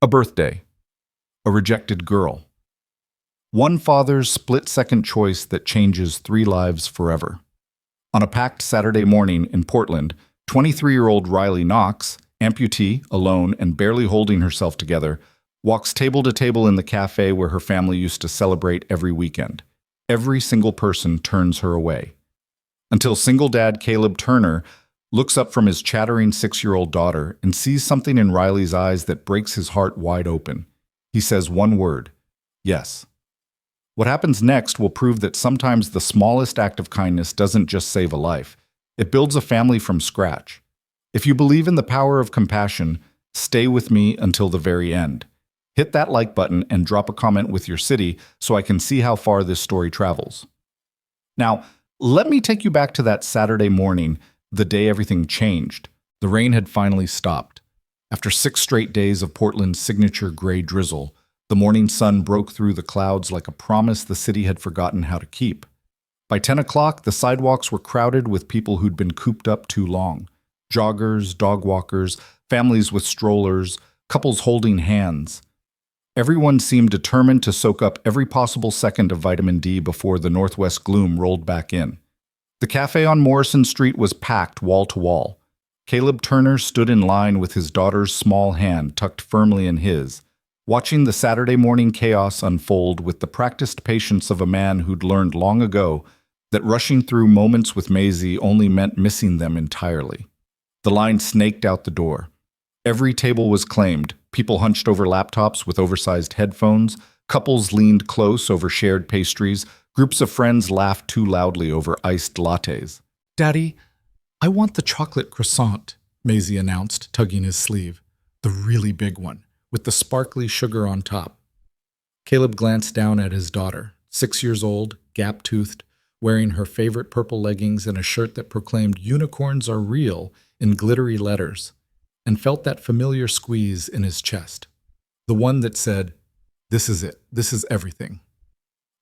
A birthday, a rejected girl. One father's split-second choice that changes three lives forever. On a packed Saturday morning in Portland, 23-year-old Riley Knox, amputee, alone, and barely holding herself together, walks table to table in the cafe where her family used to celebrate every weekend. Every single person turns her away. Until single dad Caleb Turner looks up from his chattering 6-year-old daughter and sees something in Riley's eyes that breaks his heart wide open. He says one word, yes. What happens next will prove that sometimes the smallest act of kindness doesn't just save a life. It builds a family from scratch. If you believe in the power of compassion, stay with me until the very end. Hit that like button and drop a comment with your city so I can see how far this story travels. Now, let me take you back to that Saturday morning, the day everything changed. The rain had finally stopped. After 6 straight days of Portland's signature gray drizzle, the morning sun broke through the clouds like a promise the city had forgotten how to keep. By 10 o'clock, the sidewalks were crowded with people who'd been cooped up too long. Joggers, dog walkers, families with strollers, couples holding hands. Everyone seemed determined to soak up every possible second of vitamin D before the northwest gloom rolled back in. The cafe on Morrison Street was packed wall to wall. Caleb Turner stood in line with his daughter's small hand tucked firmly in his, watching the Saturday morning chaos unfold with the practiced patience of a man who'd learned long ago that rushing through moments with Maisie only meant missing them entirely. The line snaked out the door. Every table was claimed, people hunched over laptops with oversized headphones, couples leaned close over shared pastries, groups of friends laughed too loudly over iced lattes. "Daddy, I want the chocolate croissant," Maisie announced, tugging his sleeve. "The really big one, with the sparkly sugar on top." Caleb glanced down at his daughter, 6 years old, gap-toothed, wearing her favorite purple leggings and a shirt that proclaimed "Unicorns are real" in glittery letters, and felt that familiar squeeze in his chest. The one that said, "This is it. This is everything."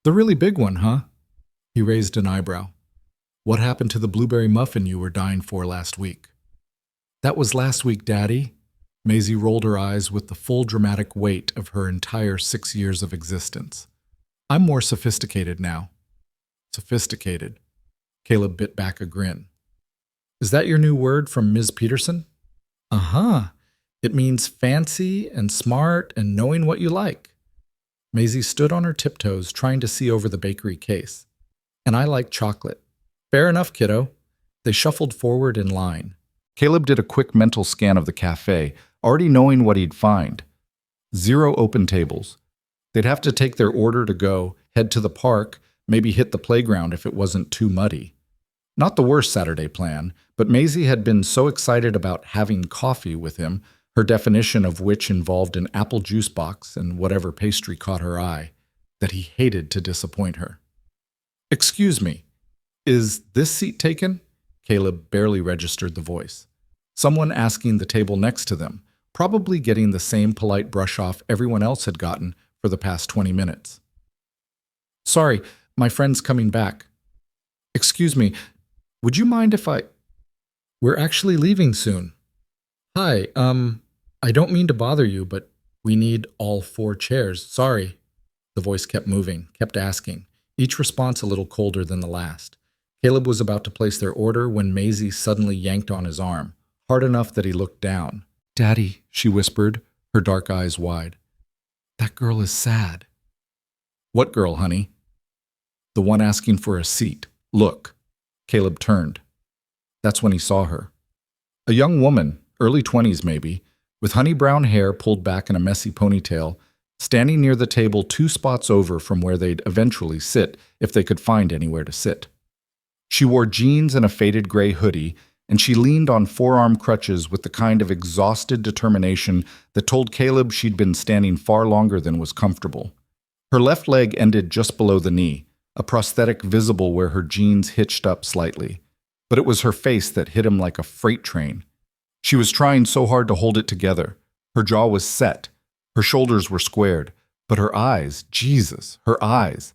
"The really big one, huh?" He raised an eyebrow. "What happened to the blueberry muffin you were dying for last week?" "That was last week, Daddy." Maisie rolled her eyes with the full dramatic weight of her entire 6 years of existence. "I'm more sophisticated now." "Sophisticated." Caleb bit back a grin. "Is that your new word from Ms. Peterson?" "Uh-huh. It means fancy and smart and knowing what you like." Maisie stood on her tiptoes, trying to see over the bakery case. "And I like chocolate." "Fair enough, kiddo." They shuffled forward in line. Caleb did a quick mental scan of the cafe, already knowing what he'd find. 0 open tables. They'd have to take their order to go, head to the park, maybe hit the playground if it wasn't too muddy. Not the worst Saturday plan, but Maisie had been so excited about having coffee with him, her definition of which involved an apple juice box and whatever pastry caught her eye, that he hated to disappoint her. "Excuse me, is this seat taken?" Caleb barely registered the voice. Someone asking the table next to them, probably getting the same polite brush-off everyone else had gotten for the past 20 minutes. "Sorry, my friend's coming back." "Excuse me, would you mind if We're actually leaving soon." "Hi, I don't mean to bother you, but we need all 4 chairs. Sorry." The voice kept moving, kept asking, each response a little colder than the last. Caleb was about to place their order when Maisie suddenly yanked on his arm, hard enough that he looked down. "Daddy," she whispered, her dark eyes wide. "That girl is sad." "What girl, honey?" "The one asking for a seat. Look." Caleb turned. That's when he saw her. A young woman, early 20s maybe, with honey brown hair pulled back in a messy ponytail, standing near the table 2 spots over from where they'd eventually sit if they could find anywhere to sit. She wore jeans and a faded gray hoodie, and she leaned on forearm crutches with the kind of exhausted determination that told Caleb she'd been standing far longer than was comfortable. Her left leg ended just below the knee, a prosthetic visible where her jeans hitched up slightly. But it was her face that hit him like a freight train. She was trying so hard to hold it together. Her jaw was set. Her shoulders were squared. But her eyes, Jesus, her eyes,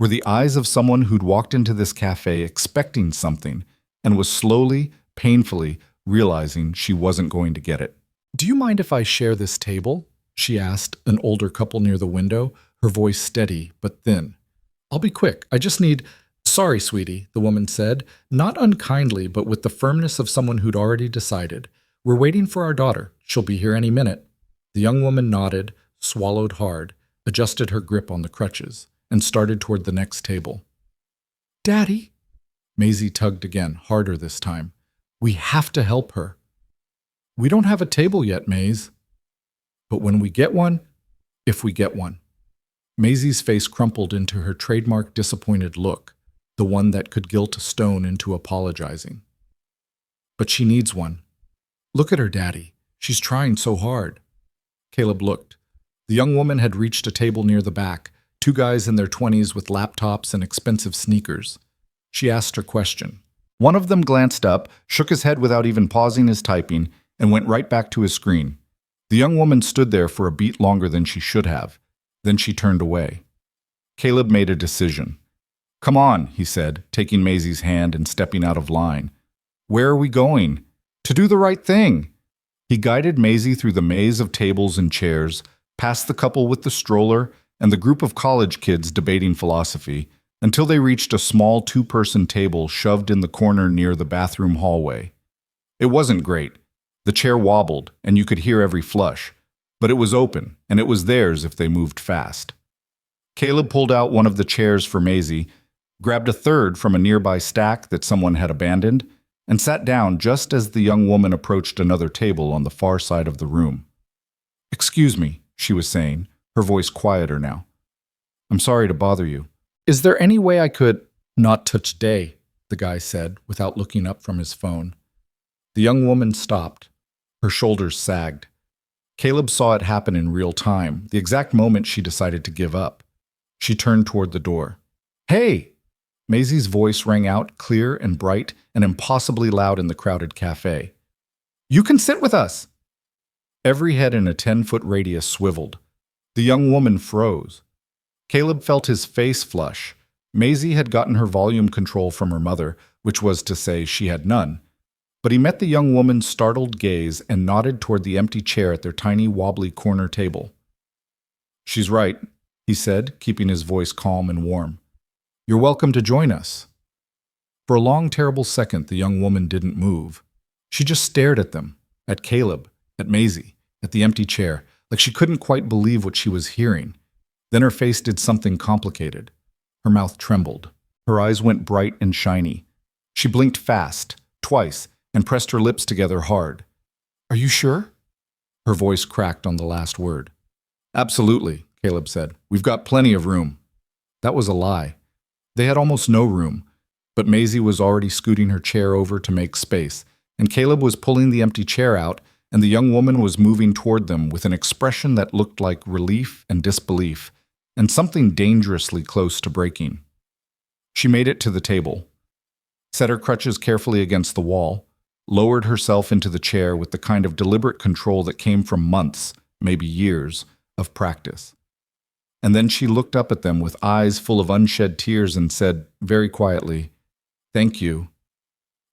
were the eyes of someone who'd walked into this cafe expecting something and was slowly, painfully realizing she wasn't going to get it. "Do you mind if I share this table?" she asked an older couple near the window, her voice steady but thin. I'll be quick. I just need— Sorry, sweetie, the woman said, not unkindly but with the firmness of someone who'd already decided. We're waiting for our daughter. She'll be here any minute. The young woman nodded, swallowed hard, adjusted her grip on the crutches, and started toward the next table. Daddy? Maisie tugged again, harder this time. We have to help her. We don't have a table yet, Maise. But when we get one, if we get one. Maisie's face crumpled into her trademark disappointed look, the one that could guilt a stone into apologizing. But she needs one. Look at her, Daddy. She's trying so hard. Caleb looked. The young woman had reached a table near the back, two guys in their 20s with laptops and expensive sneakers. She asked her question. One of them glanced up, shook his head without even pausing his typing, and went right back to his screen. The young woman stood there for a beat longer than she should have. Then she turned away. Caleb made a decision. Come on, he said, taking Maisie's hand and stepping out of line. Where are we going? To do the right thing. He guided Maisie through the maze of tables and chairs, past the couple with the stroller and the group of college kids debating philosophy, until they reached a small two-person table shoved in the corner near the bathroom hallway. It wasn't great. The chair wobbled, and you could hear every flush, but it was open, and it was theirs if they moved fast. Caleb pulled out one of the chairs for Maisie, grabbed a third from a nearby stack that someone had abandoned, and sat down just as the young woman approached another table on the far side of the room. Excuse me, she was saying, her voice quieter now. I'm sorry to bother you. Is there any way I could— Not today, the guy said, without looking up from his phone. The young woman stopped. Her shoulders sagged. Caleb saw it happen in real time, the exact moment she decided to give up. She turned toward the door. Hey! Maisie's voice rang out, clear and bright and impossibly loud in the crowded cafe. You can sit with us! Every head in a 10-foot radius swiveled. The young woman froze. Caleb felt his face flush. Maisie had gotten her volume control from her mother, which was to say she had none. But he met the young woman's startled gaze and nodded toward the empty chair at their tiny, wobbly corner table. She's right, he said, keeping his voice calm and warm. You're welcome to join us. For a long, terrible second, the young woman didn't move. She just stared at them, at Caleb, at Maisie, at the empty chair, like she couldn't quite believe what she was hearing. Then her face did something complicated. Her mouth trembled. Her eyes went bright and shiny. She blinked fast, twice, and pressed her lips together hard. Are you sure? Her voice cracked on the last word. Absolutely, Caleb said. We've got plenty of room. That was a lie. They had almost no room, but Maisie was already scooting her chair over to make space, and Caleb was pulling the empty chair out, and the young woman was moving toward them with an expression that looked like relief and disbelief, and something dangerously close to breaking. She made it to the table, set her crutches carefully against the wall, lowered herself into the chair with the kind of deliberate control that came from months, maybe years, of practice. And then she looked up at them with eyes full of unshed tears and said, very quietly, Thank you.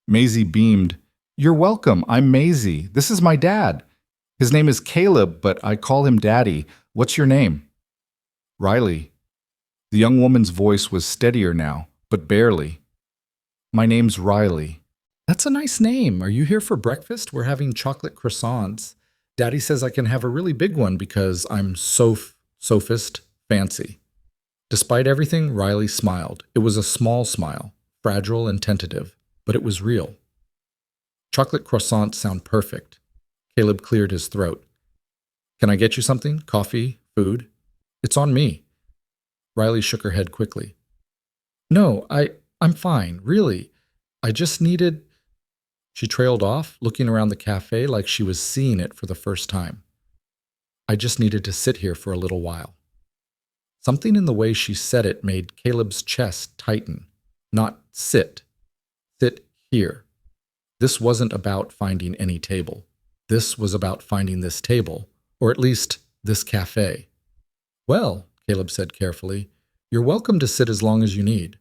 Maisie beamed. You're welcome. I'm Maisie. This is my dad. His name is Caleb, but I call him Daddy. What's your name? Riley. The young woman's voice was steadier now, but barely. My name's Riley. That's a nice name. Are you here for breakfast? We're having chocolate croissants. Daddy says I can have a really big one because I'm sophist fancy. Despite everything, Riley smiled. It was a small smile, fragile and tentative, but it was real. Chocolate croissants sound perfect. Caleb cleared his throat. Can I get you something? Coffee? Food? It's on me. Riley shook her head quickly. No, I'm fine, really. I just needed— She trailed off, looking around the cafe like she was seeing it for the first time. I just needed to sit here for a little while. Something in the way she said it made Caleb's chest tighten. Not sit. Sit here. This wasn't about finding any table. This was about finding this table, or at least this cafe. Well, Caleb said carefully, you're welcome to sit as long as you need.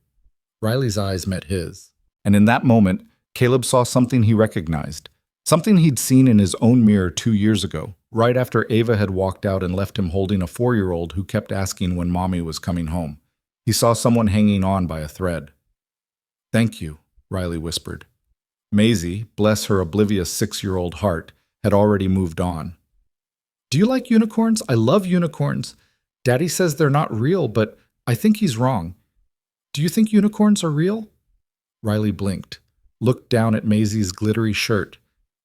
Riley's eyes met his, and in that moment, Caleb saw something he recognized, Something he'd seen in his own mirror 2 years ago, right after Ava had walked out and left him holding a 4-year-old who kept asking when Mommy was coming home. He saw someone hanging on by a thread. "Thank you," Riley whispered. Maisie, bless her oblivious 6-year-old heart, had already moved on. "Do you like unicorns? I love unicorns. Daddy says they're not real, but I think he's wrong. Do you think unicorns are real?" Riley blinked, looked down at Maisie's glittery shirt,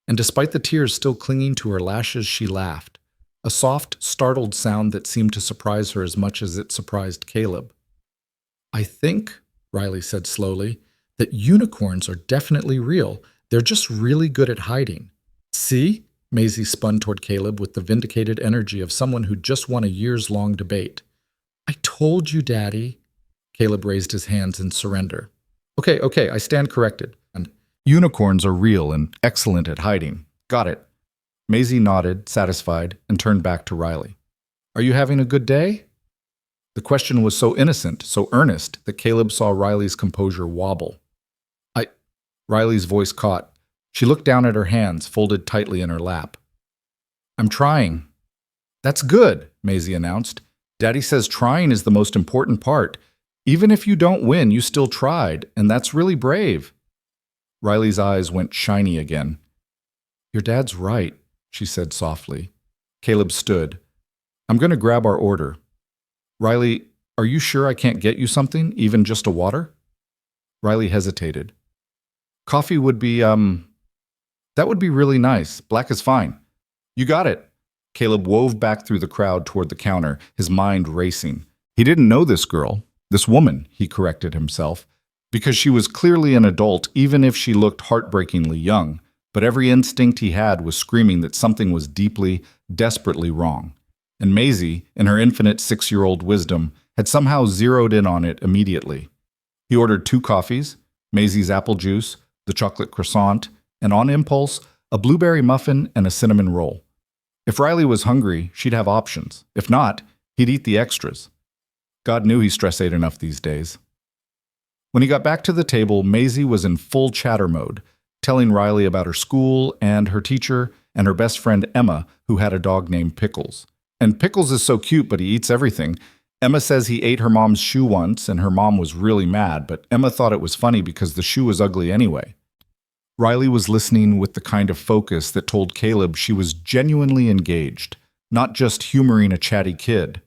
and despite the tears still clinging to her lashes, she laughed, a soft, startled sound that seemed to surprise her as much as it surprised Caleb. "I think," Riley said slowly, "that unicorns are definitely real. They're just really good at hiding. See?" Maisie spun toward Caleb with the vindicated energy of someone who just won a years-long debate. "I told you, Daddy." Caleb raised his hands in surrender. Okay, I stand corrected. And unicorns are real and excellent at hiding. Got it." Maisie nodded, satisfied, and turned back to Riley. "Are you having a good day?" The question was so innocent, so earnest, that Caleb saw Riley's composure wobble. Riley's voice caught. She looked down at her hands, folded tightly in her lap. "I'm trying." "That's good," Maisie announced. "Daddy says trying is the most important part. Even if you don't win, you still tried, and that's really brave." Riley's eyes went shiny again. "Your dad's right," she said softly. Caleb stood. "I'm going to grab our order." "Riley, are you sure I can't get you something, even just a water?" Riley hesitated. "Coffee would be, that would be really nice. Black is fine." "You got it." Caleb wove back through the crowd toward the counter, his mind racing. He didn't know this girl, this woman, he corrected himself, because she was clearly an adult even if she looked heartbreakingly young, but every instinct he had was screaming that something was deeply, desperately wrong. And Maisie, in her infinite 6-year-old wisdom, had somehow zeroed in on it immediately. He ordered 2 coffees, Maisie's apple juice, the chocolate croissant, and on impulse, a blueberry muffin and a cinnamon roll. If Riley was hungry, she'd have options. If not, he'd eat the extras. God knew he stress ate enough these days. When he got back to the table, Maisie was in full chatter mode, telling Riley about her school and her teacher and her best friend Emma, who had a dog named Pickles. And Pickles is so cute, but he eats everything. Emma says he ate her mom's shoe once, and her mom was really mad, but Emma thought it was funny because the shoe was ugly anyway. Riley was listening with the kind of focus that told Caleb she was genuinely engaged, not just humoring a chatty kid.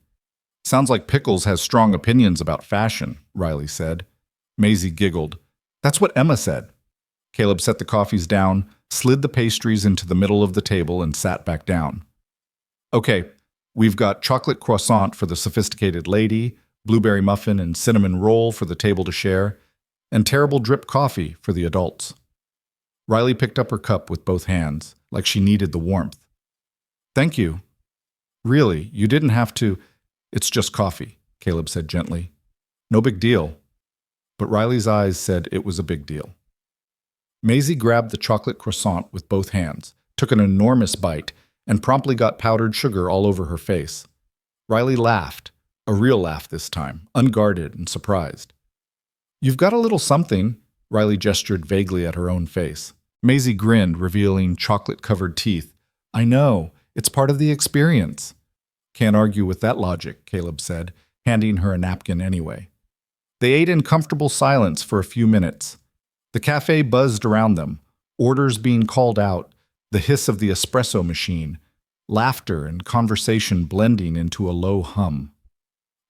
"Sounds like Pickles has strong opinions about fashion," Riley said. Maisie giggled. "That's what Emma said." Caleb set the coffees down, slid the pastries into the middle of the table, and sat back down. "Okay, we've got chocolate croissant for the sophisticated lady, blueberry muffin and cinnamon roll for the table to share, and terrible drip coffee for the adults." Riley picked up her cup with both hands, like she needed the warmth. "Thank you. Really, you didn't have to." "It's just coffee," Caleb said gently. "No big deal." But Riley's eyes said it was a big deal. Maisie grabbed the chocolate croissant with both hands, took an enormous bite, and promptly got powdered sugar all over her face. Riley laughed, a real laugh this time, unguarded and surprised. "You've got a little something," Riley gestured vaguely at her own face. Maisie grinned, revealing chocolate-covered teeth. "I know, it's part of the experience." "Can't argue with that logic," Caleb said, handing her a napkin anyway. They ate in comfortable silence for a few minutes. The cafe buzzed around them, orders being called out, the hiss of the espresso machine, laughter and conversation blending into a low hum.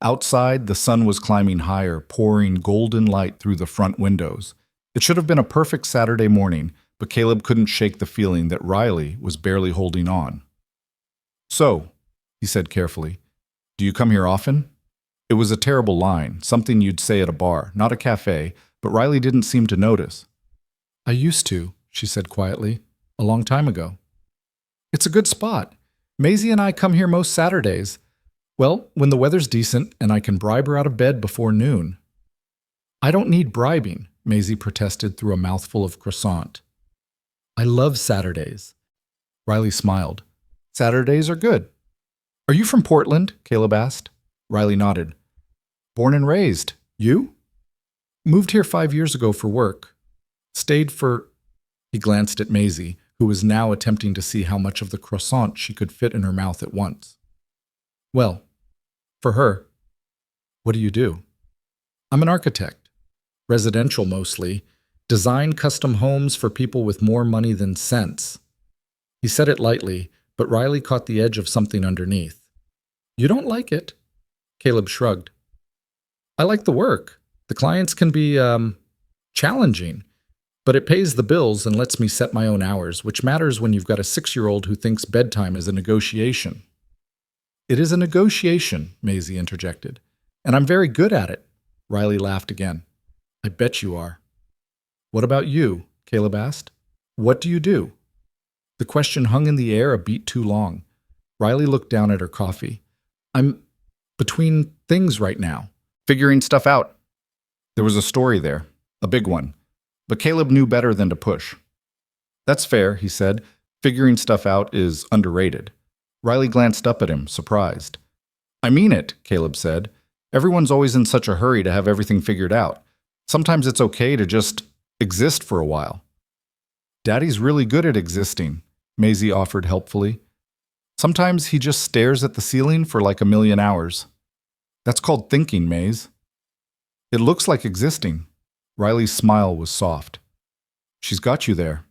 Outside, the sun was climbing higher, pouring golden light through the front windows. It should have been a perfect Saturday morning, but Caleb couldn't shake the feeling that Riley was barely holding on. "So," he said carefully, "do you come here often?" It was a terrible line, something you'd say at a bar, not a cafe, but Riley didn't seem to notice. "I used to," she said quietly, "a long time ago." "It's a good spot. Maisie and I come here most Saturdays. Well, when the weather's decent and I can bribe her out of bed before noon." "I don't need bribing," Maisie protested through a mouthful of croissant. "I love Saturdays." Riley smiled. "Saturdays are good." "Are you from Portland?" Caleb asked. Riley nodded. "Born and raised. You?" "Moved here 5 years ago for work. Stayed for..." He glanced at Maisie, who was now attempting to see how much of the croissant she could fit in her mouth at once. Well, for her, what do you do? I'm an architect, residential mostly, design custom homes for people with more money than sense. He said it lightly, but Riley caught the edge of something underneath. You don't like it? Caleb shrugged. I like the work. The clients can be, challenging, but it pays the bills and lets me set my own hours, which matters when you've got a 6-year-old who thinks bedtime is a negotiation. It is a negotiation, Maisie interjected, and I'm very good at it. Riley laughed again. I bet you are. What about you? Caleb asked. What do you do? The question hung in the air a beat too long. Riley looked down at her coffee. I'm between things right now. Figuring stuff out. There was a story there, a big one, but Caleb knew better than to push. That's fair, he said. Figuring stuff out is underrated. Riley glanced up at him, surprised. I mean it, Caleb said. Everyone's always in such a hurry to have everything figured out. Sometimes it's okay to just exist for a while. Daddy's really good at existing, Maisie offered helpfully. Sometimes he just stares at the ceiling for like a million hours. That's called thinking, Maze. It looks like existing. Riley's smile was soft. She's got you there.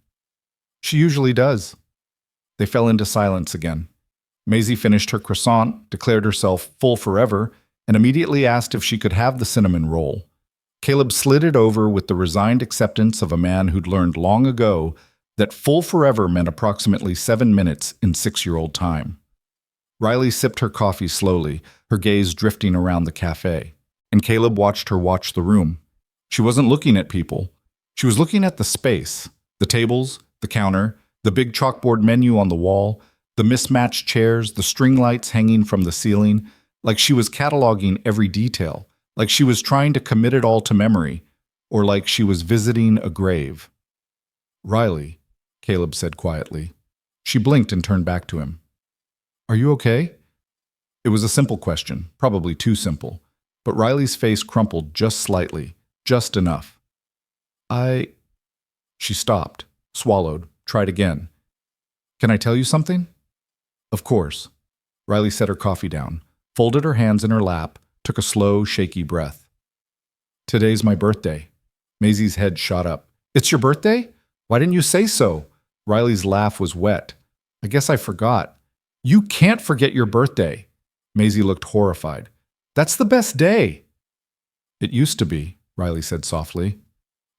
She usually does. They fell into silence again. Maisie finished her croissant, declared herself full forever, and immediately asked if she could have the cinnamon roll. Caleb slid it over with the resigned acceptance of a man who'd learned long ago that full forever meant approximately 7 minutes in 6-year-old time. Riley sipped her coffee slowly, her gaze drifting around the cafe, and Caleb watched her watch the room. She wasn't looking at people. She was looking at the space, the tables, the counter, the big chalkboard menu on the wall, the mismatched chairs, the string lights hanging from the ceiling, like she was cataloging every detail, like she was trying to commit it all to memory, or like she was visiting a grave. Riley, Caleb said quietly. She blinked and turned back to him. Are you okay? It was a simple question, probably too simple, but Riley's face crumpled just slightly, just enough. She stopped, swallowed, tried again. Can I tell you something? Of course. Riley set her coffee down, folded her hands in her lap, took a slow, shaky breath. Today's my birthday. Maisie's head shot up. It's your birthday? Why didn't you say so? Riley's laugh was wet. I guess I forgot. You can't forget your birthday. Maisie looked horrified. That's the best day. It used to be, Riley said softly.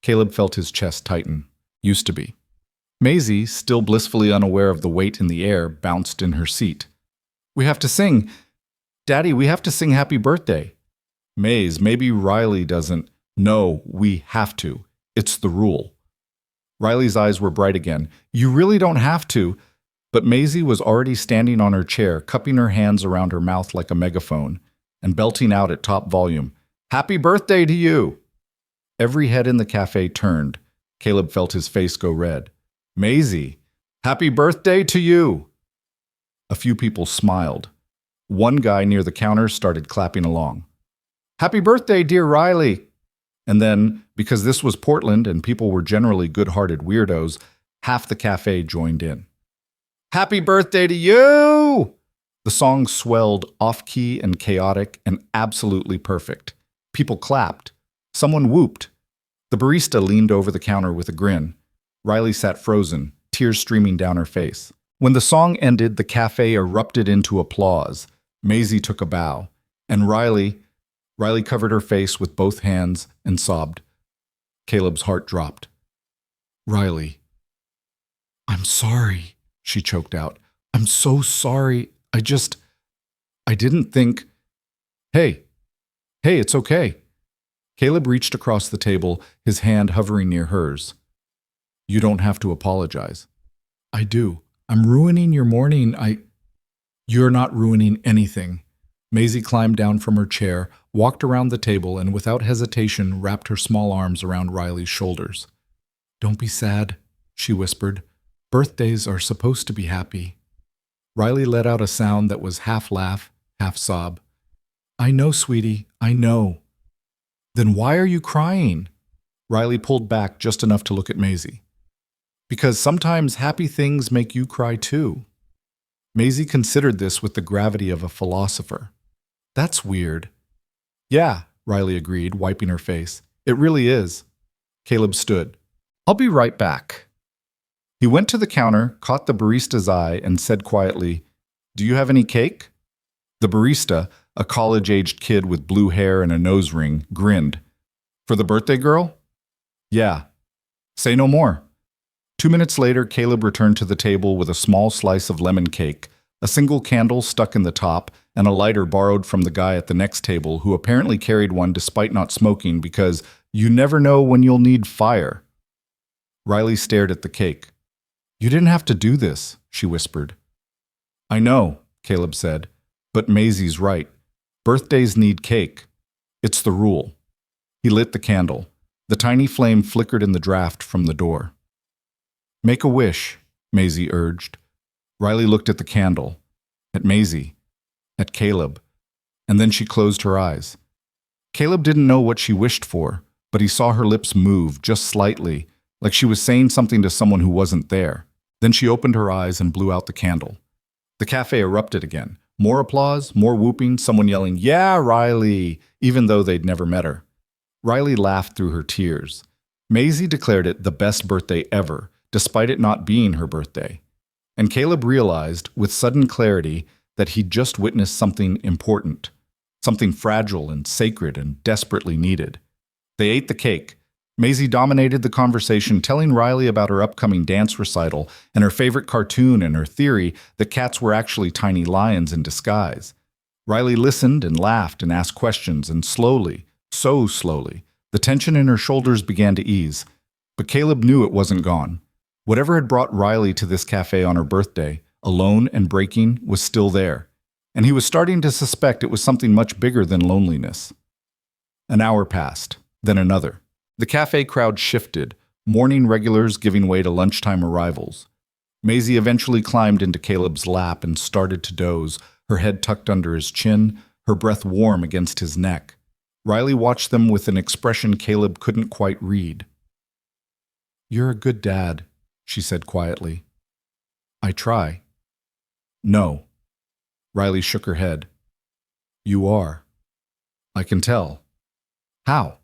Caleb felt his chest tighten. Used to be. Maisie, still blissfully unaware of the weight in the air, bounced in her seat. We have to sing. Daddy, we have to sing happy birthday. Maze, maybe Riley doesn't. No, we have to. It's the rule. Riley's eyes were bright again. You really don't have to. But Maisie was already standing on her chair, cupping her hands around her mouth like a megaphone, and belting out at top volume, Happy birthday to you! Every head in the cafe turned. Caleb felt his face go red. Maisie, happy birthday to you! A few people smiled. One guy near the counter started clapping along. Happy birthday, dear Riley! And then, because this was Portland and people were generally good-hearted weirdos, half the cafe joined in. Happy birthday to you! The song swelled off-key and chaotic and absolutely perfect. People clapped. Someone whooped. The barista leaned over the counter with a grin. Riley sat frozen, tears streaming down her face. When the song ended, the cafe erupted into applause. Maisie took a bow, and Riley covered her face with both hands and sobbed. Caleb's heart dropped. Riley. I'm sorry, she choked out. I'm so sorry. I didn't think. Hey, it's okay. Caleb reached across the table, his hand hovering near hers. You don't have to apologize. I do. I'm ruining your morning. You're not ruining anything. Maisie climbed down from her chair, walked around the table, and without hesitation wrapped her small arms around Riley's shoulders. Don't be sad, she whispered. Birthdays are supposed to be happy. Riley let out a sound that was half laugh, half sob. I know, sweetie, I know. Then why are you crying? Riley pulled back just enough to look at Maisie. Because sometimes happy things make you cry too. Maisie considered this with the gravity of a philosopher. That's weird. Yeah, Riley agreed, wiping her face. It really is. Caleb stood. I'll be right back. He went to the counter, caught the barista's eye, and said quietly, Do you have any cake? The barista, a college-aged kid with blue hair and a nose ring, grinned. For the birthday girl? Yeah. Say no more. 2 minutes later, Caleb returned to the table with a small slice of lemon cake, a single candle stuck in the top, and a lighter borrowed from the guy at the next table who apparently carried one despite not smoking because you never know when you'll need fire. Riley stared at the cake. You didn't have to do this, she whispered. I know, Caleb said, but Maisie's right. Birthdays need cake. It's the rule. He lit the candle. The tiny flame flickered in the draft from the door. Make a wish, Maisie urged. Riley looked at the candle, at Maisie, at Caleb, and then she closed her eyes. Caleb didn't know what she wished for, but he saw her lips move just slightly, like she was saying something to someone who wasn't there. Then she opened her eyes and blew out the candle. The cafe erupted again. More applause, more whooping, someone yelling, Yeah, Riley, even though they'd never met her. Riley laughed through her tears. Maisie declared it the best birthday ever, despite it not being her birthday. And Caleb realized, with sudden clarity, that he'd just witnessed something important, something fragile and sacred and desperately needed. They ate the cake. Maisie dominated the conversation, telling Riley about her upcoming dance recital and her favorite cartoon and her theory that cats were actually tiny lions in disguise. Riley listened and laughed and asked questions, and slowly, so slowly, the tension in her shoulders began to ease. But Caleb knew it wasn't gone. Whatever had brought Riley to this cafe on her birthday, alone and breaking, was still there, and he was starting to suspect it was something much bigger than loneliness. An hour passed, then another. The cafe crowd shifted, morning regulars giving way to lunchtime arrivals. Maisie eventually climbed into Caleb's lap and started to doze, her head tucked under his chin, her breath warm against his neck. Riley watched them with an expression Caleb couldn't quite read. You're a good dad, she said quietly. I try. No. Riley shook her head. You are. I can tell. How?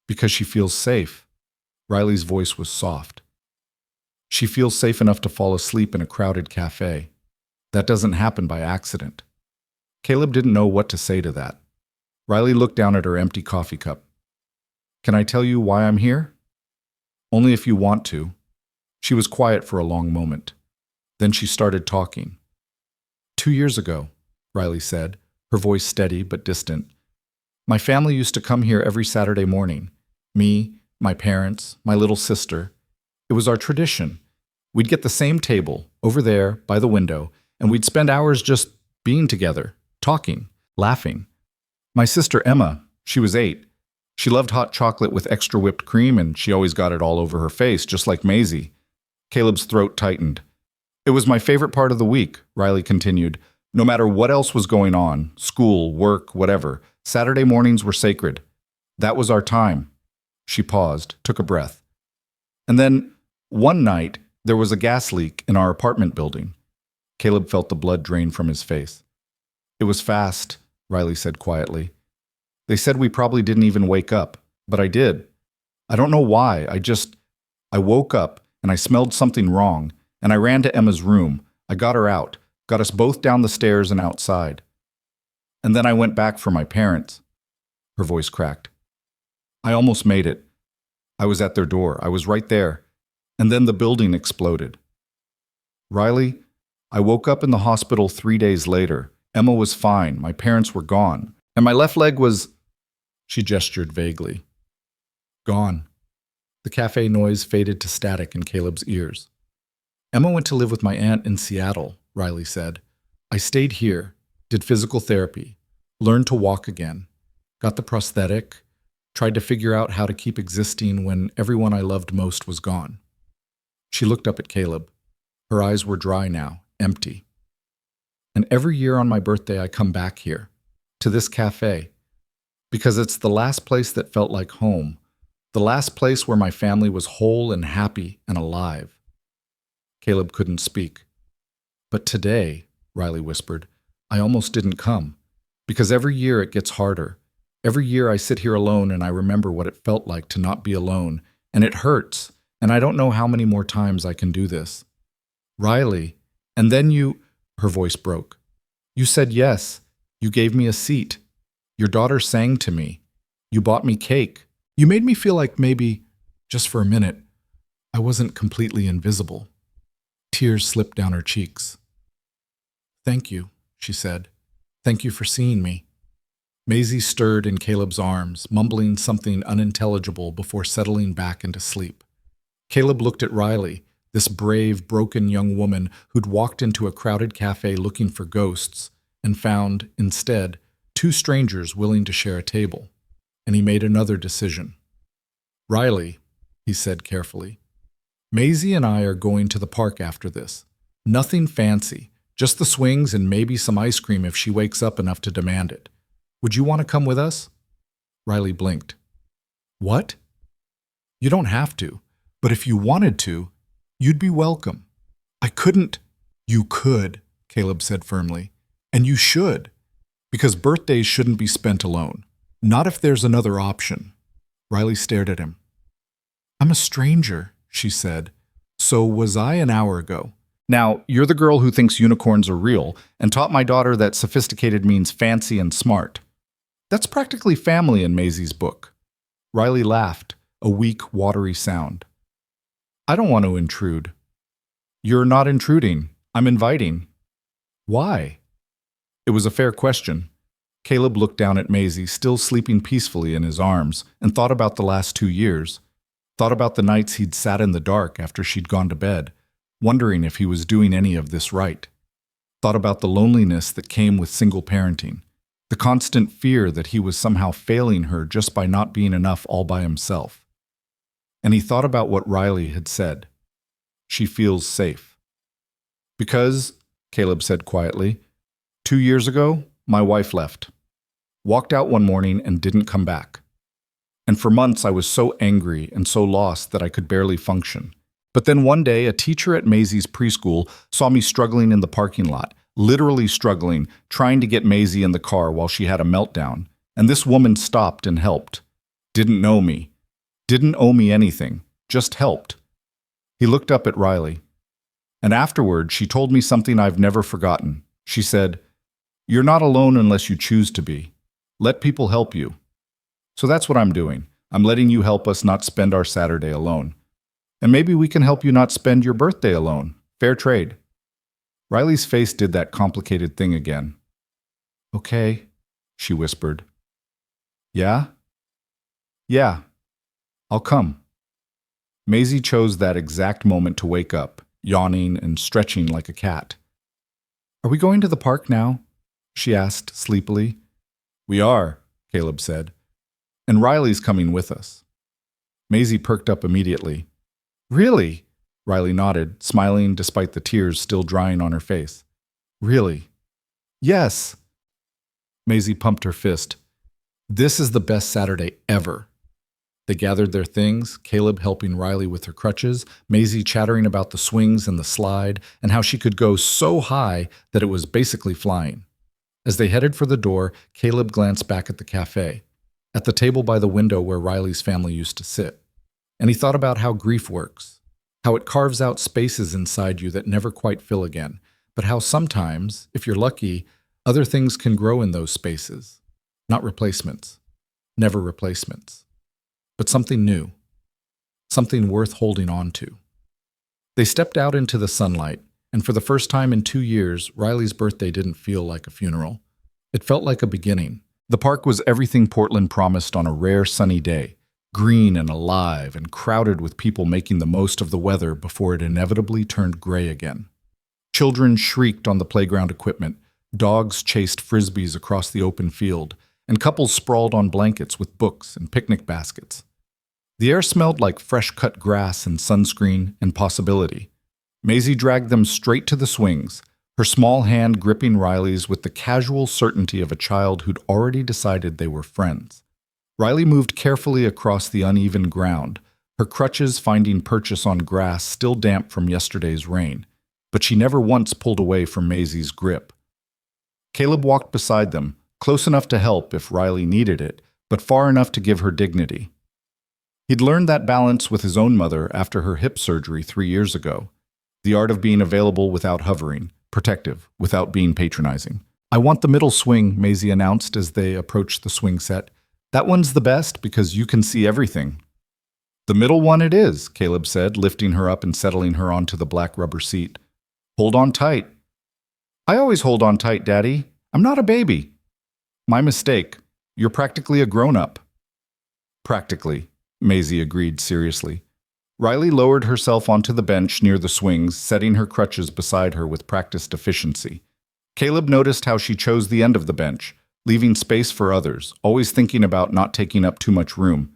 Because she feels safe. Riley's voice was soft. She feels safe enough to fall asleep in a crowded cafe. That doesn't happen by accident. Caleb didn't know what to say to that. Riley looked down at her empty coffee cup. Can I tell you why I'm here? Only if you want to. She was quiet for a long moment. Then she started talking. 2 years ago, Riley said, her voice steady but distant. My family used to come here every Saturday morning. Me, my parents, my little sister. It was our tradition. We'd get the same table, over there, by the window, and we'd spend hours just being together, talking, laughing. My sister Emma, she was 8. She loved hot chocolate with extra whipped cream, and she always got it all over her face, just like Maisie. Caleb's throat tightened. It was my favorite part of the week, Riley continued. No matter what else was going on, school, work, whatever, Saturday mornings were sacred. That was our time. She paused, took a breath. And then, one night, there was a gas leak in our apartment building. Caleb felt the blood drain from his face. It was fast, Riley said quietly. They said we probably didn't even wake up, but I did. I don't know why, I woke up and I smelled something wrong, and I ran to Emma's room. I got her out, got us both down the stairs and outside. And then I went back for my parents. Her voice cracked. I almost made it. I was at their door. I was right there. And then the building exploded. Riley, I woke up in the hospital 3 days later. Emma was fine. My parents were gone. And my left leg was... She gestured vaguely. Gone. The cafe noise faded to static in Caleb's ears. Emma went to live with my aunt in Seattle, Riley said. I stayed here, did physical therapy, learned to walk again, got the prosthetic, tried to figure out how to keep existing when everyone I loved most was gone. She looked up at Caleb. Her eyes were dry now, empty. And every year on my birthday I come back here, to this cafe, because it's the last place that felt like home, The last place where my family was whole and happy and alive. Caleb couldn't speak. But today, Riley whispered, I almost didn't come. Because every year it gets harder. Every year I sit here alone and I remember what it felt like to not be alone. And it hurts. And I don't know how many more times I can do this. Riley, and then you, her voice broke. You said yes. You gave me a seat. Your daughter sang to me. You bought me cake. You made me feel like maybe, just for a minute, I wasn't completely invisible. Tears slipped down her cheeks. Thank you, she said. Thank you for seeing me. Maisie stirred in Caleb's arms, mumbling something unintelligible before settling back into sleep. Caleb looked at Riley, this brave, broken young woman who'd walked into a crowded cafe looking for ghosts and found, instead, two strangers willing to share a table. And he made another decision. Riley, he said carefully, Maisie and I are going to the park after this. Nothing fancy, just the swings and maybe some ice cream if she wakes up enough to demand it. Would you want to come with us? Riley blinked. What? You don't have to, but if you wanted to, you'd be welcome. I couldn't. You could, Caleb said firmly, and you should, because birthdays shouldn't be spent alone. Not if there's another option. Riley stared at him. I'm a stranger, she said. So was I an hour ago. Now, you're the girl who thinks unicorns are real and taught my daughter that sophisticated means fancy and smart. That's practically family in Maisie's book. Riley laughed, a weak, watery sound. I don't want to intrude. You're not intruding. I'm inviting. Why? It was a fair question. Caleb looked down at Maisie, still sleeping peacefully in his arms, and thought about the last 2 years. Thought about the nights he'd sat in the dark after she'd gone to bed, wondering if he was doing any of this right. Thought about the loneliness that came with single parenting, the constant fear that he was somehow failing her just by not being enough all by himself. And he thought about what Riley had said. She feels safe. Because, Caleb said quietly, 2 years ago, my wife left. Walked out one morning and didn't come back. And for months I was so angry and so lost that I could barely function. But then one day, a teacher at Maisie's preschool saw me struggling in the parking lot, literally struggling, trying to get Maisie in the car while she had a meltdown. And this woman stopped and helped. Didn't know me. Didn't owe me anything. Just helped. He looked up at Riley. And afterward, she told me something I've never forgotten. She said, You're not alone unless you choose to be. Let people help you. So that's what I'm doing. I'm letting you help us not spend our Saturday alone. And maybe we can help you not spend your birthday alone. Fair trade. Riley's face did that complicated thing again. Okay, she whispered. Yeah? Yeah. I'll come. Maisie chose that exact moment to wake up, yawning and stretching like a cat. Are we going to the park now? She asked sleepily. We are, Caleb said. And Riley's coming with us. Maisie perked up immediately. Really? Riley nodded, smiling despite the tears still drying on her face. Really? Yes. Maisie pumped her fist. This is the best Saturday ever. They gathered their things, Caleb helping Riley with her crutches, Maisie chattering about the swings and the slide, and how she could go so high that it was basically flying. As they headed for the door, Caleb glanced back at the cafe, at the table by the window where Riley's family used to sit. And he thought about how grief works, how it carves out spaces inside you that never quite fill again, but how sometimes, if you're lucky, other things can grow in those spaces. Not replacements. Never replacements. But something new. Something worth holding on to. They stepped out into the sunlight, and for the first time in 2 years, Riley's birthday didn't feel like a funeral. It felt like a beginning. The park was everything Portland promised on a rare sunny day, green and alive and crowded with people making the most of the weather before it inevitably turned gray again. Children shrieked on the playground equipment, dogs chased frisbees across the open field, and couples sprawled on blankets with books and picnic baskets. The air smelled like fresh-cut grass and sunscreen and possibility. Maisie dragged them straight to the swings, her small hand gripping Riley's with the casual certainty of a child who'd already decided they were friends. Riley moved carefully across the uneven ground, her crutches finding purchase on grass still damp from yesterday's rain, but she never once pulled away from Maisie's grip. Caleb walked beside them, close enough to help if Riley needed it, but far enough to give her dignity. He'd learned that balance with his own mother after her hip surgery 3 years ago, the art of being available without hovering, protective without being patronizing. "I want the middle swing," Maisie announced as they approached the swing set. "That one's the best because you can see everything." "The middle one it is," Caleb said, lifting her up and settling her onto the black rubber seat. "Hold on tight." "I always hold on tight, Daddy. I'm not a baby." "My mistake. You're practically a grown-up." "Practically," Maisie agreed seriously. Riley lowered herself onto the bench near the swings, setting her crutches beside her with practiced efficiency. Caleb noticed how she chose the end of the bench, leaving space for others, always thinking about not taking up too much room.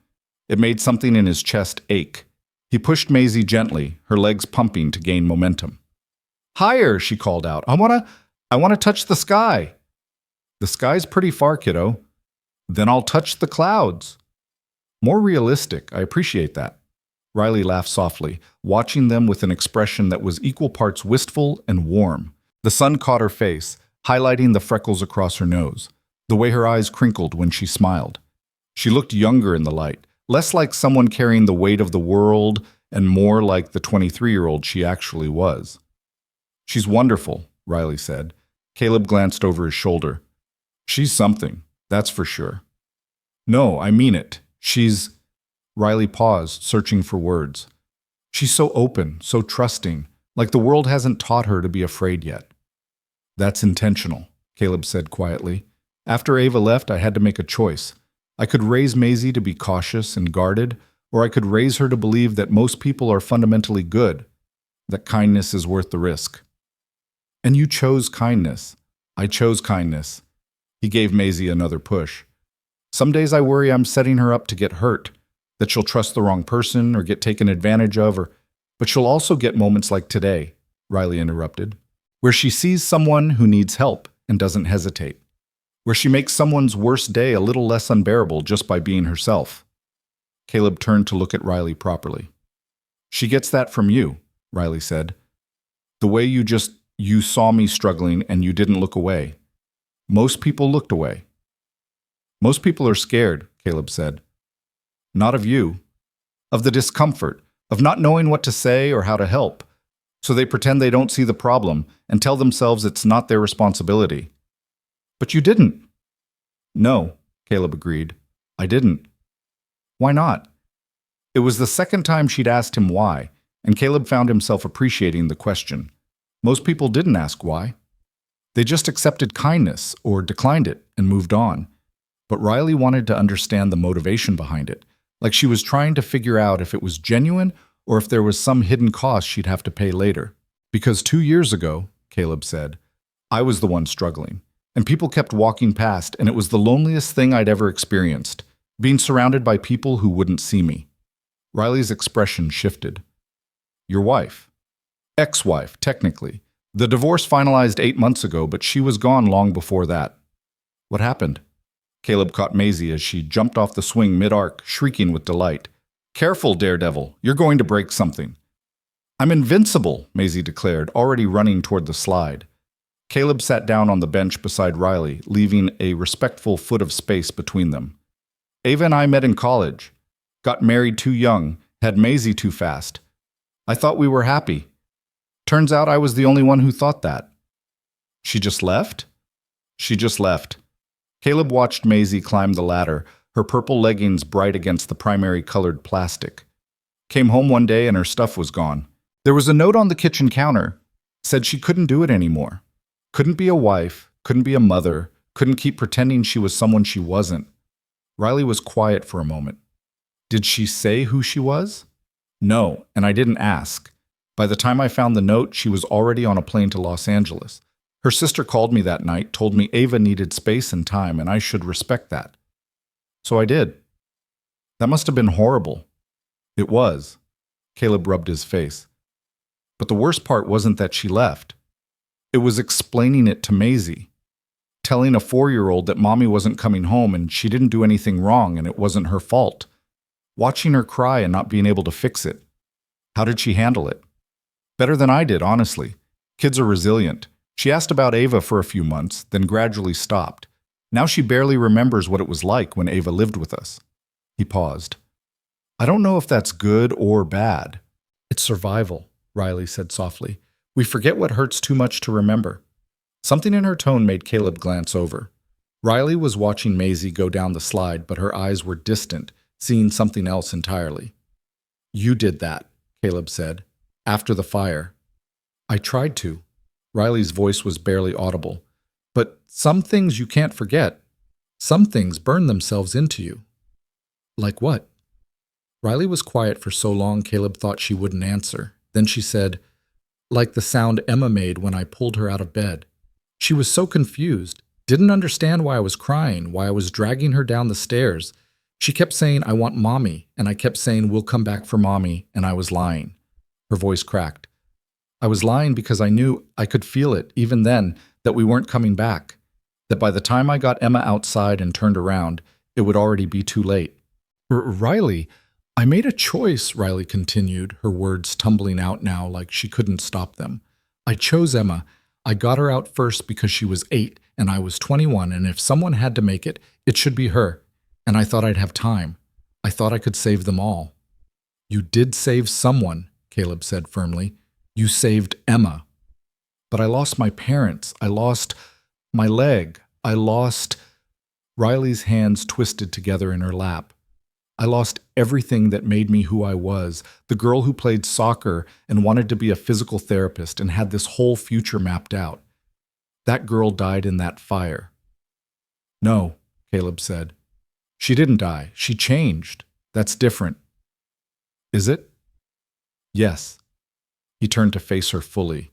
It made something in his chest ache. He pushed Maisie gently, her legs pumping to gain momentum. "Higher," she called out. I wanna touch the sky." "The sky's pretty far, kiddo." "Then I'll touch the clouds." "More realistic. I appreciate that." Riley laughed softly, watching them with an expression that was equal parts wistful and warm. The sun caught her face, highlighting the freckles across her nose, the way her eyes crinkled when she smiled. She looked younger in the light, less like someone carrying the weight of the world and more like the 23-year-old she actually was. "She's wonderful," Riley said. Caleb glanced over his shoulder. "She's something, that's for sure." "No, I mean it. She's—" Riley paused, searching for words. "She's so open, so trusting, like the world hasn't taught her to be afraid yet." "That's intentional," Caleb said quietly. "After Ava left, I had to make a choice. I could raise Maisie to be cautious and guarded, or I could raise her to believe that most people are fundamentally good, that kindness is worth the risk." "And you chose kindness." "I chose kindness." He gave Maisie another push. "Some days I worry I'm setting her up to get hurt, that she'll trust the wrong person or get taken advantage of, but she'll also get moments like today," Riley interrupted, "where she sees someone who needs help and doesn't hesitate, where she makes someone's worst day a little less unbearable just by being herself." Caleb turned to look at Riley properly. "She gets that from you," Riley said. "The way you saw me struggling and you didn't look away. Most people looked away." "Most people are scared," Caleb said. "Not of you. Of the discomfort, of not knowing what to say or how to help. So they pretend they don't see the problem and tell themselves it's not their responsibility." "But you didn't." "No," Caleb agreed. "I didn't." "Why not?" It was the second time she'd asked him why, and Caleb found himself appreciating the question. Most people didn't ask why. They just accepted kindness or declined it and moved on. But Riley wanted to understand the motivation behind it, like she was trying to figure out if it was genuine or if there was some hidden cost she'd have to pay later. "Because 2 years ago," Caleb said, "I was the one struggling, and people kept walking past, and it was the loneliest thing I'd ever experienced, being surrounded by people who wouldn't see me." Riley's expression shifted. "Your wife." "Ex-wife, technically. The divorce finalized 8 months ago, but she was gone long before that." "What happened?" Caleb caught Maisie as she jumped off the swing mid-arc, shrieking with delight. "Careful, daredevil. You're going to break something." "I'm invincible," Maisie declared, already running toward the slide. Caleb sat down on the bench beside Riley, leaving a respectful foot of space between them. "Ava and I met in college. Got married too young, had Maisie too fast. I thought we were happy. Turns out I was the only one who thought that." "She just left?" "She just left." Caleb watched Maisie climb the ladder, her purple leggings bright against the primary colored plastic. Came home one day and her stuff was gone. There was a note on the kitchen counter. Said she couldn't do it anymore. Couldn't be a wife, couldn't be a mother, couldn't keep pretending she was someone she wasn't. Riley was quiet for a moment. "Did she say who she was?" "No, and I didn't ask. By the time I found the note, she was already on a plane to Los Angeles. Her sister called me that night, told me Ava needed space and time, and I should respect that. So I did." "That must have been horrible." "It was." Caleb rubbed his face. "But the worst part wasn't that she left. It was explaining it to Maisie. telling a 4-year-old that mommy wasn't coming home and she didn't do anything wrong and it wasn't her fault. Watching her cry and not being able to fix it. How did she handle it? Better than I did, honestly. Kids are resilient. She asked about Ava for a few months, then gradually stopped. Now she barely remembers what it was like when Ava lived with us. He paused. I don't know if that's good or bad. It's survival, Riley said softly. We forget what hurts too much to remember. Something in her tone made Caleb glance over. Riley was watching Maisie go down the slide, but her eyes were distant, seeing something else entirely. You did that, Caleb said. After the fire. I tried to. Riley's voice was barely audible. But some things you can't forget. Some things burn themselves into you. Like what? Riley was quiet for so long Caleb thought she wouldn't answer. Then she said, like the sound Emma made when I pulled her out of bed. She was so confused, didn't understand why I was crying, why I was dragging her down the stairs. She kept saying, I want mommy, and I kept saying, we'll come back for mommy, and I was lying. Her voice cracked. I was lying because I knew, I could feel it, even then, that we weren't coming back. That by the time I got Emma outside and turned around, it would already be too late. Riley, I made a choice, Riley continued, her words tumbling out now like she couldn't stop them. I chose Emma. I got her out first because she was 8 and I was 21, and if someone had to make it, it should be her. And I thought I'd have time. I thought I could save them all. You did save someone, Caleb said firmly. You saved Emma. But I lost my parents. I lost my leg. I lost... Riley's hands twisted together in her lap. I lost everything that made me who I was, the girl who played soccer and wanted to be a physical therapist and had this whole future mapped out. That girl died in that fire. No, Caleb said. She didn't die. She changed. That's different. Is it? Yes. He turned to face her fully.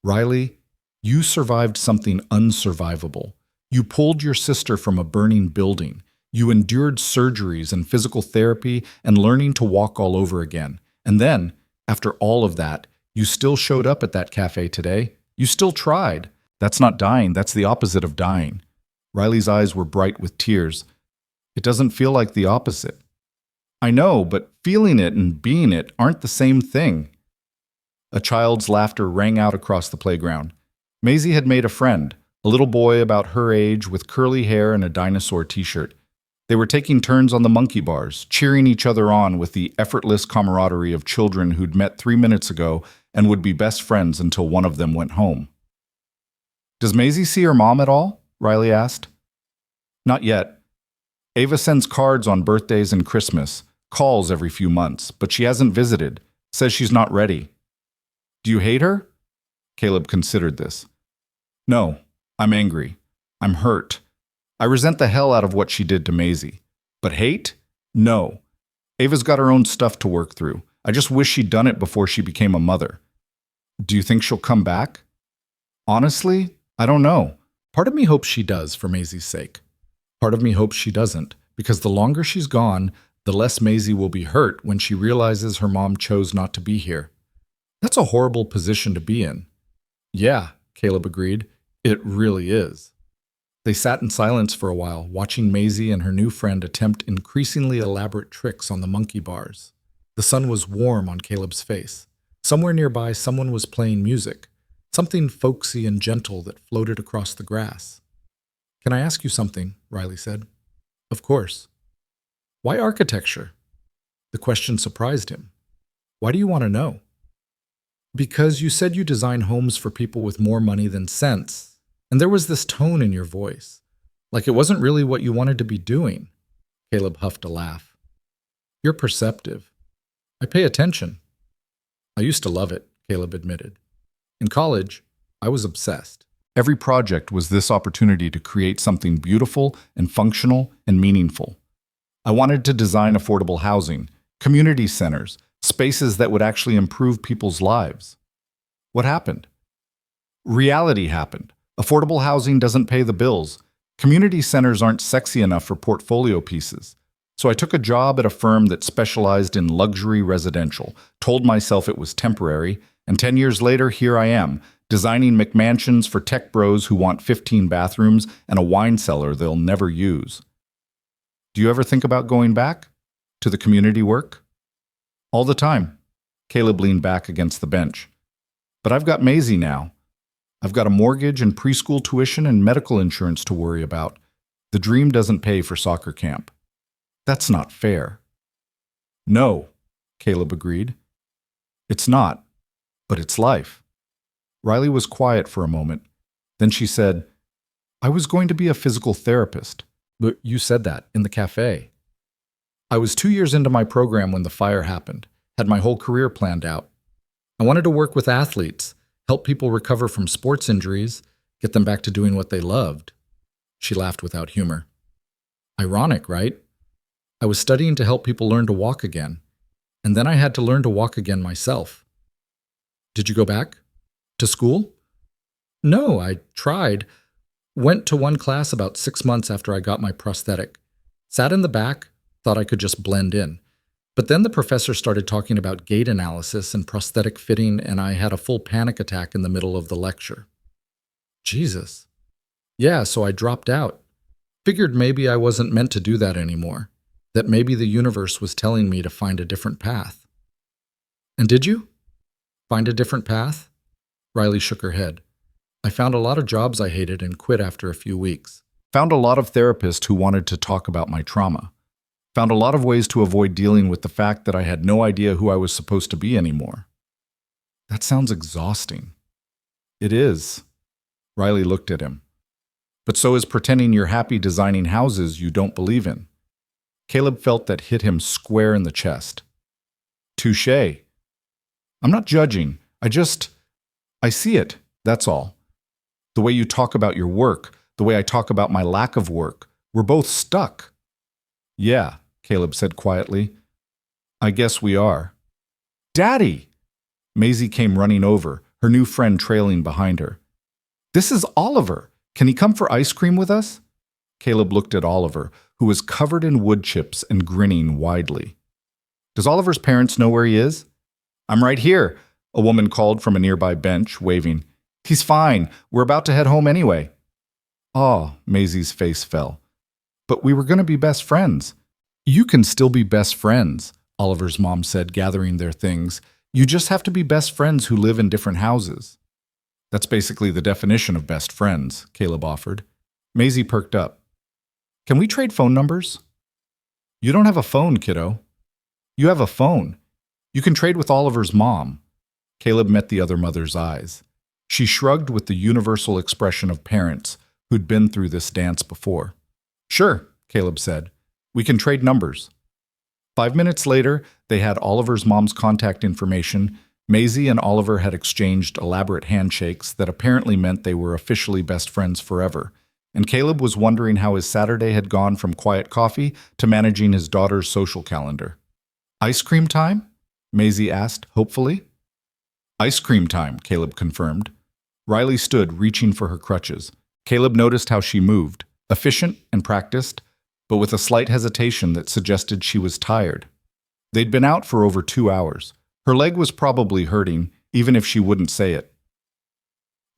Riley, you survived something unsurvivable. You pulled your sister from a burning building. You endured surgeries and physical therapy and learning to walk all over again. And then, after all of that, you still showed up at that cafe today. You still tried. That's not dying. That's the opposite of dying. Riley's eyes were bright with tears. It doesn't feel like the opposite. I know, but feeling it and being it aren't the same thing. A child's laughter rang out across the playground. Maisie had made a friend, a little boy about her age with curly hair and a dinosaur t-shirt. They were taking turns on the monkey bars, cheering each other on with the effortless camaraderie of children who'd met 3 minutes ago and would be best friends until one of them went home. Does Maisie see her mom at all? Riley asked. Not yet. Ava sends cards on birthdays and Christmas, calls every few months, but she hasn't visited, says she's not ready. Do you hate her? Caleb considered this. No, I'm angry. I'm hurt. I resent the hell out of what she did to Maisie. But hate? No. Ava's got her own stuff to work through. I just wish she'd done it before she became a mother. Do you think she'll come back? Honestly, I don't know. Part of me hopes she does for Maisie's sake. Part of me hopes she doesn't, because the longer she's gone, the less Maisie will be hurt when she realizes her mom chose not to be here. That's a horrible position to be in. Yeah, Caleb agreed. It really is. They sat in silence for a while, watching Maisie and her new friend attempt increasingly elaborate tricks on the monkey bars. The sun was warm on Caleb's face. Somewhere nearby, someone was playing music, something folksy and gentle that floated across the grass. Can I ask you something? Riley said. Of course. Why architecture? The question surprised him. Why do you want to know? Because you said you design homes for people with more money than sense. And there was this tone in your voice, like it wasn't really what you wanted to be doing. Caleb huffed a laugh. You're perceptive. I pay attention. I used to love it, Caleb admitted. In college, I was obsessed. Every project was this opportunity to create something beautiful and functional and meaningful. I wanted to design affordable housing, community centers, spaces that would actually improve people's lives. What happened? Reality happened. Affordable housing doesn't pay the bills. Community centers aren't sexy enough for portfolio pieces. So I took a job at a firm that specialized in luxury residential, told myself it was temporary, and 10 years later, here I am, designing McMansions for tech bros who want 15 bathrooms and a wine cellar they'll never use. Do you ever think about going back to the community work? All the time. Caleb leaned back against the bench. But I've got Maisie now. I've got a mortgage and preschool tuition and medical insurance to worry about. The dream doesn't pay for soccer camp. That's not fair. No, Caleb agreed. It's not, but it's life. Riley was quiet for a moment. Then she said, I was going to be a physical therapist. But you said that in the cafe. I was 2 years into my program when the fire happened, had my whole career planned out. I wanted to work with athletes, help people recover from sports injuries, get them back to doing what they loved. She laughed without humor. Ironic, right? I was studying to help people learn to walk again, and then I had to learn to walk again myself. Did you go back? To school? No, I tried. Went to one class about 6 months after I got my prosthetic. Sat in the back, thought I could just blend in. But then the professor started talking about gait analysis and prosthetic fitting, and I had a full panic attack in the middle of the lecture. Jesus. Yeah, so I dropped out. Figured maybe I wasn't meant to do that anymore. That maybe the universe was telling me to find a different path. And did you? Find a different path? Riley shook her head. I found a lot of jobs I hated and quit after a few weeks. Found a lot of therapists who wanted to talk about my trauma. Found a lot of ways to avoid dealing with the fact that I had no idea who I was supposed to be anymore. That sounds exhausting. It is. Riley looked at him. But so is pretending you're happy designing houses you don't believe in. Caleb felt that hit him square in the chest. Touché. I'm not judging. I see it, that's all. The way you talk about your work, the way I talk about my lack of work, we're both stuck. Yeah, Caleb said quietly. I guess we are. Daddy! Maisie came running over, her new friend trailing behind her. This is Oliver. Can he come for ice cream with us? Caleb looked at Oliver, who was covered in wood chips and grinning widely. Does Oliver's parents know where he is? I'm right here, a woman called from a nearby bench, waving. He's fine. We're about to head home anyway. Oh, Maisie's face fell. But we were going to be best friends. You can still be best friends, Oliver's mom said, gathering their things. You just have to be best friends who live in different houses. That's basically the definition of best friends, Caleb offered. Maisie perked up. Can we trade phone numbers? You don't have a phone, kiddo. You have a phone. You can trade with Oliver's mom. Caleb met the other mother's eyes. She shrugged with the universal expression of parents who'd been through this dance before. Sure, Caleb said. We can trade numbers. 5 minutes later, they had Oliver's mom's contact information. Maisie and Oliver had exchanged elaborate handshakes that apparently meant they were officially best friends forever. And Caleb was wondering how his Saturday had gone from quiet coffee to managing his daughter's social calendar. Ice cream time? Maisie asked, hopefully. Ice cream time, Caleb confirmed. Riley stood, reaching for her crutches. Caleb noticed how she moved, efficient and practiced, but with a slight hesitation that suggested she was tired. They'd been out for over 2 hours. Her leg was probably hurting, even if she wouldn't say it.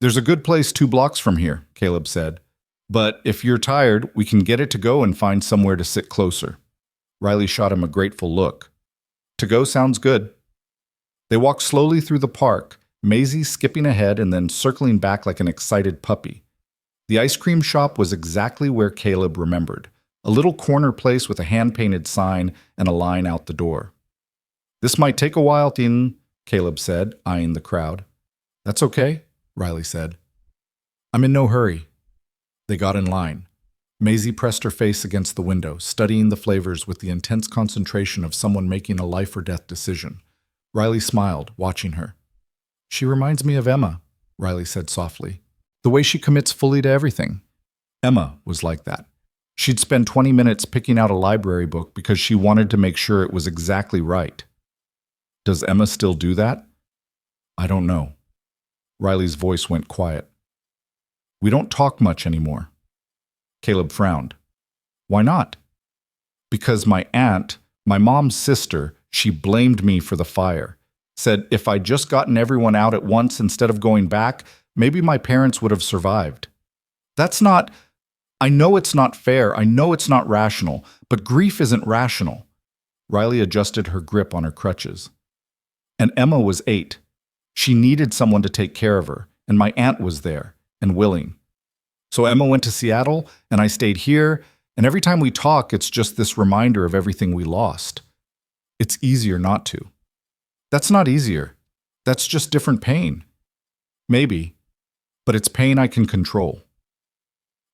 There's a good place 2 blocks from here, Caleb said. But if you're tired, we can get it to go and find somewhere to sit closer. Riley shot him a grateful look. To go sounds good. They walked slowly through the park, Maisie skipping ahead and then circling back like an excited puppy. The ice cream shop was exactly where Caleb remembered, a little corner place with a hand-painted sign and a line out the door. This might take a while, Tin, Caleb said, eyeing the crowd. That's okay, Riley said. I'm in no hurry. They got in line. Maisie pressed her face against the window, studying the flavors with the intense concentration of someone making a life-or-death decision. Riley smiled, watching her. She reminds me of Emma, Riley said softly. The way she commits fully to everything. Emma was like that. She'd spend 20 minutes picking out a library book because she wanted to make sure it was exactly right. Does Emma still do that? I don't know. Riley's voice went quiet. We don't talk much anymore. Caleb frowned. Why not? Because my aunt, my mom's sister, she blamed me for the fire. Said if I'd just gotten everyone out at once instead of going back, maybe my parents would have survived. That's not, I know it's not fair, I know it's not rational, but grief isn't rational. Riley adjusted her grip on her crutches. And Emma was 8. She needed someone to take care of her, and my aunt was there, and willing. So Emma went to Seattle, and I stayed here, and every time we talk, it's just this reminder of everything we lost. It's easier not to. That's not easier. That's just different pain. Maybe, but it's pain I can control.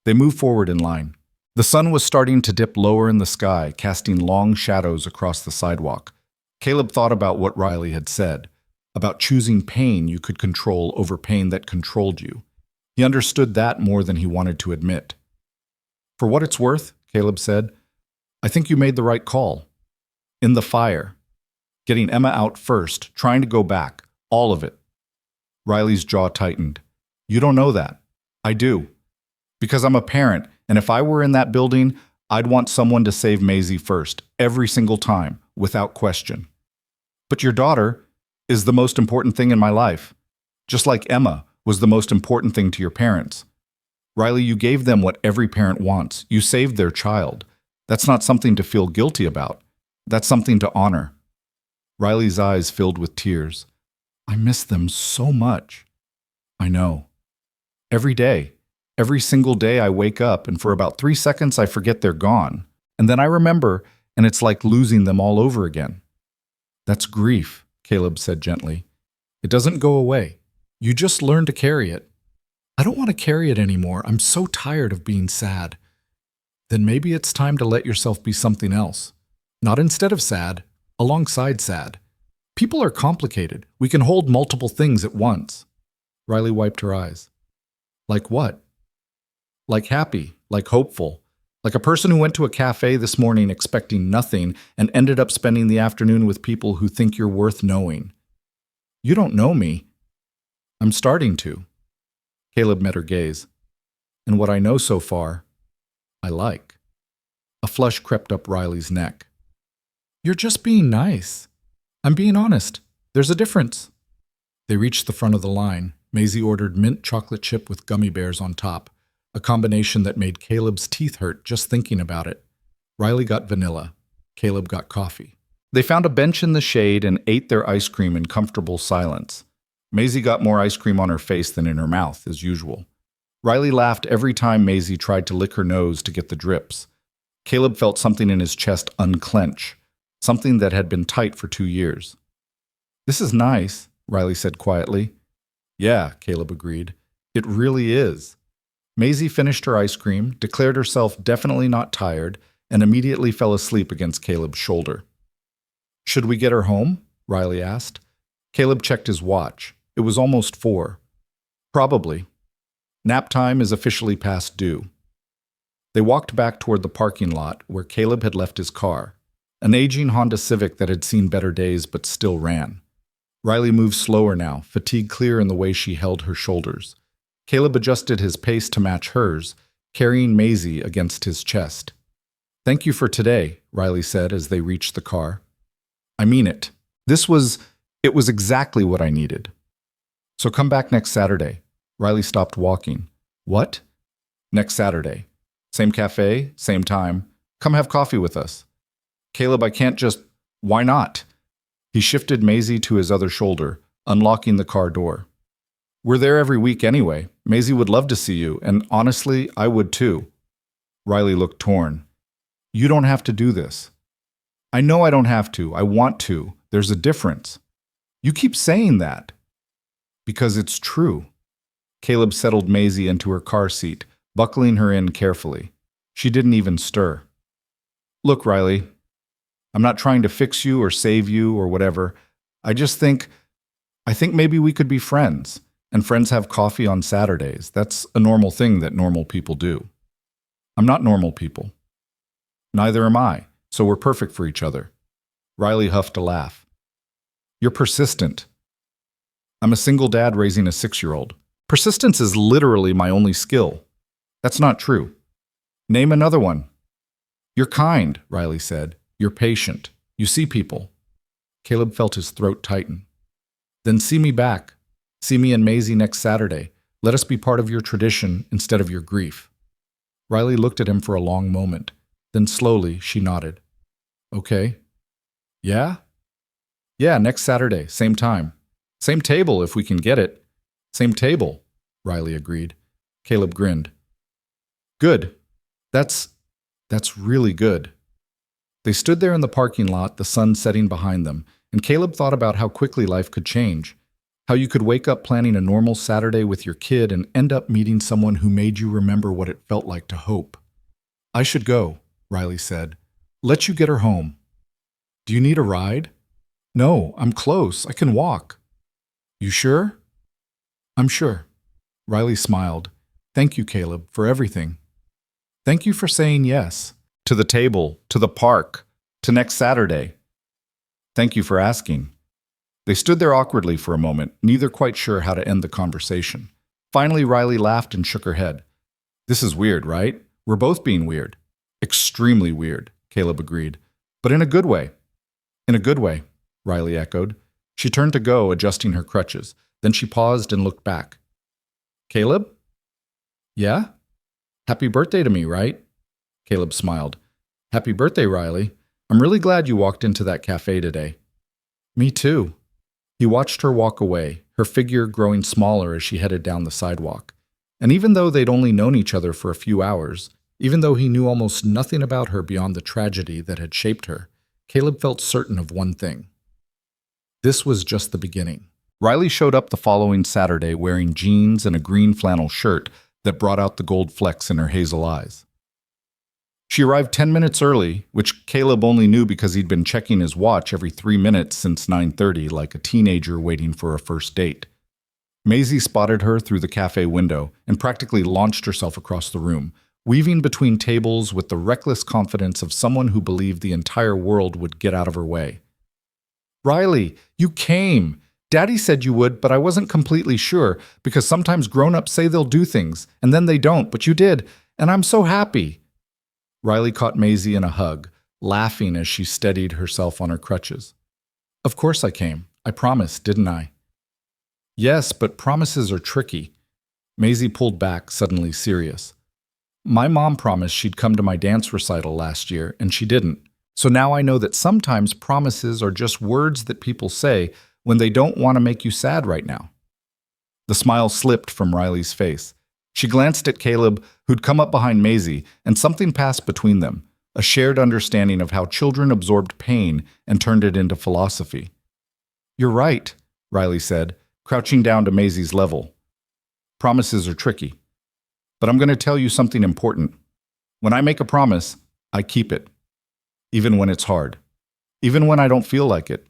They moved forward in line. The sun was starting to dip lower in the sky, casting long shadows across the sidewalk. Caleb thought about what Riley had said, about choosing pain you could control over pain that controlled you. He understood that more than he wanted to admit. For what it's worth, Caleb said, I think you made the right call. In the fire. Getting Emma out first, trying to go back, all of it. Riley's jaw tightened. You don't know that. I do. Because I'm a parent, and if I were in that building, I'd want someone to save Maisie first, every single time, without question. But your daughter is the most important thing in my life. Just like Emma was the most important thing to your parents. Riley, you gave them what every parent wants. You saved their child. That's not something to feel guilty about. That's something to honor. Riley's eyes filled with tears. I miss them so much. I know. Every day. Every single day I wake up, and for about 3 seconds I forget they're gone. And then I remember, and it's like losing them all over again. That's grief, Caleb said gently. It doesn't go away. You just learn to carry it. I don't want to carry it anymore. I'm so tired of being sad. Then maybe it's time to let yourself be something else. Not instead of sad, alongside sad. People are complicated. We can hold multiple things at once. Riley wiped her eyes. Like what? Like happy, like hopeful, like a person who went to a cafe this morning expecting nothing and ended up spending the afternoon with people who think you're worth knowing. You don't know me. I'm starting to. Caleb met her gaze. And what I know so far, I like. A flush crept up Riley's neck. You're just being nice. I'm being honest. There's a difference. They reached the front of the line. Maisie ordered mint chocolate chip with gummy bears on top, a combination that made Caleb's teeth hurt just thinking about it. Riley got vanilla. Caleb got coffee. They found a bench in the shade and ate their ice cream in comfortable silence. Maisie got more ice cream on her face than in her mouth, as usual. Riley laughed every time Maisie tried to lick her nose to get the drips. Caleb felt something in his chest unclench, something that had been tight for 2 years. This is nice, Riley said quietly. Yeah, Caleb agreed. It really is. Maisie finished her ice cream, declared herself definitely not tired, and immediately fell asleep against Caleb's shoulder. Should we get her home? Riley asked. Caleb checked his watch. It was almost 4. Probably. Nap time is officially past due. They walked back toward the parking lot where Caleb had left his car, an aging Honda Civic that had seen better days but still ran. Riley moved slower now, fatigue clear in the way she held her shoulders. Caleb adjusted his pace to match hers, carrying Maisie against his chest. Thank you for today, Riley said as they reached the car. I mean it. It was exactly what I needed. So come back next Saturday. Riley stopped walking. What? Next Saturday. Same cafe, same time. Come have coffee with us. Caleb, I can't just... Why not? He shifted Maisie to his other shoulder, unlocking the car door. We're there every week anyway. Maisie would love to see you, and honestly, I would too. Riley looked torn. You don't have to do this. I know I don't have to. I want to. There's a difference. You keep saying that. Because it's true. Caleb settled Maisie into her car seat, buckling her in carefully. She didn't even stir. Look, Riley, I'm not trying to fix you or save you or whatever. I think maybe we could be friends. And friends have coffee on Saturdays. That's a normal thing that normal people do. I'm not normal people. Neither am I, so we're perfect for each other. Riley huffed a laugh. You're persistent. I'm a single dad raising a 6-year-old. Persistence is literally my only skill. That's not true. Name another one. You're kind, Riley said. You're patient. You see people. Caleb felt his throat tighten. Then see me back. See me and Maisie next Saturday. Let us be part of your tradition instead of your grief. Riley looked at him for a long moment. Then slowly, she nodded. Okay. Yeah? Yeah, next Saturday, same time. Same table if we can get it. Same table, Riley agreed. Caleb grinned. Good. That's really good. They stood there in the parking lot, the sun setting behind them, and Caleb thought about how quickly life could change. How you could wake up planning a normal Saturday with your kid and end up meeting someone who made you remember what it felt like to hope. I should go, Riley said. Let you get her home. Do you need a ride? No, I'm close. I can walk. You sure? I'm sure. Riley smiled. Thank you, Caleb, for everything. Thank you for saying yes. To the table, to the park, to next Saturday. Thank you for asking. They stood there awkwardly for a moment, neither quite sure how to end the conversation. Finally, Riley laughed and shook her head. This is weird, right? We're both being weird. Extremely weird, Caleb agreed. But in a good way. In a good way, Riley echoed. She turned to go, adjusting her crutches. Then she paused and looked back. Caleb? Yeah? Happy birthday to me, right? Caleb smiled. Happy birthday, Riley. I'm really glad you walked into that cafe today. Me too. He watched her walk away, her figure growing smaller as she headed down the sidewalk. And even though they'd only known each other for a few hours, even though he knew almost nothing about her beyond the tragedy that had shaped her, Caleb felt certain of one thing. This was just the beginning. Riley showed up the following Saturday wearing jeans and a green flannel shirt that brought out the gold flecks in her hazel eyes. She arrived 10 minutes early, which Caleb only knew because he'd been checking his watch every 3 minutes since 9:30 like a teenager waiting for a first date. Maisie spotted her through the cafe window and practically launched herself across the room, weaving between tables with the reckless confidence of someone who believed the entire world would get out of her way. Riley, you came! Daddy said you would, but I wasn't completely sure, because sometimes grown-ups say they'll do things, and then they don't, but you did, and I'm so happy. Riley caught Maisie in a hug, laughing as she steadied herself on her crutches. Of course I came. I promised, didn't I? Yes, but promises are tricky. Maisie pulled back, suddenly serious. My mom promised she'd come to my dance recital last year, and she didn't. So now I know that sometimes promises are just words that people say when they don't want to make you sad right now. The smile slipped from Riley's face. She glanced at Caleb, who'd come up behind Maisie, and something passed between them, a shared understanding of how children absorbed pain and turned it into philosophy. You're right, Riley said, crouching down to Maisie's level. Promises are tricky. But I'm going to tell you something important. When I make a promise, I keep it. Even when it's hard. Even when I don't feel like it.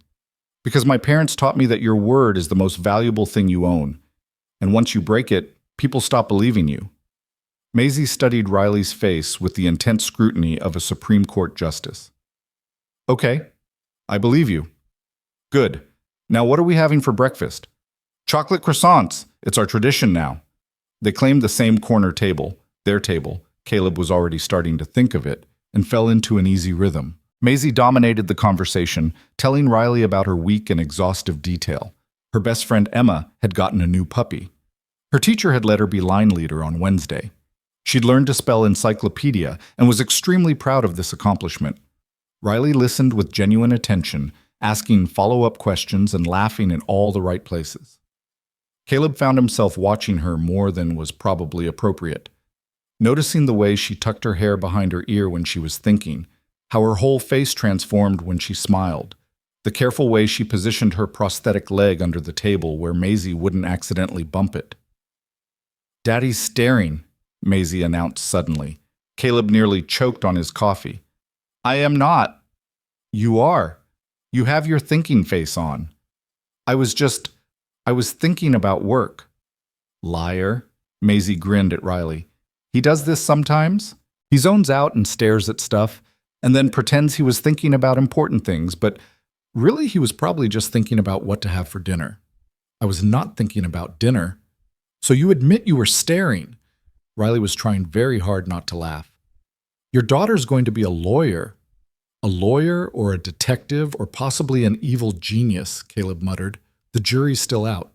Because my parents taught me that your word is the most valuable thing you own. And once you break it, people stop believing you. Maisie studied Riley's face with the intense scrutiny of a Supreme Court justice. Okay, I believe you. Good. Now what are we having for breakfast? Chocolate croissants. It's our tradition now. They claimed the same corner table, their table. Caleb was already starting to think of it, and fell into an easy rhythm. Maisie dominated the conversation, telling Riley about her week in exhaustive detail. Her best friend Emma had gotten a new puppy. Her teacher had let her be line leader on Wednesday. She'd learned to spell encyclopedia and was extremely proud of this accomplishment. Riley listened with genuine attention, asking follow-up questions and laughing in all the right places. Caleb found himself watching her more than was probably appropriate, noticing the way she tucked her hair behind her ear when she was thinking, how her whole face transformed when she smiled, the careful way she positioned her prosthetic leg under the table where Maisie wouldn't accidentally bump it. Daddy's staring, Maisie announced suddenly. Caleb nearly choked on his coffee. I am not. You are. You have your thinking face on. I was thinking about work. Liar, Maisie grinned at Riley. He does this sometimes. He zones out and stares at stuff, and then pretends he was thinking about important things, but really he was probably just thinking about what to have for dinner. I was not thinking about dinner. So you admit you were staring. Riley was trying very hard not to laugh. Your daughter's going to be a lawyer. A lawyer or a detective or possibly an evil genius, Caleb muttered. The jury's still out.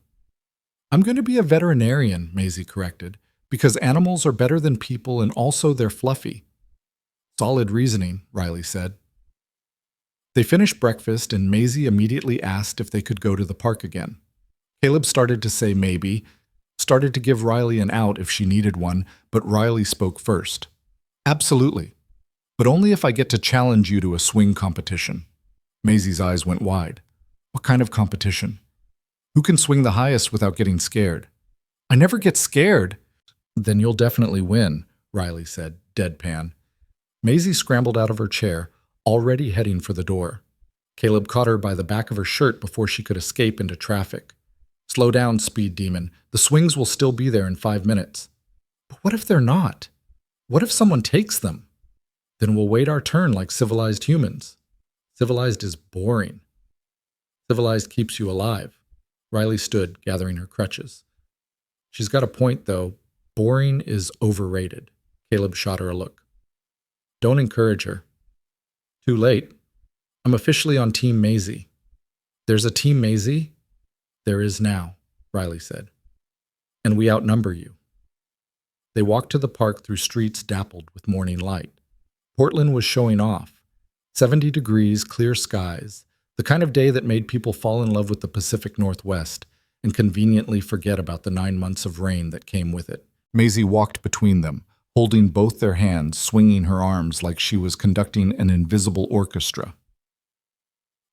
I'm going to be a veterinarian, Maisie corrected, because animals are better than people and also they're fluffy. Solid reasoning, Riley said. They finished breakfast and Maisie immediately asked if they could go to the park again. Caleb started to say maybe, started to give Riley an out if she needed one, but Riley spoke first. Absolutely, but only if I get to challenge you to a swing competition. Maisie's eyes went wide. What kind of competition? Who can swing the highest without getting scared? I never get scared. Then you'll definitely win, Riley said, deadpan. Maisie scrambled out of her chair, already heading for the door. Caleb caught her by the back of her shirt before she could escape into traffic. Slow down, speed demon. The swings will still be there in 5 minutes. But what if they're not? What if someone takes them? Then we'll wait our turn like civilized humans. Civilized is boring. Civilized keeps you alive. Riley stood, gathering her crutches. She's got a point, though. Boring is overrated. Caleb shot her a look. Don't encourage her. Too late. I'm officially on Team Maisie. There's a Team Maisie? There is now, Riley said. And we outnumber you. They walked to the park through streets dappled with morning light. Portland was showing off. 70 degrees, clear skies, the kind of day that made people fall in love with the Pacific Northwest and conveniently forget about the 9 months of rain that came with it. Maisie walked between them, holding both their hands, swinging her arms like she was conducting an invisible orchestra.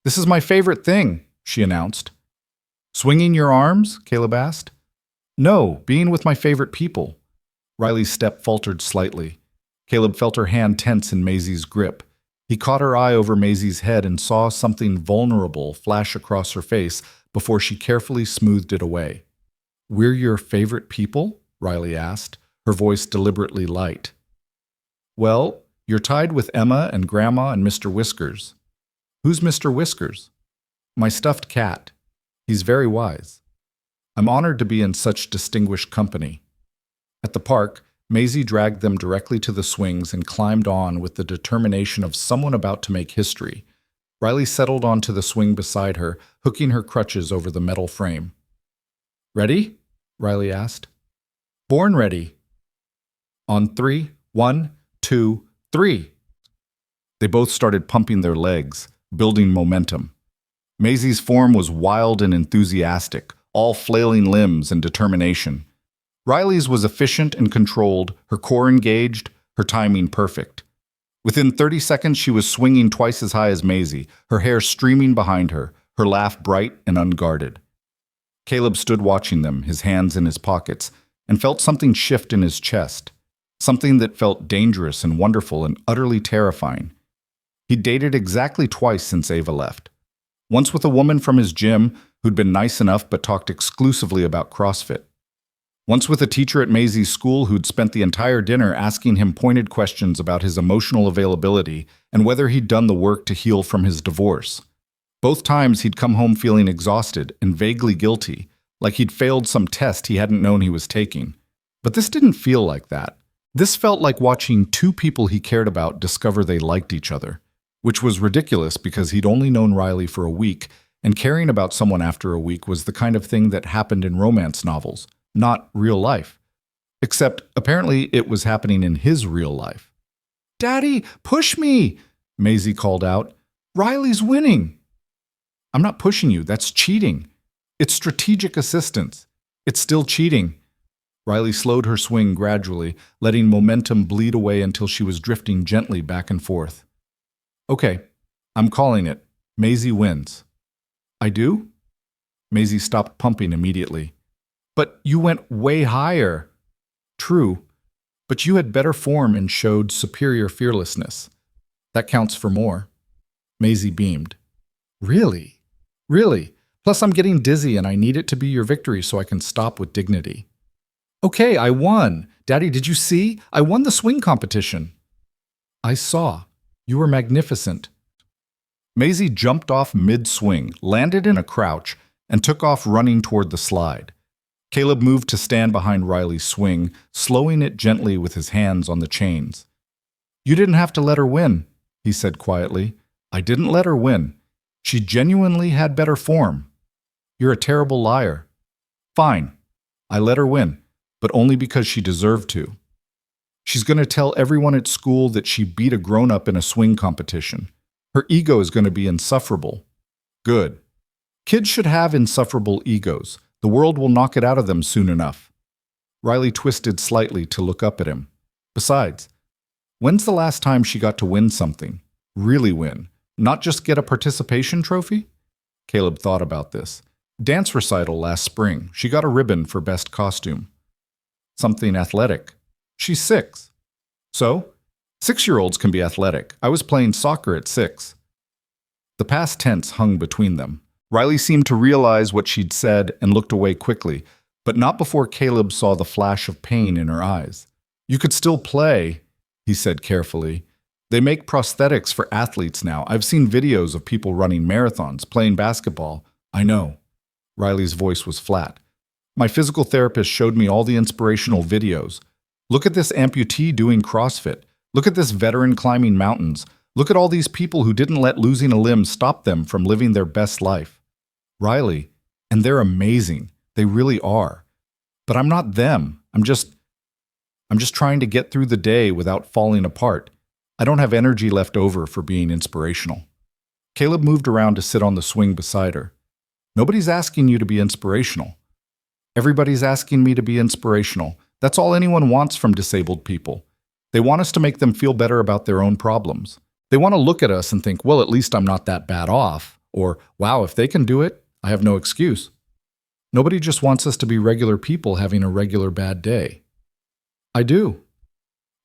This is my favorite thing, she announced. Swinging your arms? Caleb asked. No, being with my favorite people. Riley's step faltered slightly. Caleb felt her hand tense in Maisie's grip. He caught her eye over Maisie's head and saw something vulnerable flash across her face before she carefully smoothed it away. We're your favorite people? Riley asked, her voice deliberately light. Well, you're tied with Emma and Grandma and Mr. Whiskers. Who's Mr. Whiskers? My stuffed cat. He's very wise. I'm honored to be in such distinguished company. At the park, Maisie dragged them directly to the swings and climbed on with the determination of someone about to make history. Riley settled onto the swing beside her, hooking her crutches over the metal frame. Ready? Riley asked. Born ready. On 3, 1, 2, 3. They both started pumping their legs, building momentum. Maisie's form was wild and enthusiastic, all flailing limbs and determination. Riley's was efficient and controlled, her core engaged, her timing perfect. Within 30 seconds, she was swinging twice as high as Maisie, her hair streaming behind her, her laugh bright and unguarded. Caleb stood watching them, his hands in his pockets, and felt something shift in his chest, something that felt dangerous and wonderful and utterly terrifying. He'd dated exactly twice since Ava left. Once with a woman from his gym who'd been nice enough but talked exclusively about CrossFit. Once with a teacher at Maisie's school who'd spent the entire dinner asking him pointed questions about his emotional availability and whether he'd done the work to heal from his divorce. Both times he'd come home feeling exhausted and vaguely guilty, like he'd failed some test he hadn't known he was taking. But this didn't feel like that. This felt like watching two people he cared about discover they liked each other, which was ridiculous because he'd only known Riley for a week, and caring about someone after a week was the kind of thing that happened in romance novels. Not real life. Except, apparently, it was happening in his real life. Daddy, push me! Maisie called out. Riley's winning! I'm not pushing you, that's cheating. It's strategic assistance. It's still cheating. Riley slowed her swing gradually, letting momentum bleed away until she was drifting gently back and forth. Okay, I'm calling it. Maisie wins. I do? Maisie stopped pumping immediately. But you went way higher. True, but you had better form and showed superior fearlessness. That counts for more. Maisie beamed. Really? Really? Plus I'm getting dizzy and I need it to be your victory so I can stop with dignity. Okay, I won. Daddy, did you see? I won the swing competition. I saw. You were magnificent. Maisie jumped off mid-swing, landed in a crouch, and took off running toward the slide. Caleb moved to stand behind Riley's swing, slowing it gently with his hands on the chains. You didn't have to let her win, he said quietly. I didn't let her win. She genuinely had better form. You're a terrible liar. Fine. I let her win, but only because she deserved to. She's going to tell everyone at school that she beat a grown-up in a swing competition. Her ego is going to be insufferable. Good. Kids should have insufferable egos. The world will knock it out of them soon enough. Riley twisted slightly to look up at him. Besides, when's the last time she got to win something? Really win. Not just get a participation trophy? Caleb thought about this. Dance recital last spring. She got a ribbon for best costume. Something athletic. She's 6. So, 6-year-olds can be athletic. I was playing soccer at 6. The past tense hung between them. Riley seemed to realize what she'd said and looked away quickly, but not before Caleb saw the flash of pain in her eyes. You could still play, he said carefully. They make prosthetics for athletes now. I've seen videos of people running marathons, playing basketball. I know. Riley's voice was flat. My physical therapist showed me all the inspirational videos. Look at this amputee doing CrossFit. Look at this veteran climbing mountains. Look at all these people who didn't let losing a limb stop them from living their best life. Riley, and they're amazing. They really are. But I'm not them. I'm just trying to get through the day without falling apart. I don't have energy left over for being inspirational. Caleb moved around to sit on the swing beside her. Nobody's asking you to be inspirational. Everybody's asking me to be inspirational. That's all anyone wants from disabled people. They want us to make them feel better about their own problems. They want to look at us and think, well, at least I'm not that bad off. Or, wow, if they can do it, I have no excuse. Nobody just wants us to be regular people having a regular bad day. I do.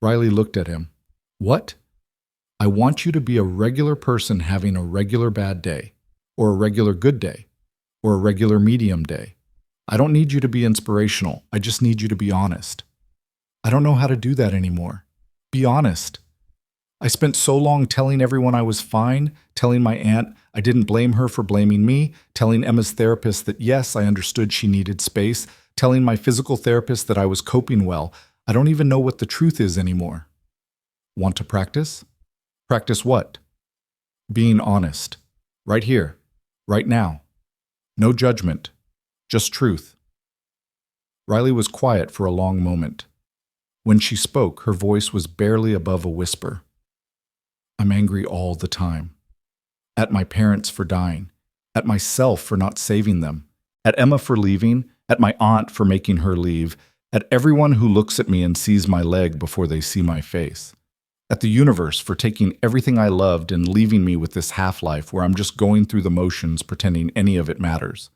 Riley looked at him. What? I want you to be a regular person having a regular bad day, or a regular good day, or a regular medium day. I don't need you to be inspirational. I just need you to be honest. I don't know how to do that anymore. Be honest. I spent so long telling everyone I was fine, telling my aunt I didn't blame her for blaming me, telling Emma's therapist that yes, I understood she needed space, telling my physical therapist that I was coping well. I don't even know what the truth is anymore. Want to practice? Practice what? Being honest. Right here. Right now. No judgment. Just truth. Riley was quiet for a long moment. When she spoke, her voice was barely above a whisper. I'm angry all the time. At my parents for dying. At myself for not saving them. At Emma for leaving. At my aunt for making her leave. At everyone who looks at me and sees my leg before they see my face. At the universe for taking everything I loved and leaving me with this half-life where I'm just going through the motions pretending any of it matters.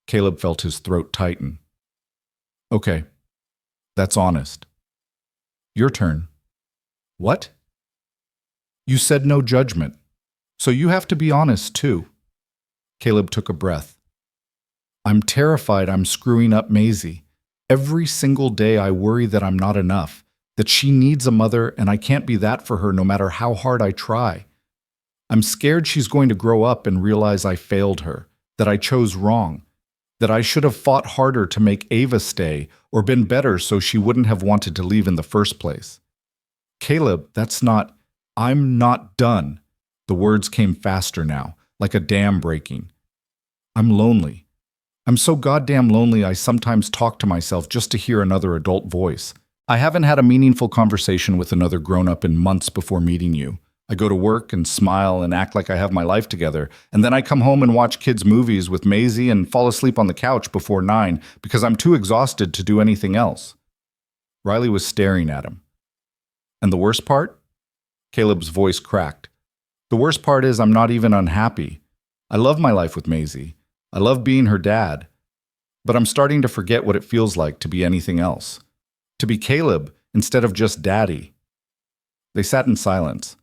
Caleb felt his throat tighten. Okay, that's honest. Your turn. What? You said no judgment, so you have to be honest too. Caleb took a breath. I'm terrified I'm screwing up Maisie. Every single day I worry that I'm not enough, that she needs a mother and I can't be that for her no matter how hard I try. I'm scared she's going to grow up and realize I failed her, that I chose wrong, that I should have fought harder to make Ava stay or been better so she wouldn't have wanted to leave in the first place. Caleb, I'm not done. The words came faster now, like a dam breaking. I'm lonely. I'm so goddamn lonely I sometimes talk to myself just to hear another adult voice. I haven't had a meaningful conversation with another grown-up in months before meeting you. I go to work and smile and act like I have my life together, and then I come home and watch kids' movies with Maisie and fall asleep on the couch before 9 because I'm too exhausted to do anything else. Riley was staring at him. And the worst part? Caleb's voice cracked. The worst part is I'm not even unhappy. I love my life with Maisie. I love being her dad. But I'm starting to forget what it feels like to be anything else. To be Caleb instead of just Daddy. They sat in silence.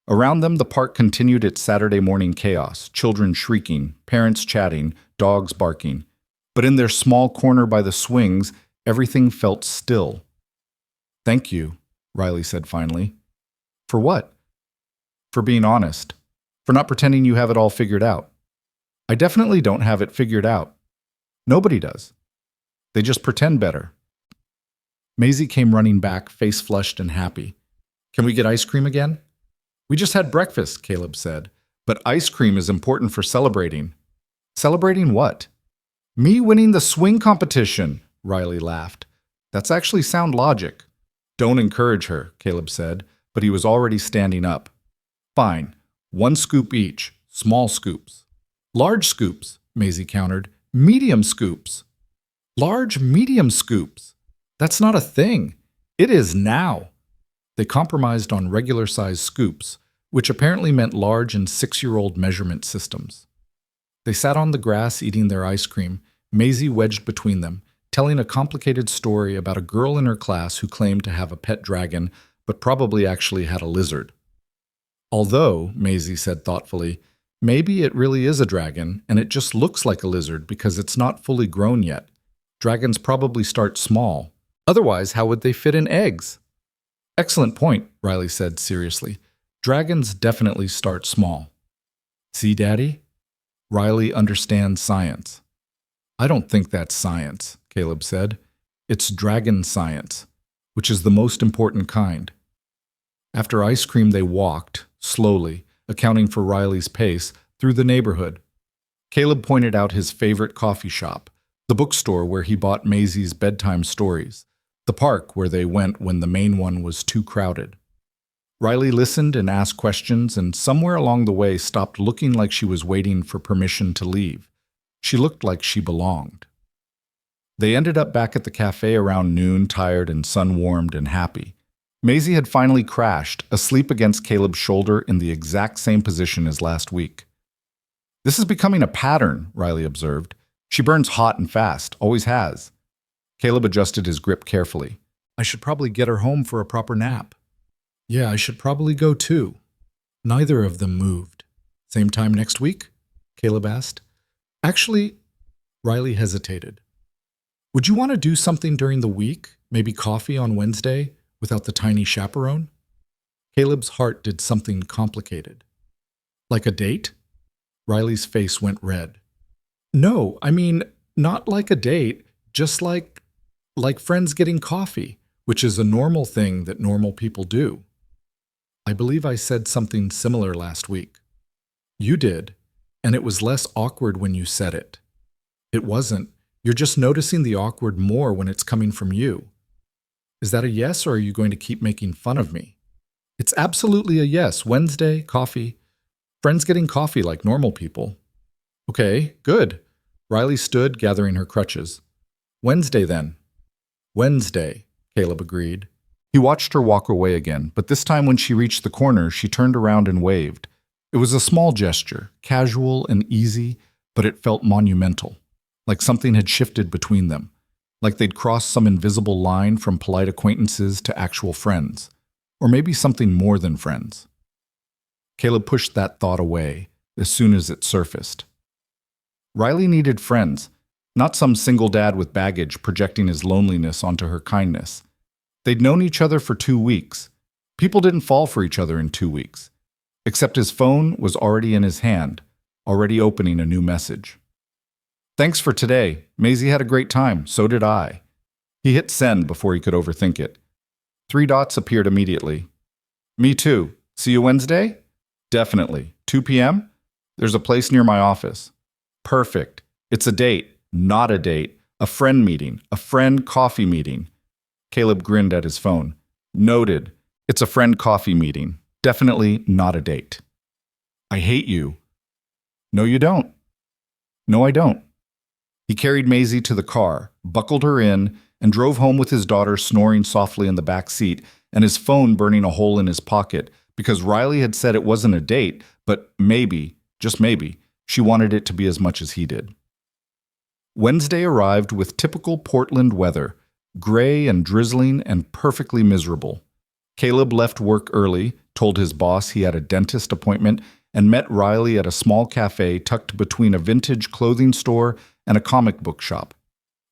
Around them, the park continued its Saturday morning chaos, children shrieking, parents chatting, dogs barking. But in their small corner by the swings, everything felt still. Thank you, Riley said finally. For what? For being honest. For not pretending you have it all figured out. I definitely don't have it figured out. Nobody does. They just pretend better. Maisie came running back, face flushed and happy. Can we get ice cream again? We just had breakfast, Caleb said. But ice cream is important for celebrating. Celebrating what? Me winning the swing competition, Riley laughed. That's actually sound logic. Don't encourage her, Caleb said, but he was already standing up. Fine. 1 scoop each. Small scoops. Large scoops, Maisie countered. Medium scoops. Large, medium scoops. That's not a thing. It is now. They compromised on regular-sized scoops, which apparently meant large and 6-year-old measurement systems. They sat on the grass eating their ice cream, Maisie wedged between them, telling a complicated story about a girl in her class who claimed to have a pet dragon, but probably actually had a lizard. Although, Maisie said thoughtfully, maybe it really is a dragon, and it just looks like a lizard because it's not fully grown yet. Dragons probably start small. Otherwise, how would they fit in eggs? Excellent point, Riley said seriously. Dragons definitely start small. See, Daddy? Riley understands science. I don't think that's science, Caleb said. It's dragon science, which is the most important kind. After ice cream, they walked, slowly, accounting for Riley's pace, through the neighborhood. Caleb pointed out his favorite coffee shop, the bookstore where he bought Maisie's bedtime stories, the park where they went when the main one was too crowded. Riley listened and asked questions, and somewhere along the way stopped looking like she was waiting for permission to leave. She looked like she belonged. They ended up back at the cafe around noon, tired and sun-warmed and happy. Maisie had finally crashed, asleep against Caleb's shoulder in the exact same position as last week. This is becoming a pattern, Riley observed. She burns hot and fast, always has. Caleb adjusted his grip carefully. I should probably get her home for a proper nap. Yeah, I should probably go too. Neither of them moved. Same time next week? Caleb asked. Actually, Riley hesitated. Would you want to do something during the week? Maybe coffee on Wednesday without the tiny chaperone? Caleb's heart did something complicated. Like a date? Riley's face went red. No, I mean, not like a date, just like friends getting coffee, which is a normal thing that normal people do. I believe I said something similar last week. You did, and it was less awkward when you said it. It wasn't. You're just noticing the awkward more when it's coming from you. Is that a yes, or are you going to keep making fun of me? It's absolutely a yes. Wednesday, coffee. Friends getting coffee like normal people. Okay, good. Riley stood, gathering her crutches. Wednesday, then. Wednesday, Caleb agreed. He watched her walk away again, but this time when she reached the corner, she turned around and waved. It was a small gesture, casual and easy, but it felt monumental, like something had shifted between them, like they'd crossed some invisible line from polite acquaintances to actual friends, or maybe something more than friends. Caleb pushed that thought away as soon as it surfaced. Riley needed friends, not some single dad with baggage projecting his loneliness onto her kindness. They'd known each other for 2 weeks. People didn't fall for each other in 2 weeks. Except his phone was already in his hand, already opening a new message. Thanks for today. Maisie had a great time. So did I. He hit send before he could overthink it. 3 dots appeared immediately. Me too. See you Wednesday? Definitely. 2 p.m.? There's a place near my office. Perfect. It's a date, not a date. A friend meeting. A friend coffee meeting. Caleb grinned at his phone. Noted. It's a friend coffee meeting. Definitely not a date. I hate you. No, you don't. No, I don't. He carried Maisie to the car, buckled her in, and drove home with his daughter snoring softly in the back seat and his phone burning a hole in his pocket because Riley had said it wasn't a date, but maybe, just maybe, she wanted it to be as much as he did. Wednesday arrived with typical Portland weather, gray and drizzling and perfectly miserable. Caleb left work early, told his boss he had a dentist appointment, and met Riley at a small cafe tucked between a vintage clothing store and a comic book shop.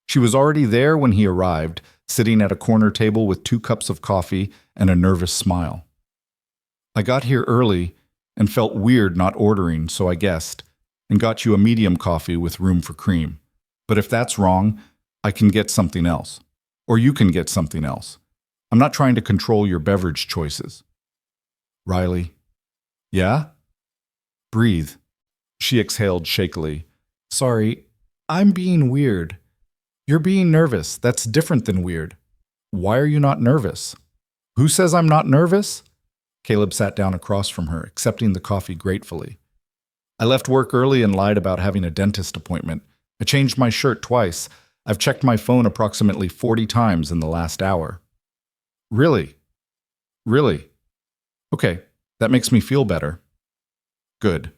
She was already there when he arrived, sitting at a corner table with 2 cups of coffee and a nervous smile. I got here early and felt weird not ordering, so I guessed, and got you a medium coffee with room for cream. But if that's wrong, I can get something else. Or you can get something else. I'm not trying to control your beverage choices. Riley. Yeah? Breathe. She exhaled shakily. Sorry, I'm being weird. You're being nervous. That's different than weird. Why are you not nervous? Who says I'm not nervous? Caleb sat down across from her, accepting the coffee gratefully. I left work early and lied about having a dentist appointment. I changed my shirt twice. I've checked my phone approximately 40 times in the last hour. Really? Really? Okay, that makes me feel better. Good.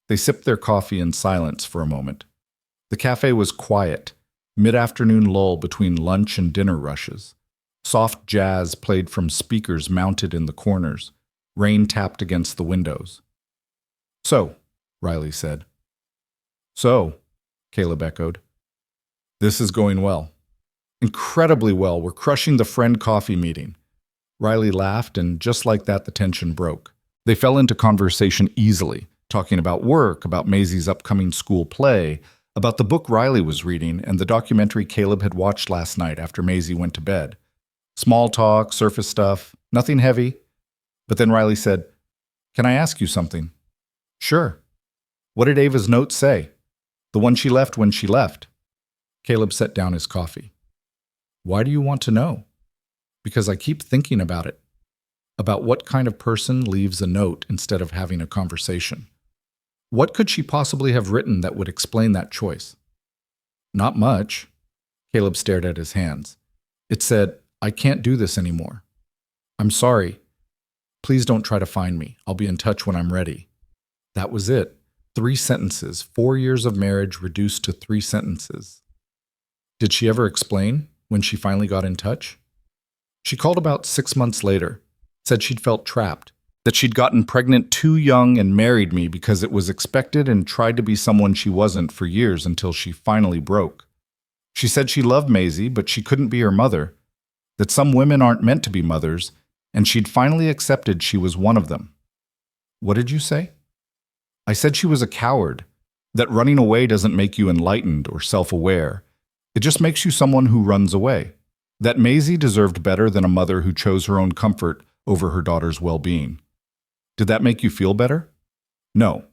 They sipped their coffee in silence for a moment. The cafe was quiet, mid-afternoon lull between lunch and dinner rushes. Soft jazz played from speakers mounted in the corners. Rain tapped against the windows. So, Riley said. So, Caleb echoed. This is going well. Incredibly well. We're crushing the friend coffee meeting. Riley laughed, and just like that, the tension broke. They fell into conversation easily, talking about work, about Maisie's upcoming school play, about the book Riley was reading, and the documentary Caleb had watched last night after Maisie went to bed. Small talk, surface stuff, nothing heavy. But then Riley said, Can I ask you something? Sure. What did Ava's note say? The one she left when she left. Caleb set down his coffee. Why do you want to know? Because I keep thinking about it. About what kind of person leaves a note instead of having a conversation. What could she possibly have written that would explain that choice? Not much. Caleb stared at his hands. It said, I can't do this anymore. I'm sorry. Please don't try to find me. I'll be in touch when I'm ready. That was it. 3 sentences. 4 years of marriage reduced to 3 sentences. Did she ever explain when she finally got in touch? She called about 6 months later, said she'd felt trapped, that she'd gotten pregnant too young and married me because it was expected and tried to be someone she wasn't for years until she finally broke. She said she loved Maisie, but she couldn't be her mother, that some women aren't meant to be mothers, and she'd finally accepted she was one of them. What did you say? I said she was a coward, that running away doesn't make you enlightened or self-aware. It just makes you someone who runs away. That Maisie deserved better than a mother who chose her own comfort over her daughter's well-being. Did that make you feel better? No.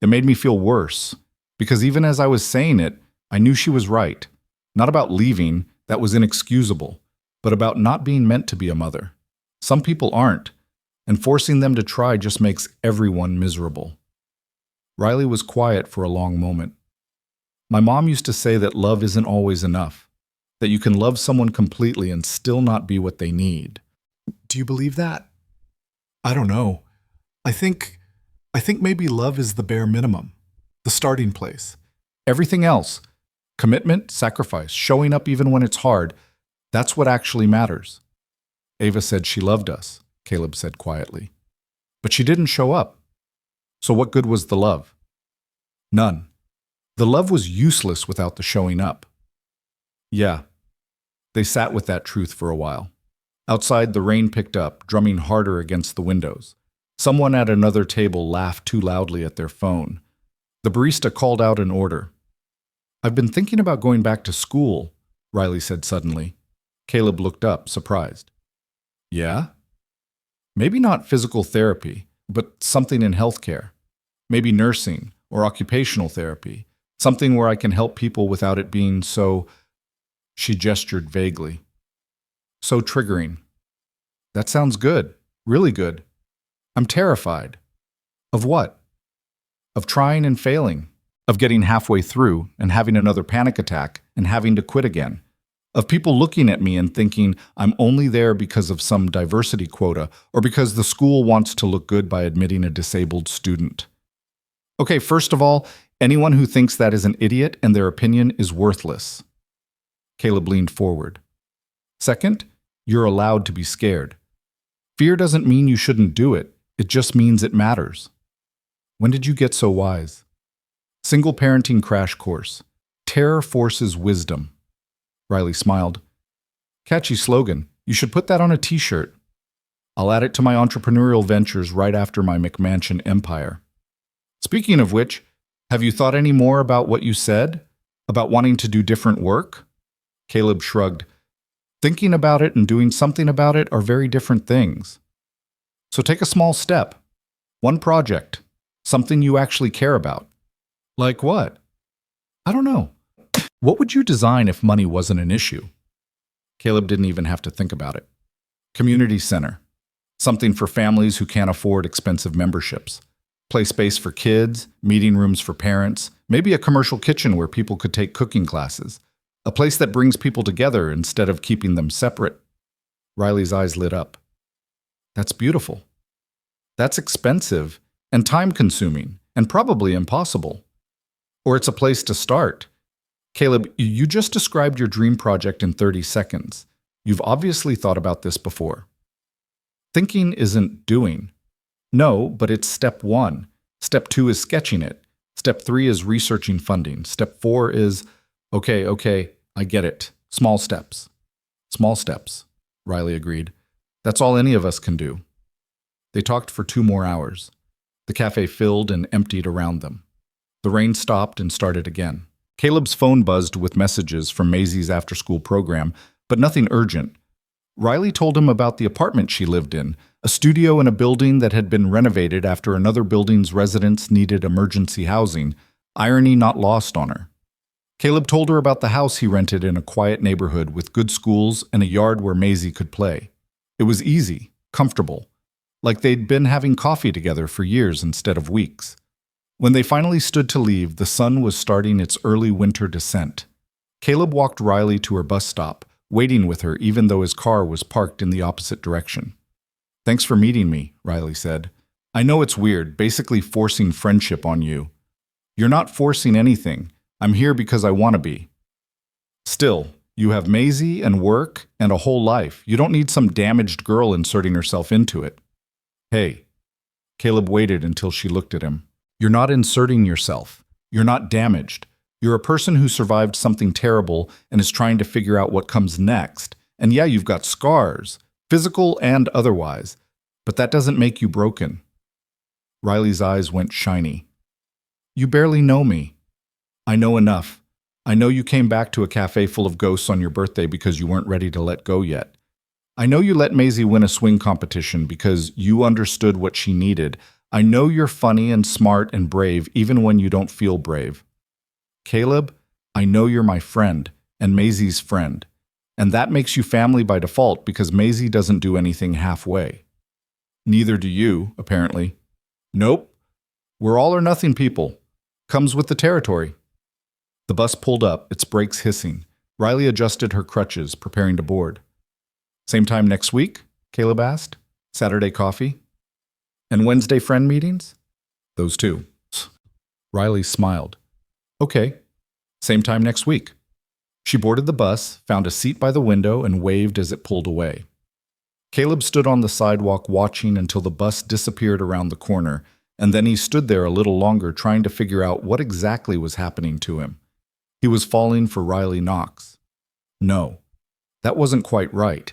It made me feel worse, because even as I was saying it, I knew she was right. Not about leaving, that was inexcusable, but about not being meant to be a mother. Some people aren't, and forcing them to try just makes everyone miserable. Riley was quiet for a long moment. My mom used to say that love isn't always enough, that you can love someone completely and still not be what they need. Do you believe that? I don't know. I think maybe love is the bare minimum, the starting place. Everything else, commitment, sacrifice, showing up even when it's hard, that's what actually matters. Ava said she loved us, Caleb said quietly. But she didn't show up. So what good was the love? None. The love was useless without the showing up. Yeah. They sat with that truth for a while. Outside, the rain picked up, drumming harder against the windows. Someone at another table laughed too loudly at their phone. The barista called out an order. I've been thinking about going back to school, Riley said suddenly. Caleb looked up, surprised. Yeah? Maybe not physical therapy, but something in healthcare. Maybe nursing or occupational therapy. Something where I can help people without it being so... She gestured vaguely. So triggering. That sounds good. Really good. I'm terrified. Of what? Of trying and failing. Of getting halfway through and having another panic attack and having to quit again. Of people looking at me and thinking I'm only there because of some diversity quota or because the school wants to look good by admitting a disabled student. Okay, first of all, anyone who thinks that is an idiot and their opinion is worthless. Caleb leaned forward. Second, you're allowed to be scared. Fear doesn't mean you shouldn't do it. It just means it matters. When did you get so wise? Single parenting crash course. Terror forces wisdom. Riley smiled. Catchy slogan. You should put that on a t-shirt. I'll add it to my entrepreneurial ventures right after my McMansion empire. Speaking of which, have you thought any more about what you said? About wanting to do different work? Caleb shrugged. Thinking about it and doing something about it are very different things. So take a small step. One project. Something you actually care about. Like what? I don't know. What would you design if money wasn't an issue? Caleb didn't even have to think about it. Community center. Something for families who can't afford expensive memberships. Play space for kids, meeting rooms for parents, maybe a commercial kitchen where people could take cooking classes. A place that brings people together instead of keeping them separate. Riley's eyes lit up. That's beautiful. That's expensive and time-consuming and probably impossible. Or it's a place to start. Caleb, you just described your dream project in 30 seconds. You've obviously thought about this before. Thinking isn't doing. No, but it's step 1. Step 2 is sketching it. Step 3 is researching funding. Step 4 is, okay, I get it. Small steps. Small steps, Riley agreed. That's all any of us can do. They talked for 2 more hours. The cafe filled and emptied around them. The rain stopped and started again. Caleb's phone buzzed with messages from Maisie's after-school program, but nothing urgent. Riley told him about the apartment she lived in, a studio in a building that had been renovated after another building's residents needed emergency housing, irony not lost on her. Caleb told her about the house he rented in a quiet neighborhood with good schools and a yard where Maisie could play. It was easy, comfortable, like they'd been having coffee together for years instead of weeks. When they finally stood to leave, the sun was starting its early winter descent. Caleb walked Riley to her bus stop, waiting with her even though his car was parked in the opposite direction. Thanks for meeting me, Riley said. I know it's weird, basically forcing friendship on you. You're not forcing anything. I'm here because I want to be. Still, you have Maisie and work and a whole life. You don't need some damaged girl inserting herself into it. Hey. Caleb waited until she looked at him. You're not inserting yourself. You're not damaged. You're a person who survived something terrible and is trying to figure out what comes next. And yeah, you've got scars, physical and otherwise, but that doesn't make you broken. Riley's eyes went shiny. You barely know me. I know enough. I know you came back to a cafe full of ghosts on your birthday because you weren't ready to let go yet. I know you let Maisie win a swing competition because you understood what she needed. I know you're funny and smart and brave even when you don't feel brave. Caleb, I know you're my friend and Maisie's friend, and that makes you family by default because Maisie doesn't do anything halfway. Neither do you, apparently. Nope. We're all or nothing people. Comes with the territory. The bus pulled up, its brakes hissing. Riley adjusted her crutches, preparing to board. Same time next week? Caleb asked. Saturday coffee? And Wednesday friend meetings? Those two. Riley smiled. Okay. Same time next week. She boarded the bus, found a seat by the window, and waved as it pulled away. Caleb stood on the sidewalk watching until the bus disappeared around the corner, and then he stood there a little longer trying to figure out what exactly was happening to him. He was falling for Riley Knox. No, that wasn't quite right.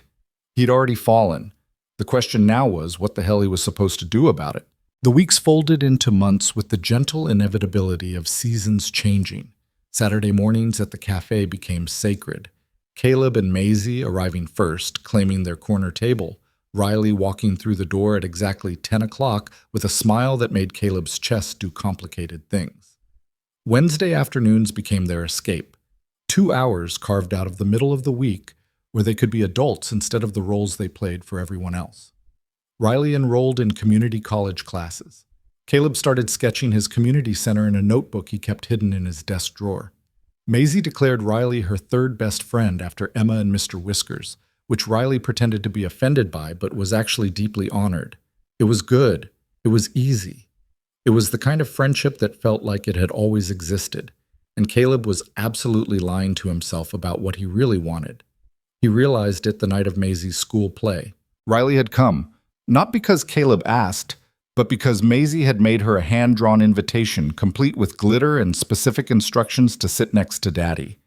He'd already fallen. The question now was what the hell he was supposed to do about it. The weeks folded into months with the gentle inevitability of seasons changing. Saturday mornings at the cafe became sacred. Caleb and Maisie arriving first, claiming their corner table. Riley walking through the door at exactly 10 o'clock with a smile that made Caleb's chest do complicated things. Wednesday afternoons became their escape. 2 hours carved out of the middle of the week where they could be adults instead of the roles they played for everyone else. Riley enrolled in community college classes. Caleb started sketching his community center in a notebook he kept hidden in his desk drawer. Maisie declared Riley her third best friend after Emma and Mr. Whiskers, which Riley pretended to be offended by but was actually deeply honored. It was good. It was easy. It was the kind of friendship that felt like it had always existed, and Caleb was absolutely lying to himself about what he really wanted. He realized it the night of Maisie's school play. Riley had come, not because Caleb asked, but because Maisie had made her a hand-drawn invitation complete with glitter and specific instructions to sit next to Daddy.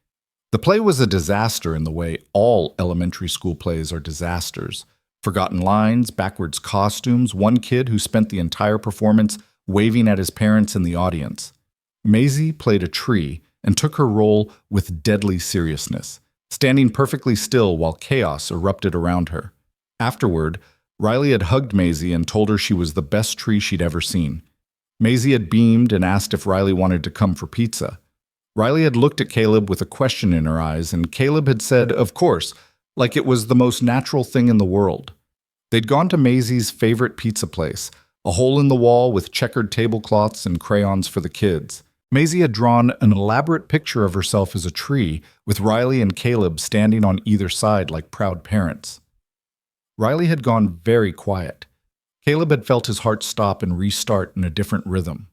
The play was a disaster in the way all elementary school plays are disasters. Forgotten lines, backwards costumes, one kid who spent the entire performance waving at his parents in the audience. Maisie played a tree and took her role with deadly seriousness, standing perfectly still while chaos erupted around her. Afterward, Riley had hugged Maisie and told her she was the best tree she'd ever seen. Maisie had beamed and asked if Riley wanted to come for pizza. Riley had looked at Caleb with a question in her eyes, and Caleb had said, of course, like it was the most natural thing in the world. They'd gone to Maisie's favorite pizza place, a hole in the wall with checkered tablecloths and crayons for the kids. Maisie had drawn an elaborate picture of herself as a tree, with Riley and Caleb standing on either side like proud parents. Riley had gone very quiet. Caleb had felt his heart stop and restart in a different rhythm.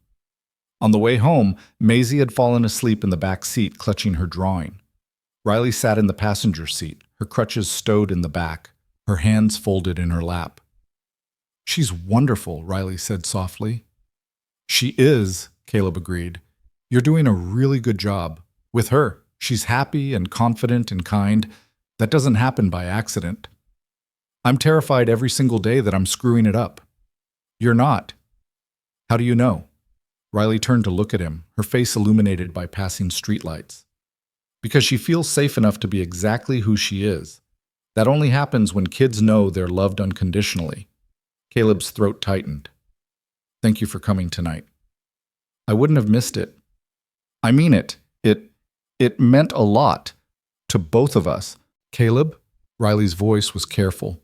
On the way home, Maisie had fallen asleep in the back seat, clutching her drawing. Riley sat in the passenger seat, her crutches stowed in the back, her hands folded in her lap. "She's wonderful," Riley said softly. "She is," Caleb agreed. "You're doing a really good job. With her, she's happy and confident and kind. That doesn't happen by accident. I'm terrified every single day that I'm screwing it up. You're not. How do you know?" Riley turned to look at him, her face illuminated by passing streetlights. "Because she feels safe enough to be exactly who she is. That only happens when kids know they're loved unconditionally." Caleb's throat tightened. "Thank you for coming tonight. I wouldn't have missed it. I mean it. It meant a lot. To both of us." "Caleb?" Riley's voice was careful.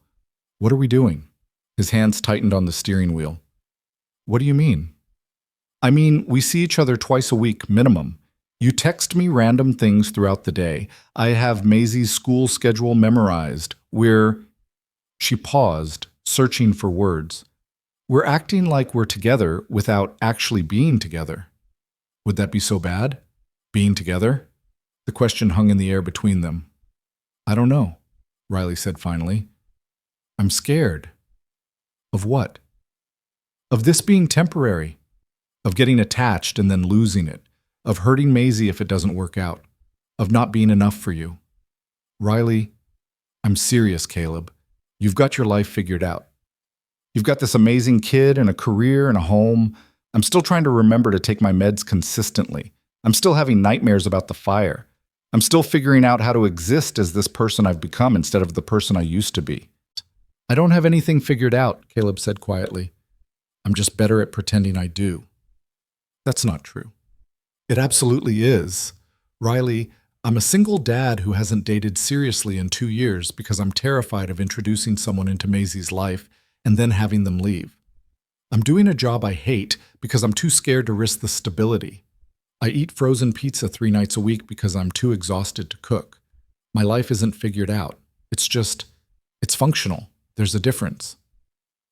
"What are we doing?" His hands tightened on the steering wheel. "What do you mean?" "I mean, we see each other twice a week, minimum. You text me random things throughout the day. I have Maisie's school schedule memorized. She paused, searching for words. "We're acting like we're together without actually being together. Would that be so bad? Being together?" The question hung in the air between them. "I don't know," Riley said finally. "I'm scared." "Of what?" "Of this being temporary. Of getting attached and then losing it. Of hurting Maisie if it doesn't work out. Of not being enough for you." "Riley, I'm serious, Caleb. You've got your life figured out. You've got this amazing kid and a career and a home. I'm still trying to remember to take my meds consistently. I'm still having nightmares about the fire. I'm still figuring out how to exist as this person I've become instead of the person I used to be." "I don't have anything figured out," Caleb said quietly. "I'm just better at pretending I do." "That's not true." "It absolutely is. Riley, I'm a single dad who hasn't dated seriously in 2 years because I'm terrified of introducing someone into Maisie's life and then having them leave. I'm doing a job I hate because I'm too scared to risk the stability. I eat frozen pizza 3 nights a week because I'm too exhausted to cook. My life isn't figured out. It's functional. There's a difference.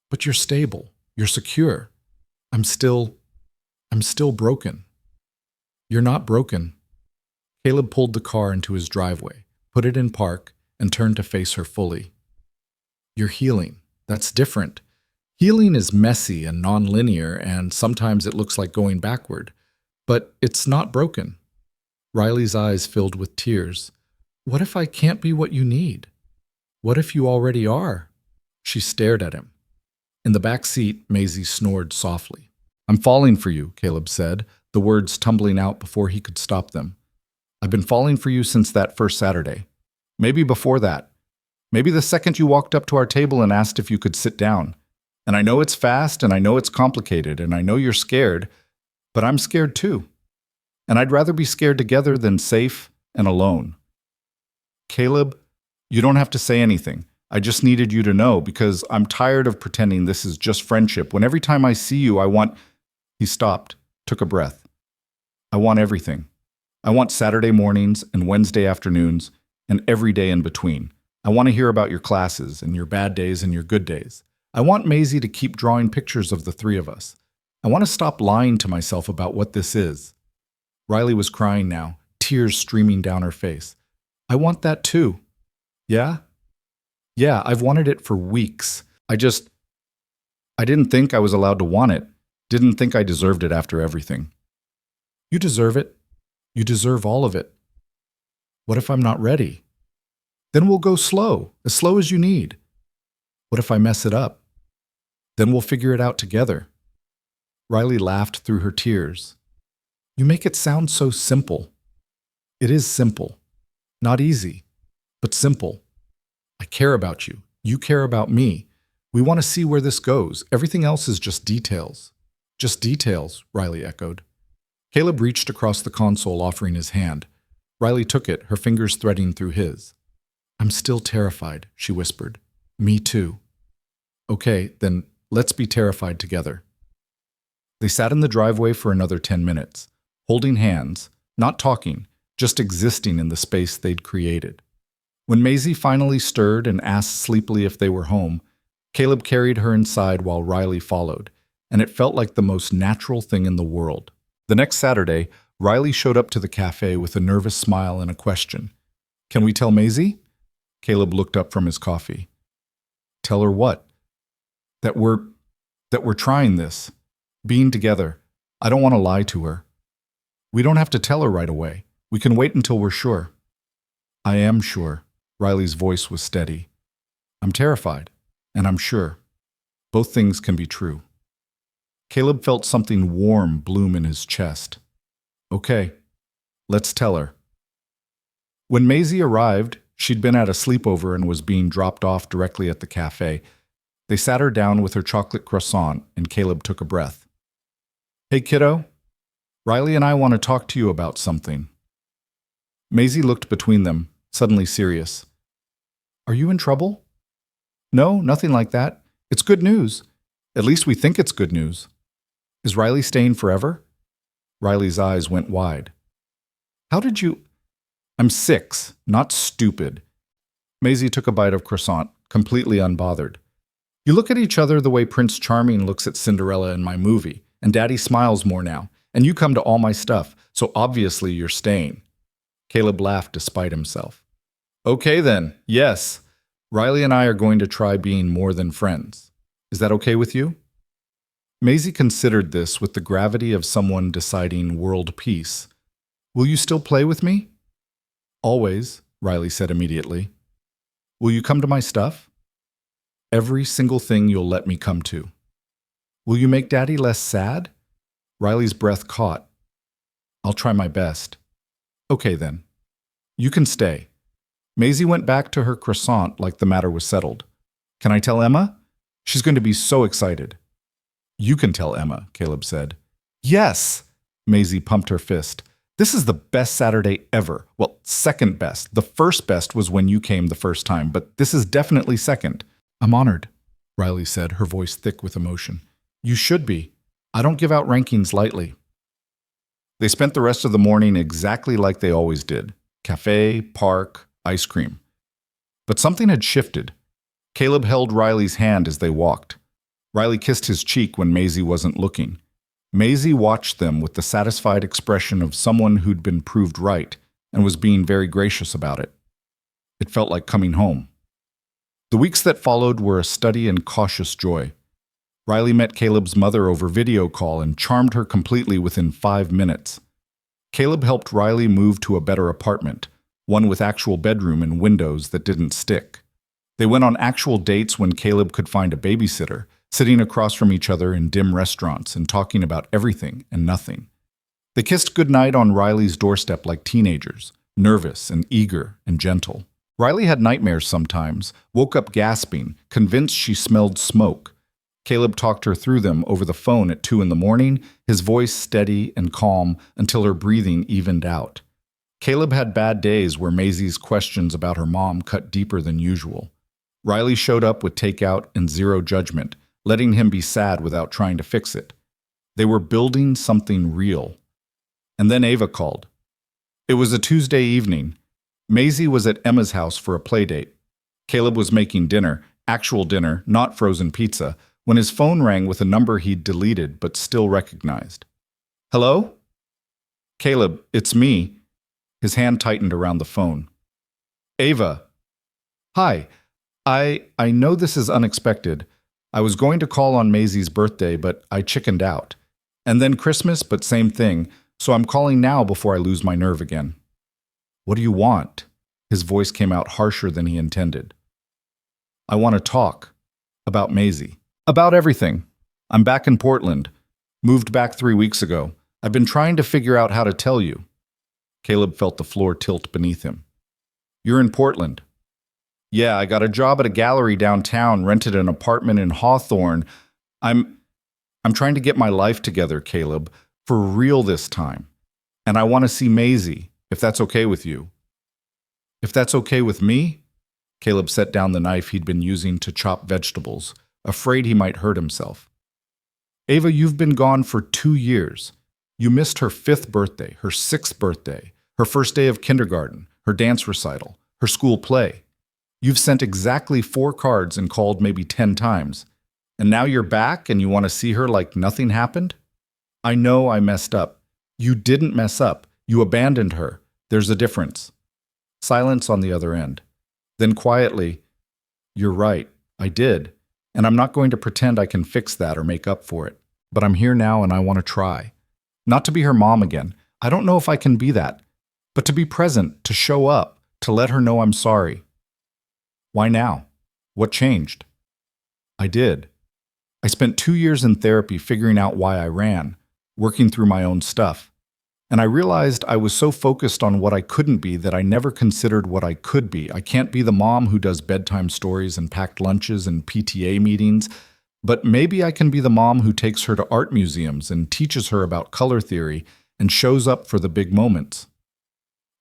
But you're stable. You're secure. I'm still broken." "You're not broken." Caleb pulled the car into his driveway, put it in park, and turned to face her fully. "You're healing. That's different. Healing is messy and non-linear, and sometimes it looks like going backward. But it's not broken." Riley's eyes filled with tears. "What if I can't be what you need? What if you already are?" She stared at him. In the back seat, Maisie snored softly. "I'm falling for you," Caleb said, the words tumbling out before he could stop them. "I've been falling for you since that first Saturday. Maybe before that. Maybe the second you walked up to our table and asked if you could sit down. And I know it's fast, and I know it's complicated, and I know you're scared, but I'm scared too. And I'd rather be scared together than safe and alone." "Caleb, you don't have to say anything. I just needed you to know because I'm tired of pretending this is just friendship when every time I see you I want—" He stopped, took a breath. "I want everything. I want Saturday mornings and Wednesday afternoons and every day in between. I want to hear about your classes and your bad days and your good days. I want Maisie to keep drawing pictures of the 3 of us. I want to stop lying to myself about what this is." Riley was crying now, tears streaming down her face. "I want that too." "Yeah? Yeah, I've wanted it for weeks. I didn't think I was allowed to want it. Didn't think I deserved it after everything." "You deserve it. You deserve all of it." "What if I'm not ready?" "Then we'll go slow as you need." "What if I mess it up?" "Then we'll figure it out together." Riley laughed through her tears. "You make it sound so simple." "It is simple. Not easy, but simple. I care about you. You care about me. We want to see where this goes. Everything else is just details." "Just details," Riley echoed. Caleb reached across the console, offering his hand. Riley took it, her fingers threading through his. I'm still terrified, she whispered. Me too. Okay, then let's be terrified together. They sat in the driveway for another 10 minutes, holding hands, not talking, just existing in the space they'd created. When Maisie finally stirred and asked sleepily if they were home, Caleb carried her inside while Riley followed, and it felt like the most natural thing in the world. The next Saturday, Riley showed up to the cafe with a nervous smile and a question. Can we tell Maisie? Caleb looked up from his coffee. Tell her what? That we're trying this. Being together. I don't want to lie to her. We don't have to tell her right away. We can wait until we're sure. I am sure. Riley's voice was steady. I'm terrified, and I'm sure. Both things can be true. Caleb felt something warm bloom in his chest. Okay, let's tell her. When Maisie arrived, she'd been at a sleepover and was being dropped off directly at the cafe. They sat her down with her chocolate croissant, and Caleb took a breath. Hey, kiddo. Riley and I want to talk to you about something. Maisie looked between them, suddenly serious. Are you in trouble? No, nothing like that. It's good news. At least we think it's good news. Is Riley staying forever? Riley's eyes went wide. How did you... I'm 6, not stupid. Maisie took a bite of croissant, completely unbothered. You look at each other the way Prince Charming looks at Cinderella in my movie, and Daddy smiles more now, and you come to all my stuff, so obviously you're staying. Caleb laughed despite himself. Okay then, yes. Riley and I are going to try being more than friends. Is that okay with you? Maisie considered this with the gravity of someone deciding world peace. Will you still play with me? Always, Riley said immediately. Will you come to my stuff? Every single thing you'll let me come to. Will you make Daddy less sad? Riley's breath caught. I'll try my best. Okay then. You can stay. Maisie went back to her croissant like the matter was settled. Can I tell Emma? She's going to be so excited. You can tell Emma, Caleb said. Yes! Maisie pumped her fist. This is the best Saturday ever. Well, second best. The first best was when you came the first time, but this is definitely second. I'm honored, Riley said, her voice thick with emotion. You should be. I don't give out rankings lightly. They spent the rest of the morning exactly like they always did. Café, park, ice cream. But something had shifted. Caleb held Riley's hand as they walked. Riley kissed his cheek when Maisie wasn't looking. Maisie watched them with the satisfied expression of someone who'd been proved right and was being very gracious about it. It felt like coming home. The weeks that followed were a study in cautious joy. Riley met Caleb's mother over video call and charmed her completely within 5 minutes. Caleb helped Riley move to a better apartment, one with actual bedroom and windows that didn't stick. They went on actual dates when Caleb could find a babysitter, sitting across from each other in dim restaurants and talking about everything and nothing. They kissed goodnight on Riley's doorstep like teenagers, nervous and eager and gentle. Riley had nightmares sometimes, woke up gasping, convinced she smelled smoke. Caleb talked her through them over the phone at 2 a.m, his voice steady and calm until her breathing evened out. Caleb had bad days where Maisie's questions about her mom cut deeper than usual. Riley showed up with takeout and zero judgment, letting him be sad without trying to fix it. They were building something real. And then Ava called. It was a Tuesday evening. Maisie was at Emma's house for a playdate. Caleb was making dinner, actual dinner, not frozen pizza, when his phone rang with a number he'd deleted but still recognized. Hello? Caleb, it's me. His hand tightened around the phone. Ava. Hi. I know this is unexpected. I was going to call on Maisie's birthday, but I chickened out. And then Christmas, but same thing, so I'm calling now before I lose my nerve again. What do you want? His voice came out harsher than he intended. I want to talk. About Maisie. About everything. I'm back in Portland. Moved back 3 weeks ago. I've been trying to figure out how to tell you. Caleb felt the floor tilt beneath him. You're in Portland. Yeah, I got a job at a gallery downtown, rented an apartment in Hawthorne. I'm trying to get my life together, Caleb. For real this time. And I want to see Maisie, if that's okay with you. If that's okay with me? Caleb set down the knife he'd been using to chop vegetables, afraid he might hurt himself. Ava, you've been gone for 2 years. You missed her 5th birthday, her 6th birthday, her first day of kindergarten, her dance recital, her school play. You've sent exactly 4 cards and called maybe 10 times. And now you're back and you want to see her like nothing happened? I know I messed up. You didn't mess up. You abandoned her. There's a difference. Silence on the other end. Then quietly, you're right, I did. And I'm not going to pretend I can fix that or make up for it. But I'm here now and I want to try. Not to be her mom again. I don't know if I can be that. But to be present, to show up, to let her know I'm sorry. Why now? What changed? I did. I spent 2 years in therapy figuring out why I ran, working through my own stuff. And I realized I was so focused on what I couldn't be that I never considered what I could be. I can't be the mom who does bedtime stories and packed lunches and PTA meetings, but maybe I can be the mom who takes her to art museums and teaches her about color theory and shows up for the big moments.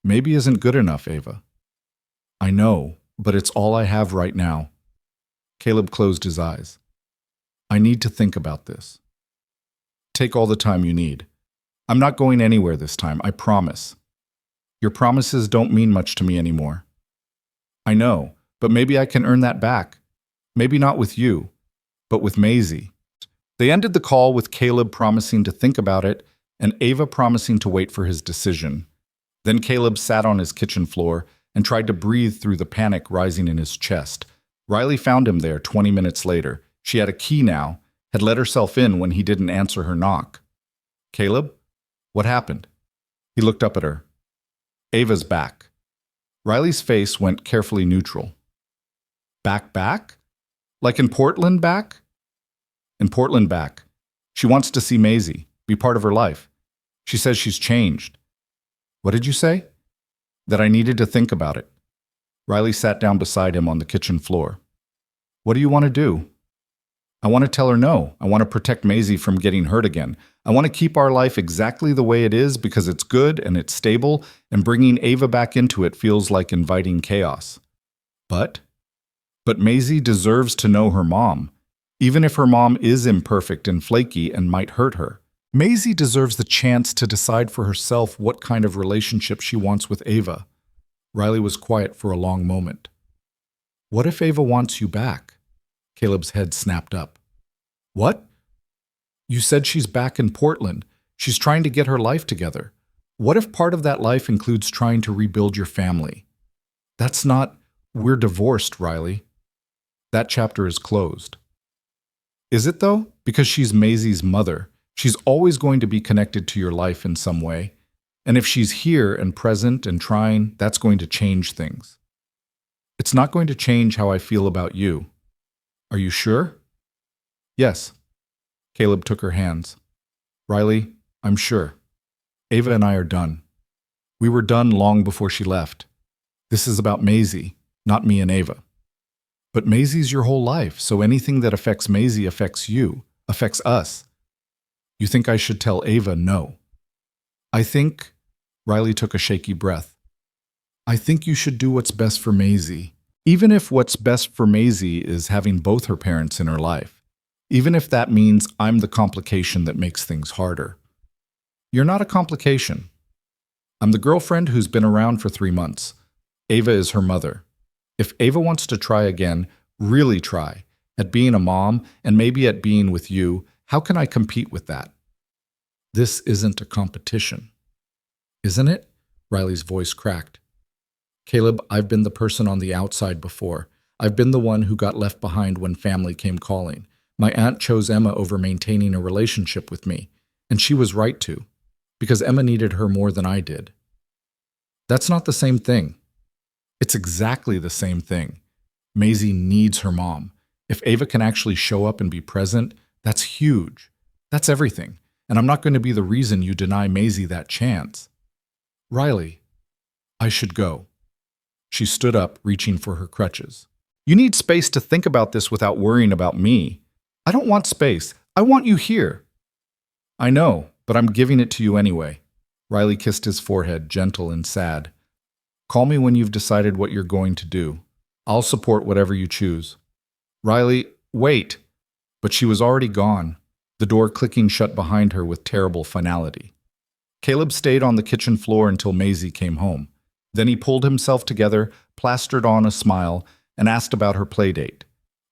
Maybe isn't good enough, Ava. I know, but it's all I have right now. Caleb closed his eyes. I need to think about this. Take all the time you need. I'm not going anywhere this time, I promise. Your promises don't mean much to me anymore. I know, but maybe I can earn that back. Maybe not with you, but with Maisie. They ended the call with Caleb promising to think about it and Ava promising to wait for his decision. Then Caleb sat on his kitchen floor and tried to breathe through the panic rising in his chest. Riley found him there 20 minutes later. She had a key now, had let herself in when he didn't answer her knock. Caleb? What happened? He looked up at her. Ava's back. Riley's face went carefully neutral. Back? Like in Portland back? In Portland back. She wants to see Maisie, be part of her life. She says she's changed. What did you say? That I needed to think about it. Riley sat down beside him on the kitchen floor. What do you want to do? I want to tell her no. I want to protect Maisie from getting hurt again. I want to keep our life exactly the way it is because it's good and it's stable, and bringing Ava back into it feels like inviting chaos. But Maisie deserves to know her mom, even if her mom is imperfect and flaky and might hurt her. Maisie deserves the chance to decide for herself what kind of relationship she wants with Ava. Riley was quiet for a long moment. What if Ava wants you back? Caleb's head snapped up. What? You said she's back in Portland. She's trying to get her life together. What if part of that life includes trying to rebuild your family? That's not, we're divorced, Riley. That chapter is closed. Is it though? Because she's Maisie's mother. She's always going to be connected to your life in some way. And if she's here and present and trying, that's going to change things. It's not going to change how I feel about you. Are you sure? Yes. Caleb took her hands. Riley, I'm sure. Ava and I are done. We were done long before she left. This is about Maisie, not me and Ava. But Maisie's your whole life, so anything that affects Maisie affects you, affects us. You think I should tell Ava no? I think, Riley took a shaky breath. I think you should do what's best for Maisie. Even if what's best for Maisie is having both her parents in her life. Even if that means I'm the complication that makes things harder. You're not a complication. I'm the girlfriend who's been around for 3 months. Ava is her mother. If Ava wants to try again, really try, at being a mom and maybe at being with you, how can I compete with that? This isn't a competition. Isn't it? Riley's voice cracked. Caleb, I've been the person on the outside before. I've been the one who got left behind when family came calling. My aunt chose Emma over maintaining a relationship with me, and she was right to, because Emma needed her more than I did. That's not the same thing. It's exactly the same thing. Maisie needs her mom. If Ava can actually show up and be present, that's huge. That's everything. And I'm not going to be the reason you deny Maisie that chance. Riley, I should go. She stood up, reaching for her crutches. You need space to think about this without worrying about me. I don't want space. I want you here. I know, but I'm giving it to you anyway. Riley kissed his forehead, gentle and sad. Call me when you've decided what you're going to do. I'll support whatever you choose. Riley, wait! But she was already gone, the door clicking shut behind her with terrible finality. Caleb stayed on the kitchen floor until Maisie came home. Then he pulled himself together, plastered on a smile, and asked about her playdate.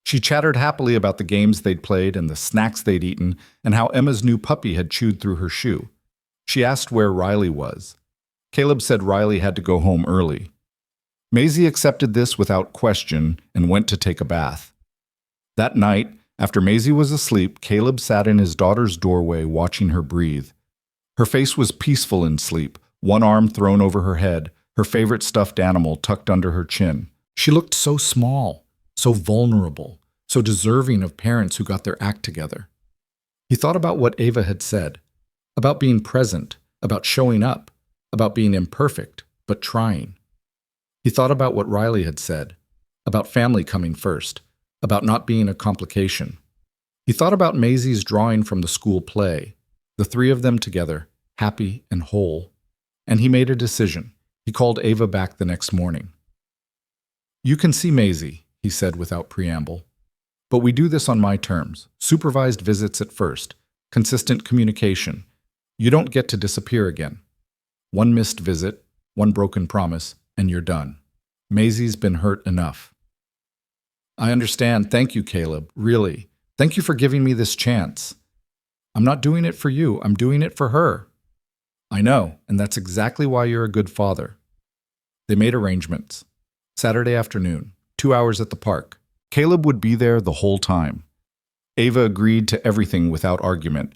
She chattered happily about the games they'd played and the snacks they'd eaten, and how Emma's new puppy had chewed through her shoe. She asked where Riley was. Caleb said Riley had to go home early. Maisie accepted this without question and went to take a bath. That night, after Maisie was asleep, Caleb sat in his daughter's doorway watching her breathe. Her face was peaceful in sleep, one arm thrown over her head, her favorite stuffed animal tucked under her chin. She looked so small, so vulnerable, so deserving of parents who got their act together. He thought about what Ava had said, about being present, about showing up, about being imperfect, but trying. He thought about what Riley had said, about family coming first, about not being a complication. He thought about Maisie's drawing from the school play, the three of them together, happy and whole. And he made a decision. He called Ava back the next morning. You can see Maisie, he said without preamble. But we do this on my terms. Supervised visits at first. Consistent communication. You don't get to disappear again. One missed visit, one broken promise, and you're done. Maisie's been hurt enough. I understand. Thank you, Caleb. Really. Thank you for giving me this chance. I'm not doing it for you. I'm doing it for her. I know, and that's exactly why you're a good father. They made arrangements. Saturday afternoon, 2 hours at the park. Caleb would be there the whole time. Ava agreed to everything without argument.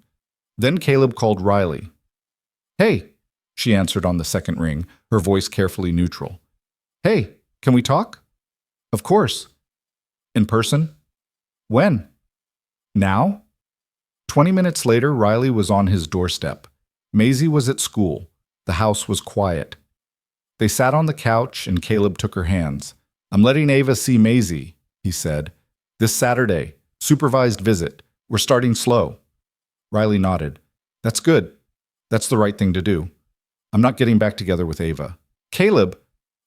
Then Caleb called Riley. Hey, she answered on the second ring, her voice carefully neutral. Hey, can we talk? Of course. In person? When? Now? 20 minutes later, Riley was on his doorstep. Maisie was at school. The house was quiet. They sat on the couch and Caleb took her hands. I'm letting Ava see Maisie, he said. This Saturday, supervised visit. We're starting slow. Riley nodded. That's good. That's the right thing to do. I'm not getting back together with Ava. Caleb,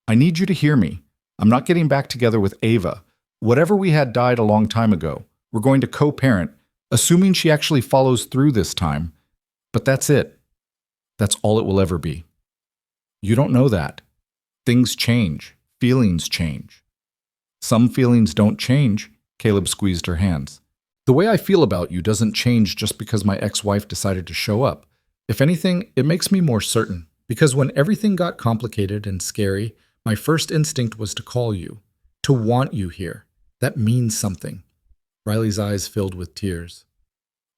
I need you to hear me. I'm not getting back together with Ava. Whatever we had died a long time ago. We're going to co-parent, assuming she actually follows through this time. But that's it. That's all it will ever be. You don't know that. Things change. Feelings change. Some feelings don't change. Caleb squeezed her hands. The way I feel about you doesn't change just because my ex-wife decided to show up. If anything, it makes me more certain. Because when everything got complicated and scary, my first instinct was to call you. To want you here. That means something. Riley's eyes filled with tears.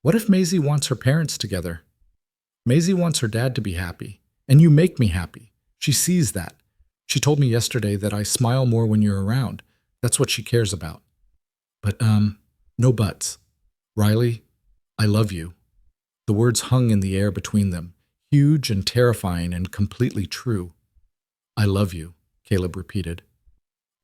What if Maisie wants her parents together? Maisie wants her dad to be happy. And you make me happy. She sees that. She told me yesterday that I smile more when you're around. That's what she cares about. But, no buts. Riley, I love you. The words hung in the air between them, huge and terrifying and completely true. I love you, Caleb repeated.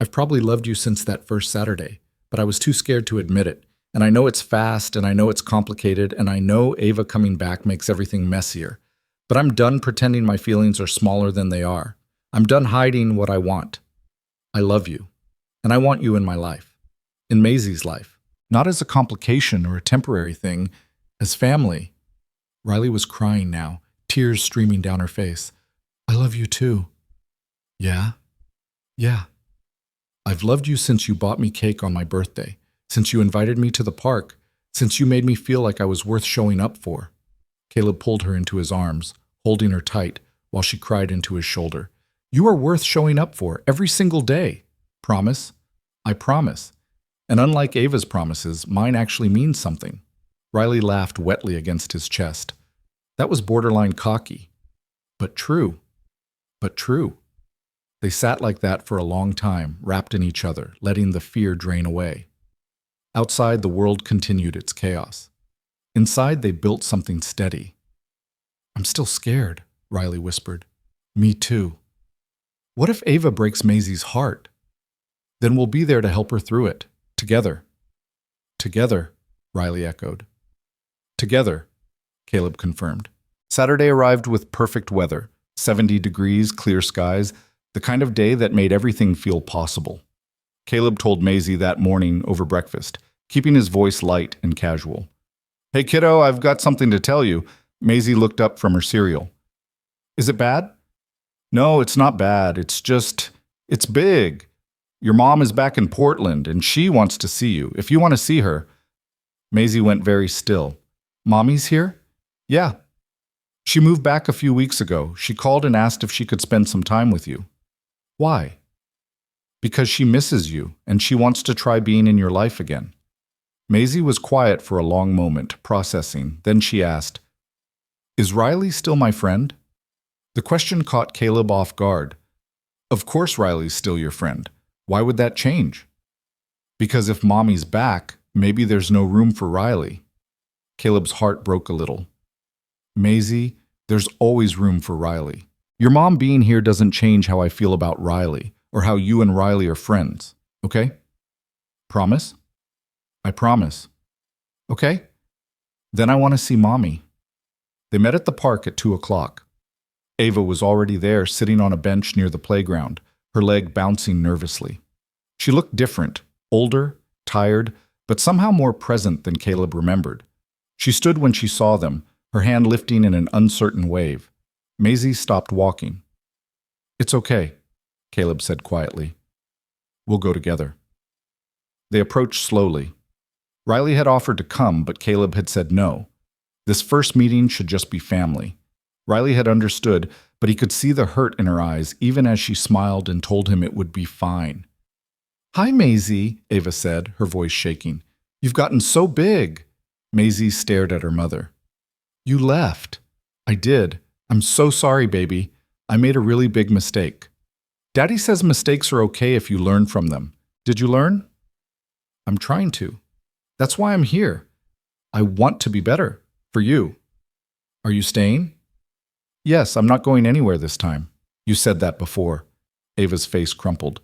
I've probably loved you since that first Saturday, but I was too scared to admit it. And I know it's fast, and I know it's complicated, and I know Ava coming back makes everything messier. But I'm done pretending my feelings are smaller than they are. I'm done hiding what I want. I love you, and I want you in my life. In Maisie's life. Not as a complication or a temporary thing, as family. Riley was crying now, tears streaming down her face. I love you too. Yeah? Yeah. I've loved you since you bought me cake on my birthday, since you invited me to the park, since you made me feel like I was worth showing up for. Caleb pulled her into his arms, holding her tight, while she cried into his shoulder. You are worth showing up for every single day. Promise? I promise. And unlike Ava's promises, mine actually means something. Riley laughed wetly against his chest. That was borderline cocky. But true. But true. They sat like that for a long time, wrapped in each other, letting the fear drain away. Outside, the world continued its chaos. Inside, they built something steady. I'm still scared, Riley whispered. Me too. What if Ava breaks Maisie's heart? Then we'll be there to help her through it. Together. Together, Riley echoed. Together, Caleb confirmed. Saturday arrived with perfect weather, 70 degrees, clear skies, the kind of day that made everything feel possible. Caleb told Maisie that morning over breakfast, keeping his voice light and casual. Hey kiddo, I've got something to tell you. Maisie looked up from her cereal. Is it bad? No, it's not bad. It's big. Your mom is back in Portland and she wants to see you. If you want to see her. Maisie went very still. Mommy's here? Yeah. She moved back a few weeks ago. She called and asked if she could spend some time with you. Why? Because she misses you and she wants to try being in your life again. Maisie was quiet for a long moment, processing. Then she asked, Is Riley still my friend? The question caught Caleb off guard. Of course Riley's still your friend. Why would that change? Because if Mommy's back, maybe there's no room for Riley. Caleb's heart broke a little. Maisie, there's always room for Riley. Your mom being here doesn't change how I feel about Riley or how you and Riley are friends, okay? Promise? I promise. Okay? Then I want to see Mommy. They met at the park at 2 o'clock. Ava was already there, sitting on a bench near the playground, her leg bouncing nervously. She looked different, older, tired, but somehow more present than Caleb remembered. She stood when she saw them, her hand lifting in an uncertain wave. Maisie stopped walking. It's okay, Caleb said quietly. We'll go together. They approached slowly. Riley had offered to come, but Caleb had said no. This first meeting should just be family. Riley had understood, but he could see the hurt in her eyes even as she smiled and told him it would be fine. Hi, Maisie, Ava said, her voice shaking. You've gotten so big. Maisie stared at her mother. You left. I did. I'm so sorry, baby. I made a really big mistake. Daddy says mistakes are okay if you learn from them. Did you learn? I'm trying to. That's why I'm here. I want to be better. For you. Are you staying? Yes, I'm not going anywhere this time. You said that before. Ava's face crumpled.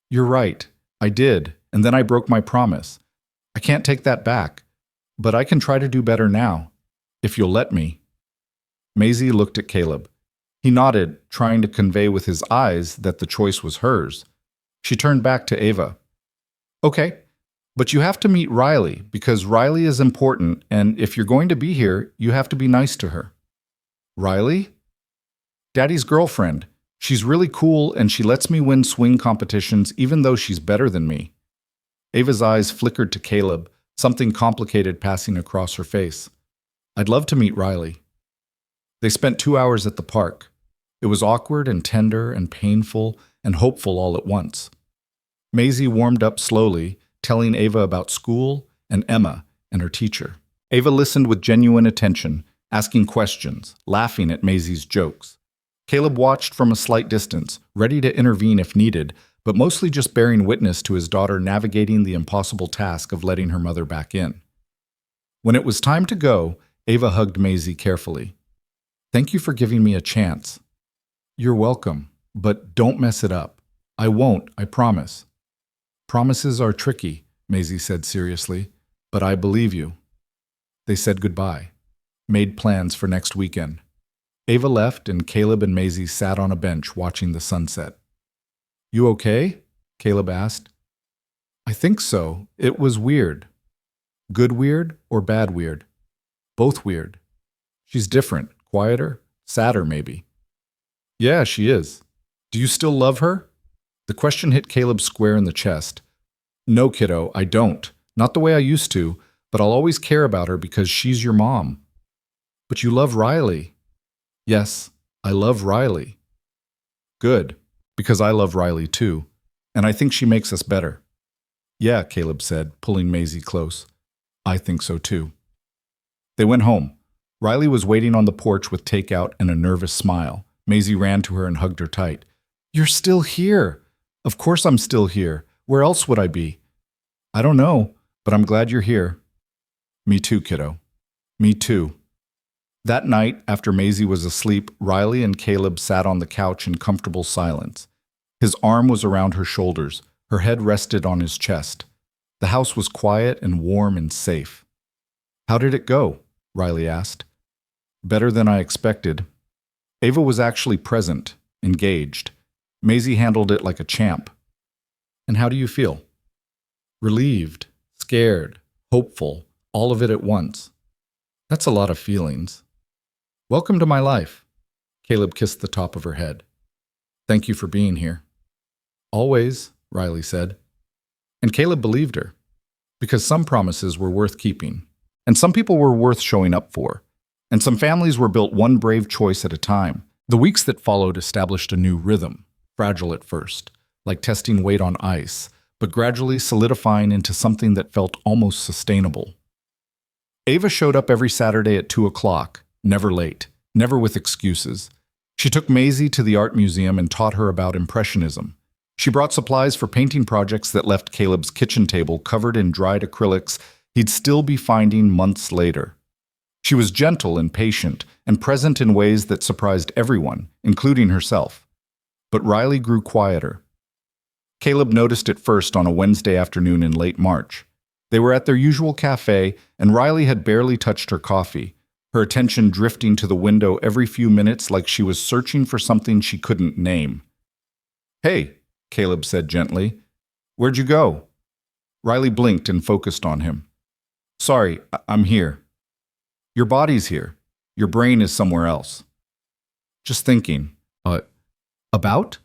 You're right. I did, and then I broke my promise. I can't take that back, but I can try to do better now, if you'll let me. Maisie looked at Caleb. He nodded, trying to convey with his eyes that the choice was hers. She turned back to Ava. Okay, but you have to meet Riley, because Riley is important, and if you're going to be here, you have to be nice to her. Riley? Daddy's girlfriend. She's really cool, and she lets me win swing competitions even though she's better than me. Ava's eyes flickered to Caleb, something complicated passing across her face. I'd love to meet Riley. They spent 2 hours at the park. It was awkward and tender and painful and hopeful all at once. Maisie warmed up slowly, telling Ava about school and Emma and her teacher. Ava listened with genuine attention, asking questions, laughing at Maisie's jokes. Caleb watched from a slight distance, ready to intervene if needed, but mostly just bearing witness to his daughter navigating the impossible task of letting her mother back in. When it was time to go, Ava hugged Maisie carefully. Thank you for giving me a chance. You're welcome, but don't mess it up. I won't, I promise. Promises are tricky, Maisie said seriously, but I believe you. They said goodbye, made plans for next weekend. Ava left and Caleb and Maisie sat on a bench watching the sunset. You okay? Caleb asked. I think so. It was weird. Good weird or bad weird? Both weird. She's different, quieter, sadder maybe. Yeah, she is. Do you still love her? The question hit Caleb square in the chest. No, kiddo, I don't. Not the way I used to, but I'll always care about her because she's your mom. But you love Riley. Yes, I love Riley. Good, because I love Riley too, and I think she makes us better. Yeah, Caleb said, pulling Maisie close. I think so too. They went home. Riley was waiting on the porch with takeout and a nervous smile. Maisie ran to her and hugged her tight. You're still here. Of course I'm still here. Where else would I be? I don't know, but I'm glad you're here. Me too, kiddo. Me too. That night, after Maisie was asleep, Riley and Caleb sat on the couch in comfortable silence. His arm was around her shoulders. Her head rested on his chest. The house was quiet and warm and safe. How did it go? Riley asked. Better than I expected. Ava was actually present, engaged. Maisie handled it like a champ. And how do you feel? Relieved, scared, hopeful, all of it at once. That's a lot of feelings. Welcome to my life. Caleb kissed the top of her head. Thank you for being here. Always, Riley said. And Caleb believed her, because some promises were worth keeping, and some people were worth showing up for, and some families were built one brave choice at a time. The weeks that followed established a new rhythm, fragile at first, like testing weight on ice, but gradually solidifying into something that felt almost sustainable. Ava showed up every Saturday at 2 o'clock, never late, never with excuses. She took Maisie to the art museum and taught her about Impressionism. She brought supplies for painting projects that left Caleb's kitchen table covered in dried acrylics he'd still be finding months later. She was gentle and patient and present in ways that surprised everyone, including herself. But Riley grew quieter. Caleb noticed it first on a Wednesday afternoon in late March. They were at their usual cafe, and Riley had barely touched her coffee, her attention drifting to the window every few minutes like she was searching for something she couldn't name. Hey, Caleb said gently. Where'd you go? Riley blinked and focused on him. Sorry, I'm here. Your body's here. Your brain is somewhere else. Just thinking. About?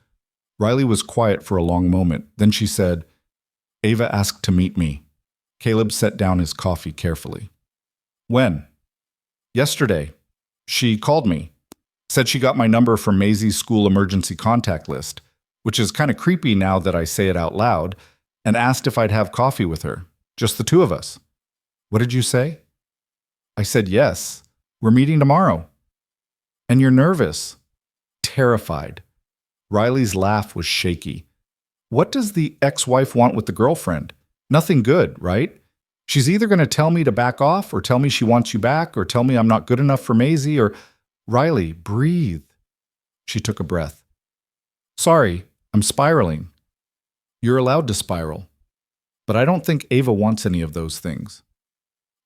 Riley was quiet for a long moment. Then she said, Ava asked to meet me. Caleb set down his coffee carefully. When? Yesterday. She called me. Said she got my number from Maisie's school emergency contact list, which is kind of creepy now that I say it out loud, and asked if I'd have coffee with her. Just the two of us. What did you say? I said yes. We're meeting tomorrow. And you're nervous. Terrified. Riley's laugh was shaky. What does the ex-wife want with the girlfriend? Nothing good, right? She's either going to tell me to back off or tell me she wants you back or tell me I'm not good enough for Maisie or… Riley, breathe. She took a breath. Sorry, I'm spiraling. You're allowed to spiral. But I don't think Ava wants any of those things.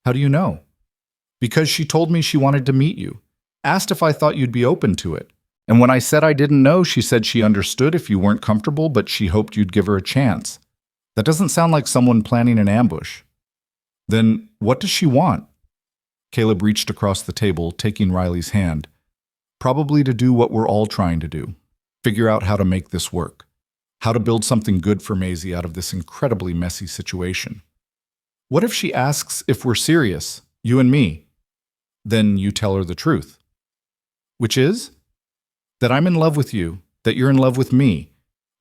How do you know? Because she told me she wanted to meet you. Asked if I thought you'd be open to it. And when I said I didn't know, she said she understood if you weren't comfortable, but she hoped you'd give her a chance. That doesn't sound like someone planning an ambush. Then what does she want? Caleb reached across the table, taking Riley's hand. Probably to do what we're all trying to do. Figure out how to make this work. How to build something good for Maisie out of this incredibly messy situation. What if she asks if we're serious, you and me? Then you tell her the truth. Which is? That I'm in love with you, that you're in love with me,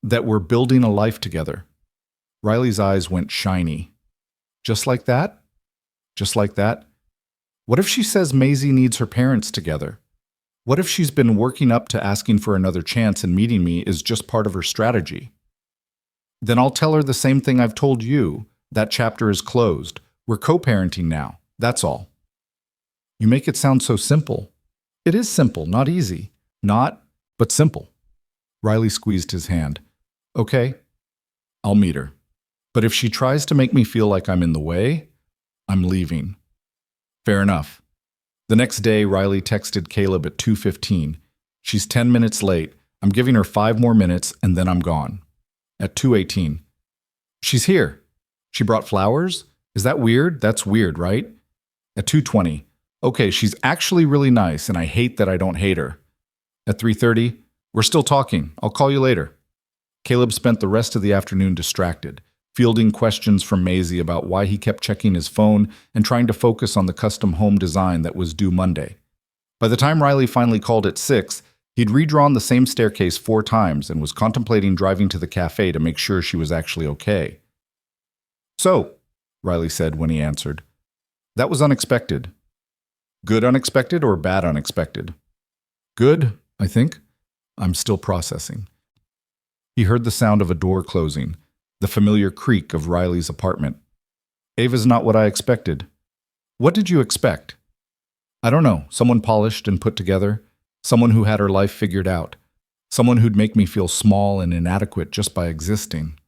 that we're building a life together. Riley's eyes went shiny. Just like that? Just like that? What if she says Maisie needs her parents together? What if she's been working up to asking for another chance and meeting me is just part of her strategy? Then I'll tell her the same thing I've told you. That chapter is closed. We're co-parenting now. That's all. You make it sound so simple. It is simple, not easy. Not, but simple. Riley squeezed his hand. Okay, I'll meet her. But if she tries to make me feel like I'm in the way, I'm leaving. Fair enough. The next day, Riley texted Caleb at 2:15. She's 10 minutes late. I'm giving her 5 more minutes, and then I'm gone. At 2:18. She's here. She brought flowers? Is that weird? That's weird, right? At 2:20. Okay, she's actually really nice, and I hate that I don't hate her. At 3:30. We're still talking. I'll call you later. Caleb spent the rest of the afternoon distracted, fielding questions from Maisie about why he kept checking his phone and trying to focus on the custom home design that was due Monday. By the time Riley finally called at 6, he'd redrawn the same staircase 4 times and was contemplating driving to the cafe to make sure she was actually okay. So, Riley said when he answered, that was unexpected. Good unexpected or bad unexpected? Good, I think. I'm still processing. He heard the sound of a door closing, the familiar creak of Riley's apartment. Ava's not what I expected. What did you expect? I don't know, someone polished and put together, someone who had her life figured out, someone who'd make me feel small and inadequate just by existing.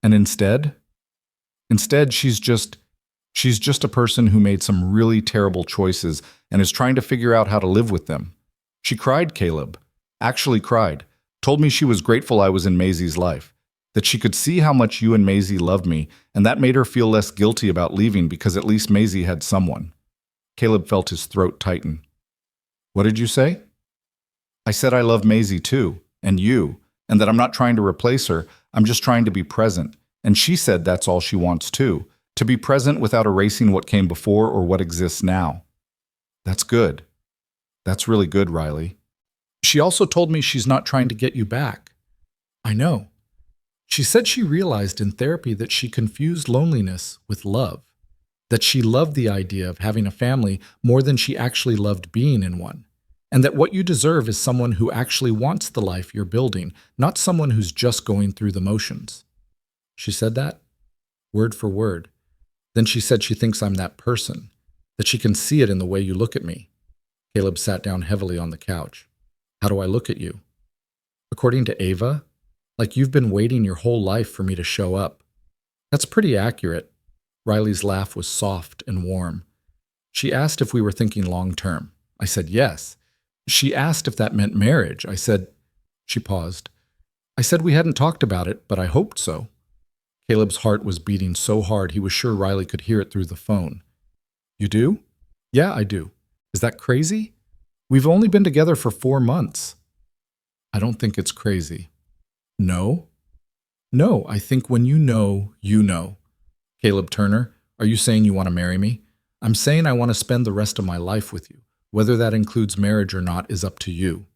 And instead? Instead, she's just She's just a person who made some really terrible choices and is trying to figure out how to live with them. She cried, Caleb. Actually cried. Told me she was grateful I was in Maisie's life. That she could see how much you and Maisie loved me, and that made her feel less guilty about leaving because at least Maisie had someone. Caleb felt his throat tighten. What did you say? I said I love Maisie too, and you, and that I'm not trying to replace her, I'm just trying to be present. And she said that's all she wants too, to be present without erasing what came before or what exists now. That's good. That's really good, Riley. She also told me she's not trying to get you back. I know. She said she realized in therapy that she confused loneliness with love, that she loved the idea of having a family more than she actually loved being in one, and that what you deserve is someone who actually wants the life you're building, not someone who's just going through the motions. She said that, word for word. Then she said she thinks I'm that person, that she can see it in the way you look at me. Caleb sat down heavily on the couch. How do I look at you? According to Ava, like you've been waiting your whole life for me to show up. That's pretty accurate. Riley's laugh was soft and warm. She asked if we were thinking long term. I said yes. She asked if that meant marriage. I said, she paused. I said we hadn't talked about it, but I hoped so. Caleb's heart was beating so hard he was sure Riley could hear it through the phone. You do? Yeah, I do. Is that crazy? We've only been together for 4 months. I don't think it's crazy. No? No, I think when you know, you know. Caleb Turner, are you saying you want to marry me? I'm saying I want to spend the rest of my life with you. Whether that includes marriage or not is up to you.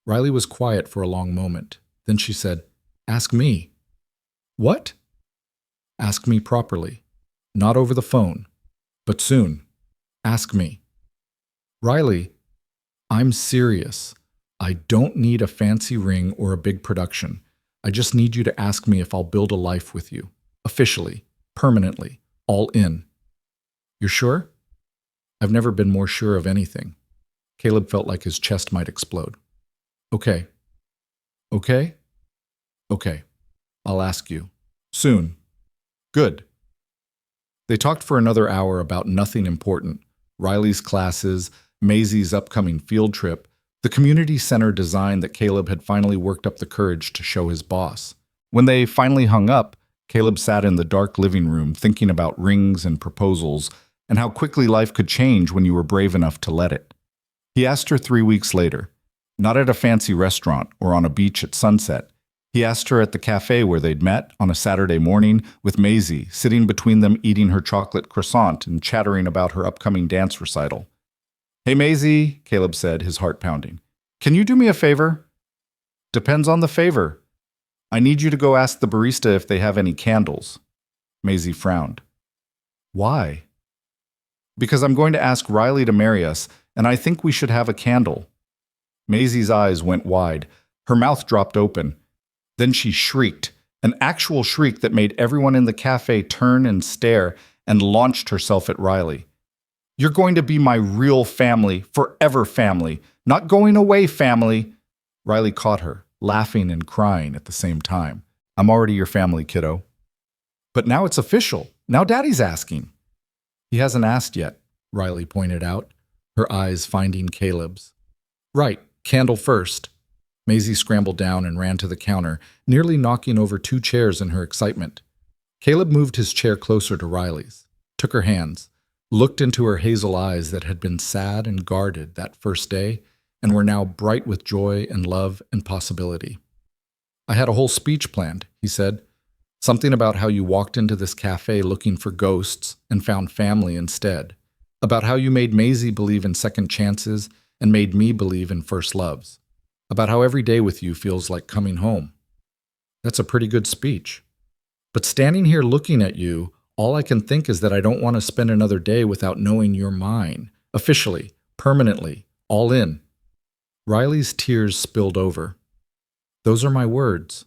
Riley was quiet for a long moment. Then she said, Ask me. What? Ask me properly. Not over the phone, but soon. Ask me. Riley, I'm serious. I don't need a fancy ring or a big production. I just need you to ask me if I'll build a life with you. Officially, permanently, all in. You're sure? I've never been more sure of anything. Caleb felt like his chest might explode. Okay. Okay? Okay. I'll ask you. Soon. Good. They talked for another hour about nothing important. Riley's classes, Maisie's upcoming field trip, the community center design that Caleb had finally worked up the courage to show his boss. When they finally hung up, Caleb sat in the dark living room thinking about rings and proposals and how quickly life could change when you were brave enough to let it. He asked her 3 weeks later, not at a fancy restaurant or on a beach at sunset. He asked her at the cafe where they'd met on a Saturday morning with Maisie, sitting between them eating her chocolate croissant and chattering about her upcoming dance recital. Hey, Maisie, Caleb said, his heart pounding. Can you do me a favor? Depends on the favor. I need you to go ask the barista if they have any candles. Maisie frowned. Why? Because I'm going to ask Riley to marry us, and I think we should have a candle. Maisie's eyes went wide. Her mouth dropped open. Then she shrieked, an actual shriek that made everyone in the cafe turn and stare, and launched herself at Riley. You're going to be my real family, forever family, not going away family. Riley caught her, laughing and crying at the same time. I'm already your family, kiddo. But now it's official. Now Daddy's asking. He hasn't asked yet, Riley pointed out, her eyes finding Caleb's. Right, candle first. Maisie scrambled down and ran to the counter, nearly knocking over 2 chairs in her excitement. Caleb moved his chair closer to Riley's, took her hands, looked into her hazel eyes that had been sad and guarded that first day and were now bright with joy and love and possibility. I had a whole speech planned, he said. Something about how you walked into this cafe looking for ghosts and found family instead. About how you made Maisie believe in second chances and made me believe in first loves. About how every day with you feels like coming home. That's a pretty good speech. But standing here looking at you, all I can think is that I don't want to spend another day without knowing you're mine. Officially, permanently, all in. Riley's tears spilled over. Those are my words.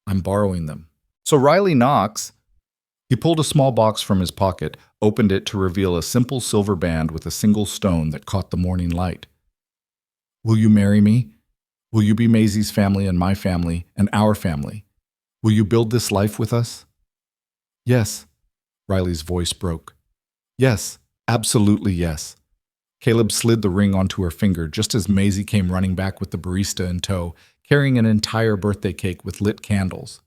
I'm borrowing them. So Riley knocks. He pulled a small box from his pocket, opened it to reveal a simple silver band with a single stone that caught the morning light. Will you marry me? Will you be Maisie's family and my family and our family? Will you build this life with us? Yes. Riley's voice broke. Yes, absolutely yes. Caleb slid the ring onto her finger just as Maisie came running back with the barista in tow, carrying an entire birthday cake with lit candles.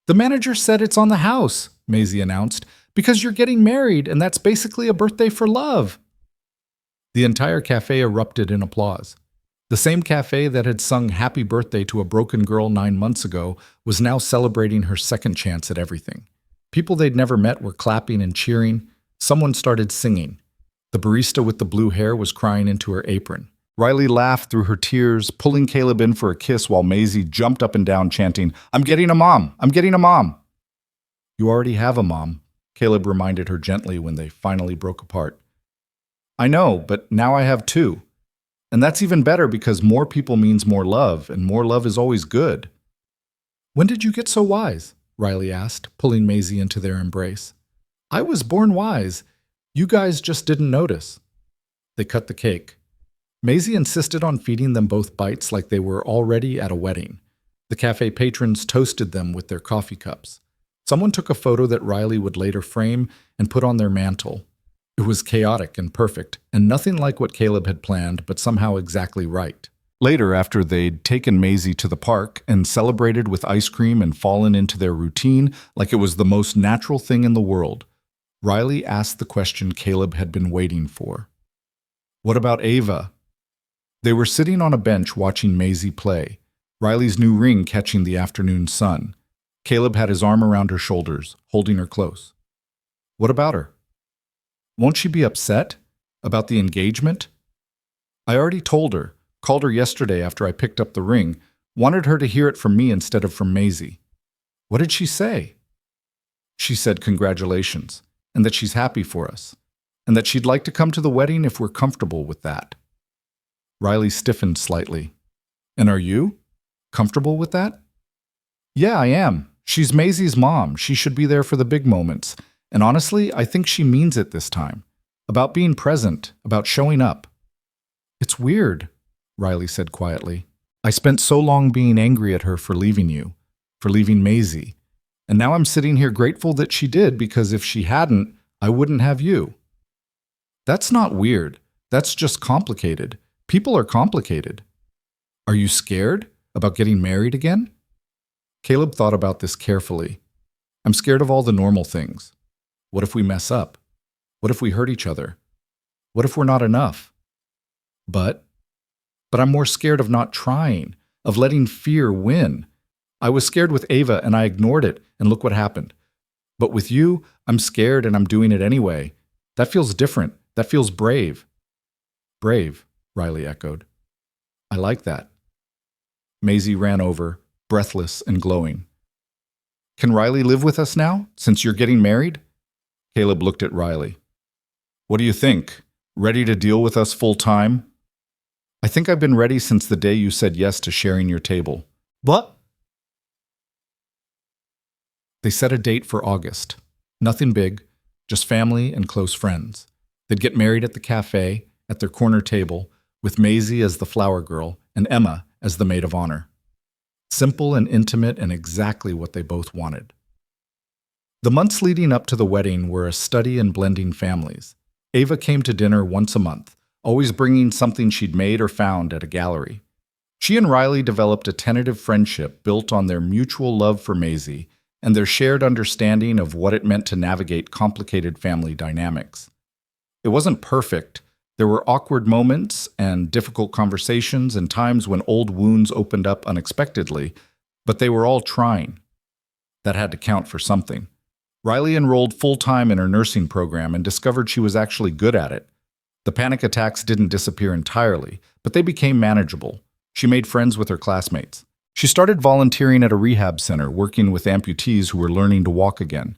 The manager said it's on the house, Maisie announced, because you're getting married and that's basically a birthday for love. The entire cafe erupted in applause. The same cafe that had sung happy birthday to a broken girl 9 months ago was now celebrating her second chance at everything. People they'd never met were clapping and cheering. Someone started singing. The barista with the blue hair was crying into her apron. Riley laughed through her tears, pulling Caleb in for a kiss while Maisie jumped up and down chanting, "I'm getting a mom! I'm getting a mom!" You already have a mom, Caleb reminded her gently when they finally broke apart. I know, but now I have two. And that's even better because more people means more love, and more love is always good. When did you get so wise? Riley asked, pulling Maisie into their embrace. I was born wise. You guys just didn't notice. They cut the cake. Maisie insisted on feeding them both bites like they were already at a wedding. The cafe patrons toasted them with their coffee cups. Someone took a photo that Riley would later frame and put on their mantle. It was chaotic and perfect, and nothing like what Caleb had planned, but somehow exactly right. Later, after they'd taken Maisie to the park and celebrated with ice cream and fallen into their routine like it was the most natural thing in the world, Riley asked the question Caleb had been waiting for. What about Ava? They were sitting on a bench watching Maisie play, Riley's new ring catching the afternoon sun. Caleb had his arm around her shoulders, holding her close. What about her? Won't she be upset? About the engagement? I already told her, called her yesterday after I picked up the ring, wanted her to hear it from me instead of from Maisie. What did she say? She said congratulations, and that she's happy for us, and that she'd like to come to the wedding if we're comfortable with that. Riley stiffened slightly. And are you? Comfortable with that? Yeah, I am. She's Maisie's mom. She should be there for the big moments. And honestly, I think she means it this time. About being present, about showing up. It's weird, Riley said quietly. I spent so long being angry at her for leaving you, for leaving Maisie. And now I'm sitting here grateful that she did because if she hadn't, I wouldn't have you. That's not weird. That's just complicated. People are complicated. Are you scared about getting married again? Caleb thought about this carefully. I'm scared of all the normal things. What if we mess up? What if we hurt each other? What if we're not enough? But I'm more scared of not trying, of letting fear win. I was scared with Ava and I ignored it, and look what happened. But with you, I'm scared and I'm doing it anyway. That feels different. That feels brave. Brave, Riley echoed. I like that. Maisie ran over, breathless and glowing. Can Riley live with us now, since you're getting married? Caleb looked at Riley. What do you think? Ready to deal with us full time? I think I've been ready since the day you said yes to sharing your table. What? They set a date for August. Nothing big, just family and close friends. They'd get married at the cafe, at their corner table, with Maisie as the flower girl and Emma as the maid of honor. Simple and intimate and exactly what they both wanted. The months leading up to the wedding were a study in blending families. Ava came to dinner once a month, always bringing something she'd made or found at a gallery. She and Riley developed a tentative friendship built on their mutual love for Maisie and their shared understanding of what it meant to navigate complicated family dynamics. It wasn't perfect. There were awkward moments and difficult conversations and times when old wounds opened up unexpectedly, but they were all trying. That had to count for something. Riley enrolled full-time in her nursing program and discovered she was actually good at it. The panic attacks didn't disappear entirely, but they became manageable. She made friends with her classmates. She started volunteering at a rehab center, working with amputees who were learning to walk again.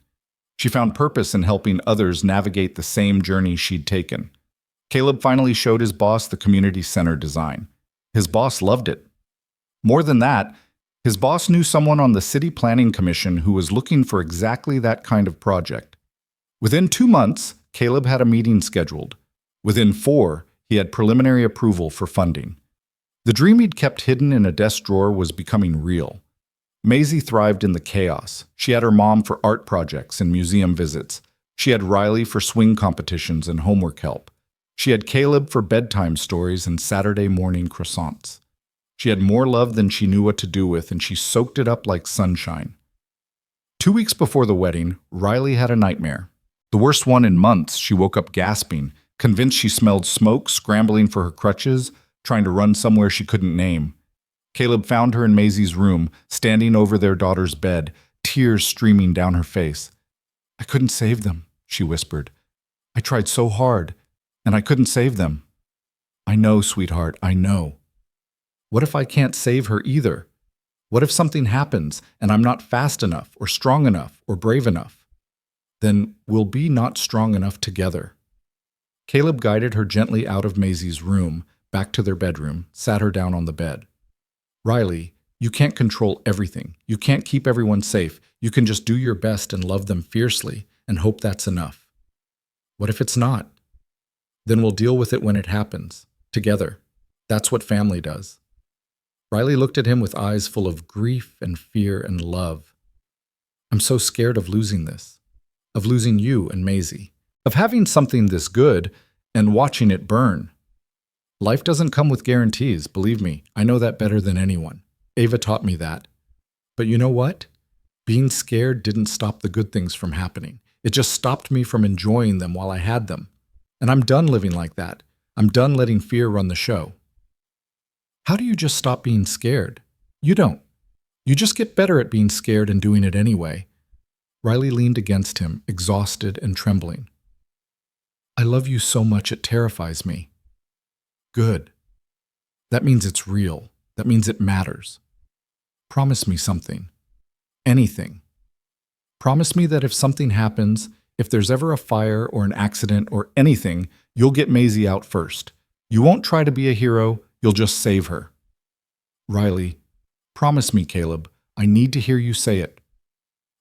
She found purpose in helping others navigate the same journey she'd taken. Caleb finally showed his boss the community center design. His boss loved it. More than that, his boss knew someone on the city planning commission who was looking for exactly that kind of project. Within 2 months, Caleb had a meeting scheduled. Within 4, he had preliminary approval for funding. The dream he'd kept hidden in a desk drawer was becoming real. Maisie thrived in the chaos. She had her mom for art projects and museum visits. She had Riley for swing competitions and homework help. She had Caleb for bedtime stories and Saturday morning croissants. She had more love than she knew what to do with, and she soaked it up like sunshine. 2 weeks before the wedding, Riley had a nightmare. The worst one in months. She woke up gasping, convinced she smelled smoke, scrambling for her crutches, trying to run somewhere she couldn't name. Caleb found her in Maisie's room, standing over their daughter's bed, tears streaming down her face. "I couldn't save them," she whispered. "I tried so hard, and I couldn't save them." "I know, sweetheart, I know." "What if I can't save her either? What if something happens and I'm not fast enough or strong enough or brave enough? Then we'll be not strong enough together." Caleb guided her gently out of Maisie's room, back to their bedroom, sat her down on the bed. "Riley, you can't control everything. You can't keep everyone safe. You can just do your best and love them fiercely and hope that's enough. What if it's not? Then we'll deal with it when it happens, together. That's what family does." Riley looked at him with eyes full of grief and fear and love. "I'm so scared of losing this, of losing you and Maisie, of having something this good and watching it burn. Life doesn't come with guarantees, believe me. I know that better than anyone. Ava taught me that. But you know what? Being scared didn't stop the good things from happening. It just stopped me from enjoying them while I had them. And I'm done living like that. I'm done letting fear run the show." "How do you just stop being scared?" "You don't. You just get better at being scared and doing it anyway." Riley leaned against him, exhausted and trembling. "I love you so much it terrifies me." "Good. That means it's real. That means it matters. Promise me something. Anything. Promise me that if something happens, if there's ever a fire or an accident or anything, you'll get Maisie out first. You won't try to be a hero, you'll just save her." "Riley, promise me, Caleb. I need to hear you say it."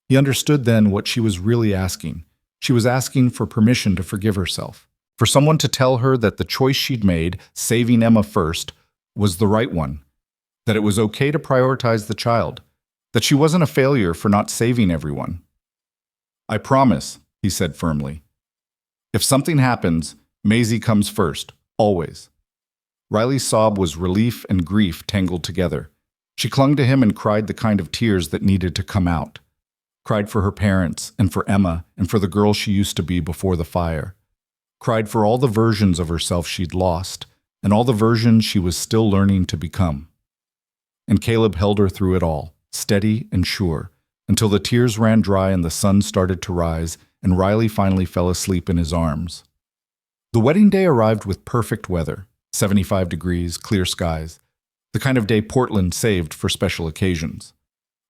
He understood then what she was really asking. She was asking for permission to forgive herself, for someone to tell her that the choice she'd made, saving Emma first, was the right one, that it was okay to prioritize the child, that she wasn't a failure for not saving everyone. "I promise," he said firmly. "If something happens, Maisie comes first, always." Riley's sob was relief and grief tangled together. She clung to him and cried the kind of tears that needed to come out. Cried for her parents and for Emma and for the girl she used to be before the fire. Cried for all the versions of herself she'd lost and all the versions she was still learning to become. And Caleb held her through it all, steady and sure, until the tears ran dry and the sun started to rise and Riley finally fell asleep in his arms. The wedding day arrived with perfect weather, 75 degrees, clear skies, the kind of day Portland saved for special occasions.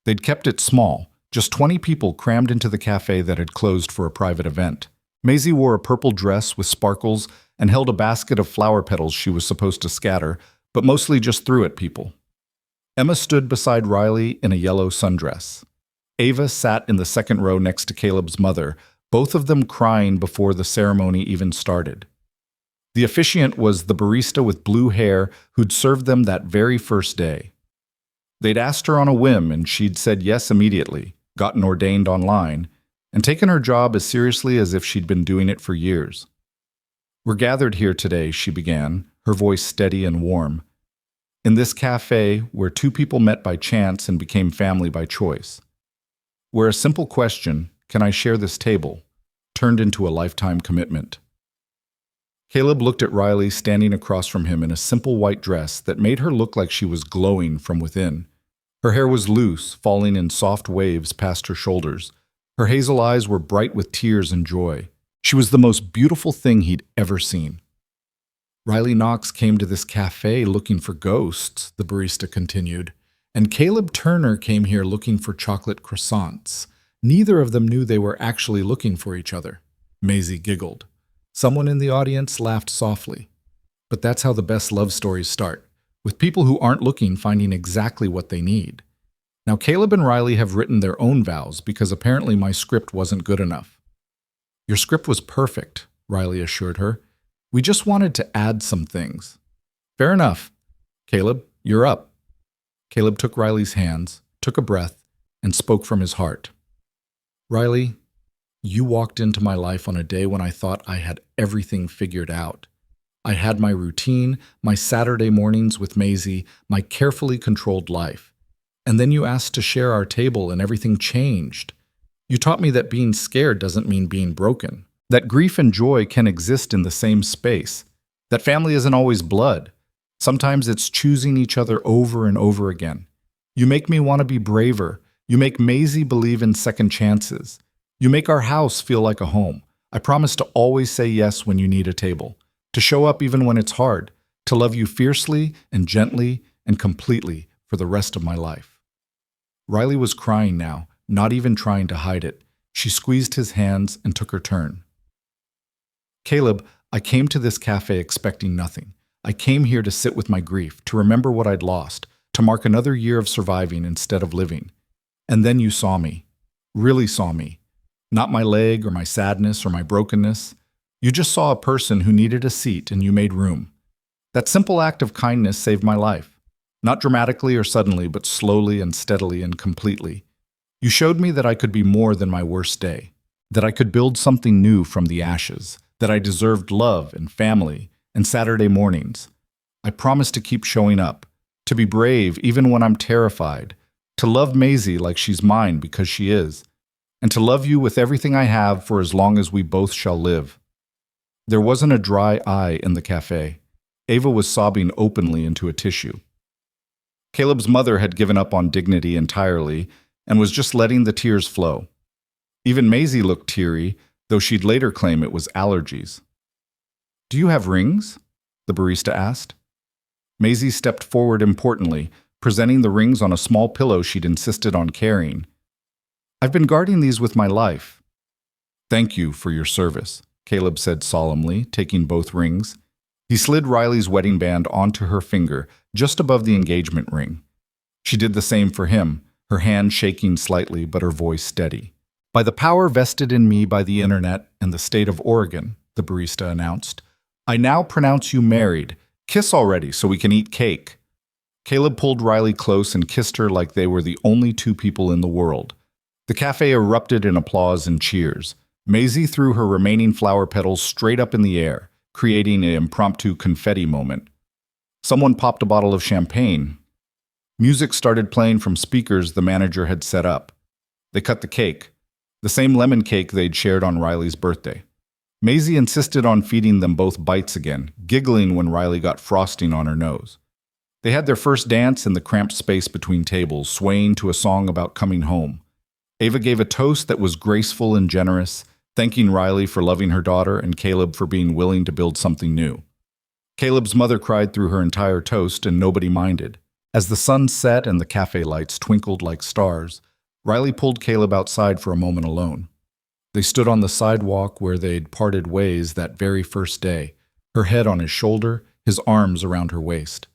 They'd kept it small, just 20 people crammed into the cafe that had closed for a private event. Maisie wore a purple dress with sparkles and held a basket of flower petals she was supposed to scatter, but mostly just threw at people. Emma stood beside Riley in a yellow sundress. Ava sat in the second row next to Caleb's mother, both of them crying before the ceremony even started. The officiant was the barista with blue hair who'd served them that very first day. They'd asked her on a whim and she'd said yes immediately, gotten ordained online, and taken her job as seriously as if she'd been doing it for years. "We're gathered here today," she began, her voice steady and warm, "in this cafe where two people met by chance and became family by choice. Where a simple question, 'Can I share this table?' turned into a lifetime commitment." Caleb looked at Riley standing across from him in a simple white dress that made her look like she was glowing from within. Her hair was loose, falling in soft waves past her shoulders. Her hazel eyes were bright with tears and joy. She was the most beautiful thing he'd ever seen. "Riley Knox came to this cafe looking for ghosts," the barista continued, "and Caleb Turner came here looking for chocolate croissants. Neither of them knew they were actually looking for each other." Maisie giggled. Someone in the audience laughed softly. But that's how the best love stories start, with people who aren't looking finding exactly what they need. Now Caleb and Riley have written their own vows because apparently my script wasn't good enough. "Your script was perfect," Riley assured her. "We just wanted to add some things." "Fair enough. Caleb, you're up." Caleb took Riley's hands, took a breath, and spoke from his heart. "Riley, You walked into my life on a day when I thought I had everything figured out. I had my routine, my Saturday mornings with Maisie, my carefully controlled life. And then you asked to share our table and everything changed. You taught me that being scared doesn't mean being broken, that grief and joy can exist in the same space, that family isn't always blood. Sometimes it's choosing each other over and over again. You make me want to be braver. You make Maisie believe in second chances. You make our house feel like a home. I promise to always say yes when you need a table, to show up even when it's hard, to love you fiercely and gently and completely for the rest of my life. Riley was crying now, not even trying to hide it. She squeezed his hands and took her turn. Caleb, I came to this cafe expecting nothing. I came here to sit with my grief, to remember what I'd lost, to mark another year of surviving instead of living. And then you saw me, really saw me. Not my leg or my sadness or my brokenness. You just saw a person who needed a seat and you made room. That simple act of kindness saved my life. Not dramatically or suddenly, but slowly and steadily and completely. You showed me that I could be more than my worst day, that I could build something new from the ashes, that I deserved love and family and Saturday mornings. I promise to keep showing up, to be brave even when I'm terrified, to love Maisie like she's mine because she is, and to love you with everything I have for as long as we both shall live. There wasn't a dry eye in the cafe. Ava was sobbing openly into a tissue. Caleb's mother had given up on dignity entirely and was just letting the tears flow. Even Maisie looked teary, though she'd later claim it was allergies. "Do you have rings?" the barista asked. Maisie stepped forward importantly, presenting the rings on a small pillow she'd insisted on carrying. "I've been guarding these with my life." "Thank you for your service," Caleb said solemnly, taking both rings. He slid Riley's wedding band onto her finger, just above the engagement ring. She did the same for him, her hand shaking slightly but her voice steady. "By the power vested in me by the internet and the state of Oregon," the barista announced, "I now pronounce you married. Kiss already so we can eat cake." Caleb pulled Riley close and kissed her like they were the only two people in the world. The cafe erupted in applause and cheers. Maisie threw her remaining flower petals straight up in the air, creating an impromptu confetti moment. Someone popped a bottle of champagne. Music started playing from speakers the manager had set up. They cut the cake, the same lemon cake they'd shared on Riley's birthday. Maisie insisted on feeding them both bites again, giggling when Riley got frosting on her nose. They had their first dance in the cramped space between tables, swaying to a song about coming home. Ava gave a toast that was graceful and generous, thanking Riley for loving her daughter and Caleb for being willing to build something new. Caleb's mother cried through her entire toast, and nobody minded. As the sun set and the cafe lights twinkled like stars, Riley pulled Caleb outside for a moment alone. They stood on the sidewalk where they'd parted ways that very first day, her head on his shoulder, his arms around her waist.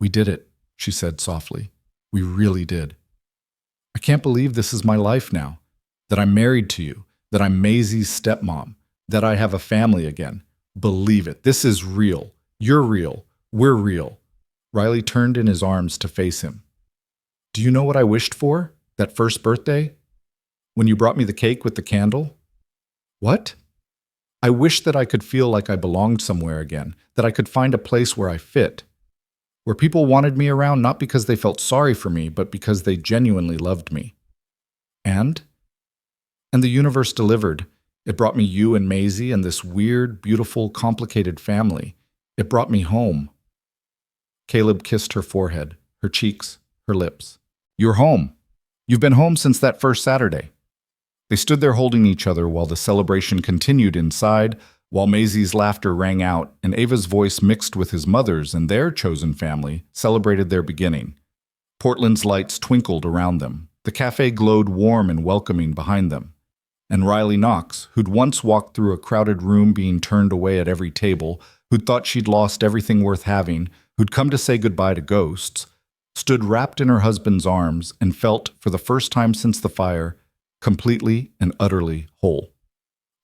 "We did it," she said softly. "We really did. I can't believe this is my life now, that I'm married to you, that I'm Maisie's stepmom, that I have a family again. Believe it. This is real. You're real. We're real." Riley turned in his arms to face him. "Do you know what I wished for, that first birthday? When you brought me the cake with the candle?" "What?" "I wished that I could feel like I belonged somewhere again, that I could find a place where I fit, where people wanted me around not because they felt sorry for me, but because they genuinely loved me." And the universe delivered. It brought me you and Maisie and this weird, beautiful, complicated family. It brought me home. Caleb kissed her forehead, her cheeks, her lips. "You're home. You've been home since that first Saturday." They stood there holding each other while the celebration continued inside, while Maisie's laughter rang out and Ava's voice mixed with his mother's and their chosen family celebrated their beginning. Portland's lights twinkled around them. The cafe glowed warm and welcoming behind them. And Riley Knox, who'd once walked through a crowded room being turned away at every table, who'd thought she'd lost everything worth having, who'd come to say goodbye to ghosts, stood wrapped in her husband's arms and felt, for the first time since the fire, completely and utterly whole.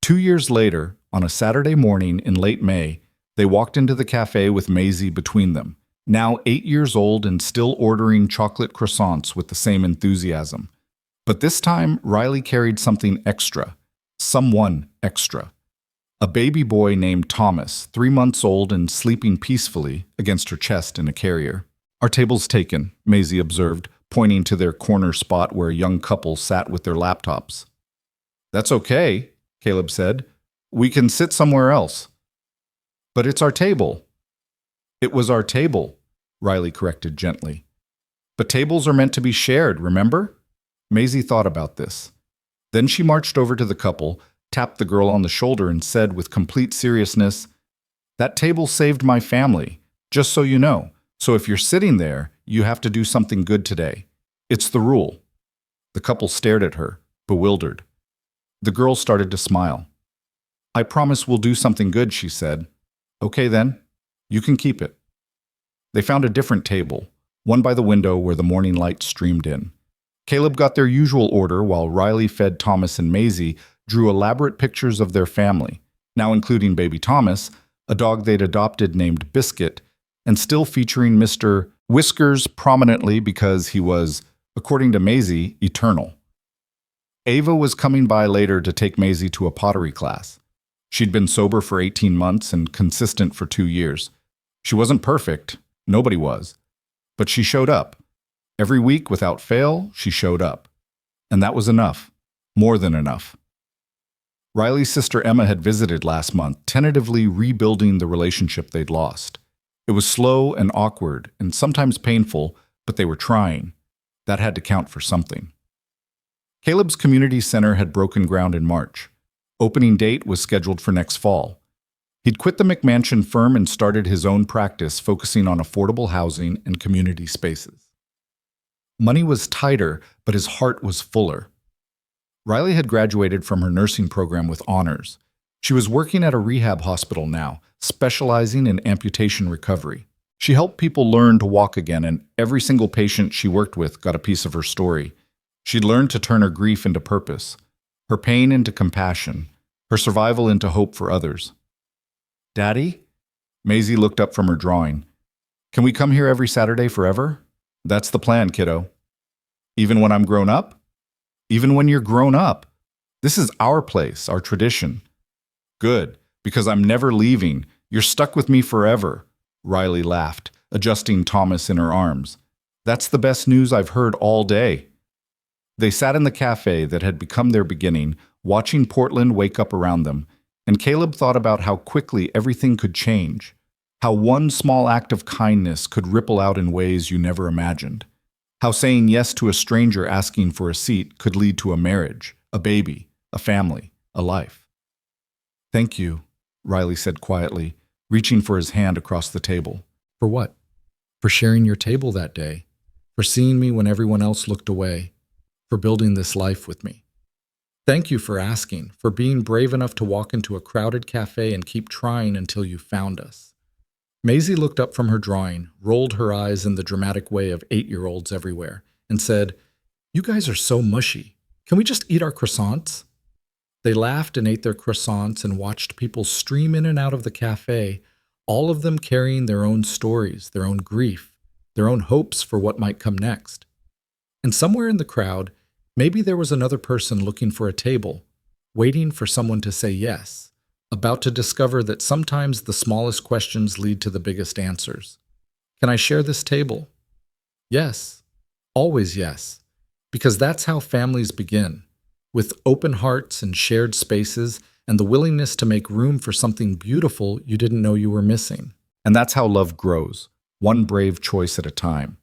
2 years later, on a Saturday morning in late May, they walked into the cafe with Maisie between them, now 8 years old and still ordering chocolate croissants with the same enthusiasm. But this time, Riley carried something extra, Someone extra. A baby boy named Thomas, 3 months old and sleeping peacefully against her chest in a carrier. Our table's taken, Maisie observed, pointing to their corner spot where a young couple sat with their laptops. That's okay, Caleb said. We can sit somewhere else. But it's our table. It was our table, Riley corrected gently. But tables are meant to be shared, remember? Maisie thought about this. Then she marched over to the couple, tapped the girl on the shoulder, and said with complete seriousness, "That table saved my family, just so you know. So if you're sitting there, you have to do something good today. It's the rule." The couple stared at her, bewildered. The girl started to smile. "I promise we'll do something good," she said. "Okay then, you can keep it." They found a different table, one by the window where the morning light streamed in. Caleb got their usual order while Riley fed Thomas, and Maisie drew elaborate pictures of their family, now including baby Thomas, a dog they'd adopted named Biscuit, and still featuring Mr. Whiskers prominently because he was, according to Maisie, eternal. Ava was coming by later to take Maisie to a pottery class. She'd been sober for 18 months and consistent for 2 years. She wasn't perfect, nobody was, but she showed up. Every week, without fail, she showed up. And that was enough, more than enough. Riley's sister Emma had visited last month, tentatively rebuilding the relationship they'd lost. It was slow and awkward and sometimes painful, but they were trying. That had to count for something. Caleb's community center had broken ground in March. Opening date was scheduled for next fall. He'd quit the McMansion firm and started his own practice focusing on affordable housing and community spaces. Money was tighter, but his heart was fuller. Riley had graduated from her nursing program with honors. She was working at a rehab hospital now, specializing in amputation recovery. She helped people learn to walk again, and every single patient she worked with got a piece of her story. She'd learned to turn her grief into purpose, her pain into compassion, her survival into hope for others. "Daddy?" Maisie looked up from her drawing. "Can we come here every Saturday forever?" "That's the plan, kiddo." "Even when I'm grown up?" "Even when you're grown up. This is our place, our tradition." "Good, because I'm never leaving. You're stuck with me forever." Riley laughed, adjusting Thomas in her arms. "That's the best news I've heard all day." They sat in the cafe that had become their beginning, watching Portland wake up around them, and Caleb thought about how quickly everything could change, how one small act of kindness could ripple out in ways you never imagined, how saying yes to a stranger asking for a seat could lead to a marriage, a baby, a family, a life. "Thank you," Riley said quietly, reaching for his hand across the table. "For what?" "For sharing your table that day, for seeing me when everyone else looked away, for building this life with me. Thank you for asking, for being brave enough to walk into a crowded cafe and keep trying until you found us." Maisie looked up from her drawing, rolled her eyes in the dramatic way of 8-year-olds everywhere, and said, "You guys are so mushy. Can we just eat our croissants?" They laughed and ate their croissants and watched people stream in and out of the cafe, all of them carrying their own stories, their own grief, their own hopes for what might come next. And somewhere in the crowd, maybe there was another person looking for a table, waiting for someone to say yes, about to discover that sometimes the smallest questions lead to the biggest answers. Can I share this table? Yes, always yes, because that's how families begin, with open hearts and shared spaces and the willingness to make room for something beautiful you didn't know you were missing. And that's how love grows, one brave choice at a time.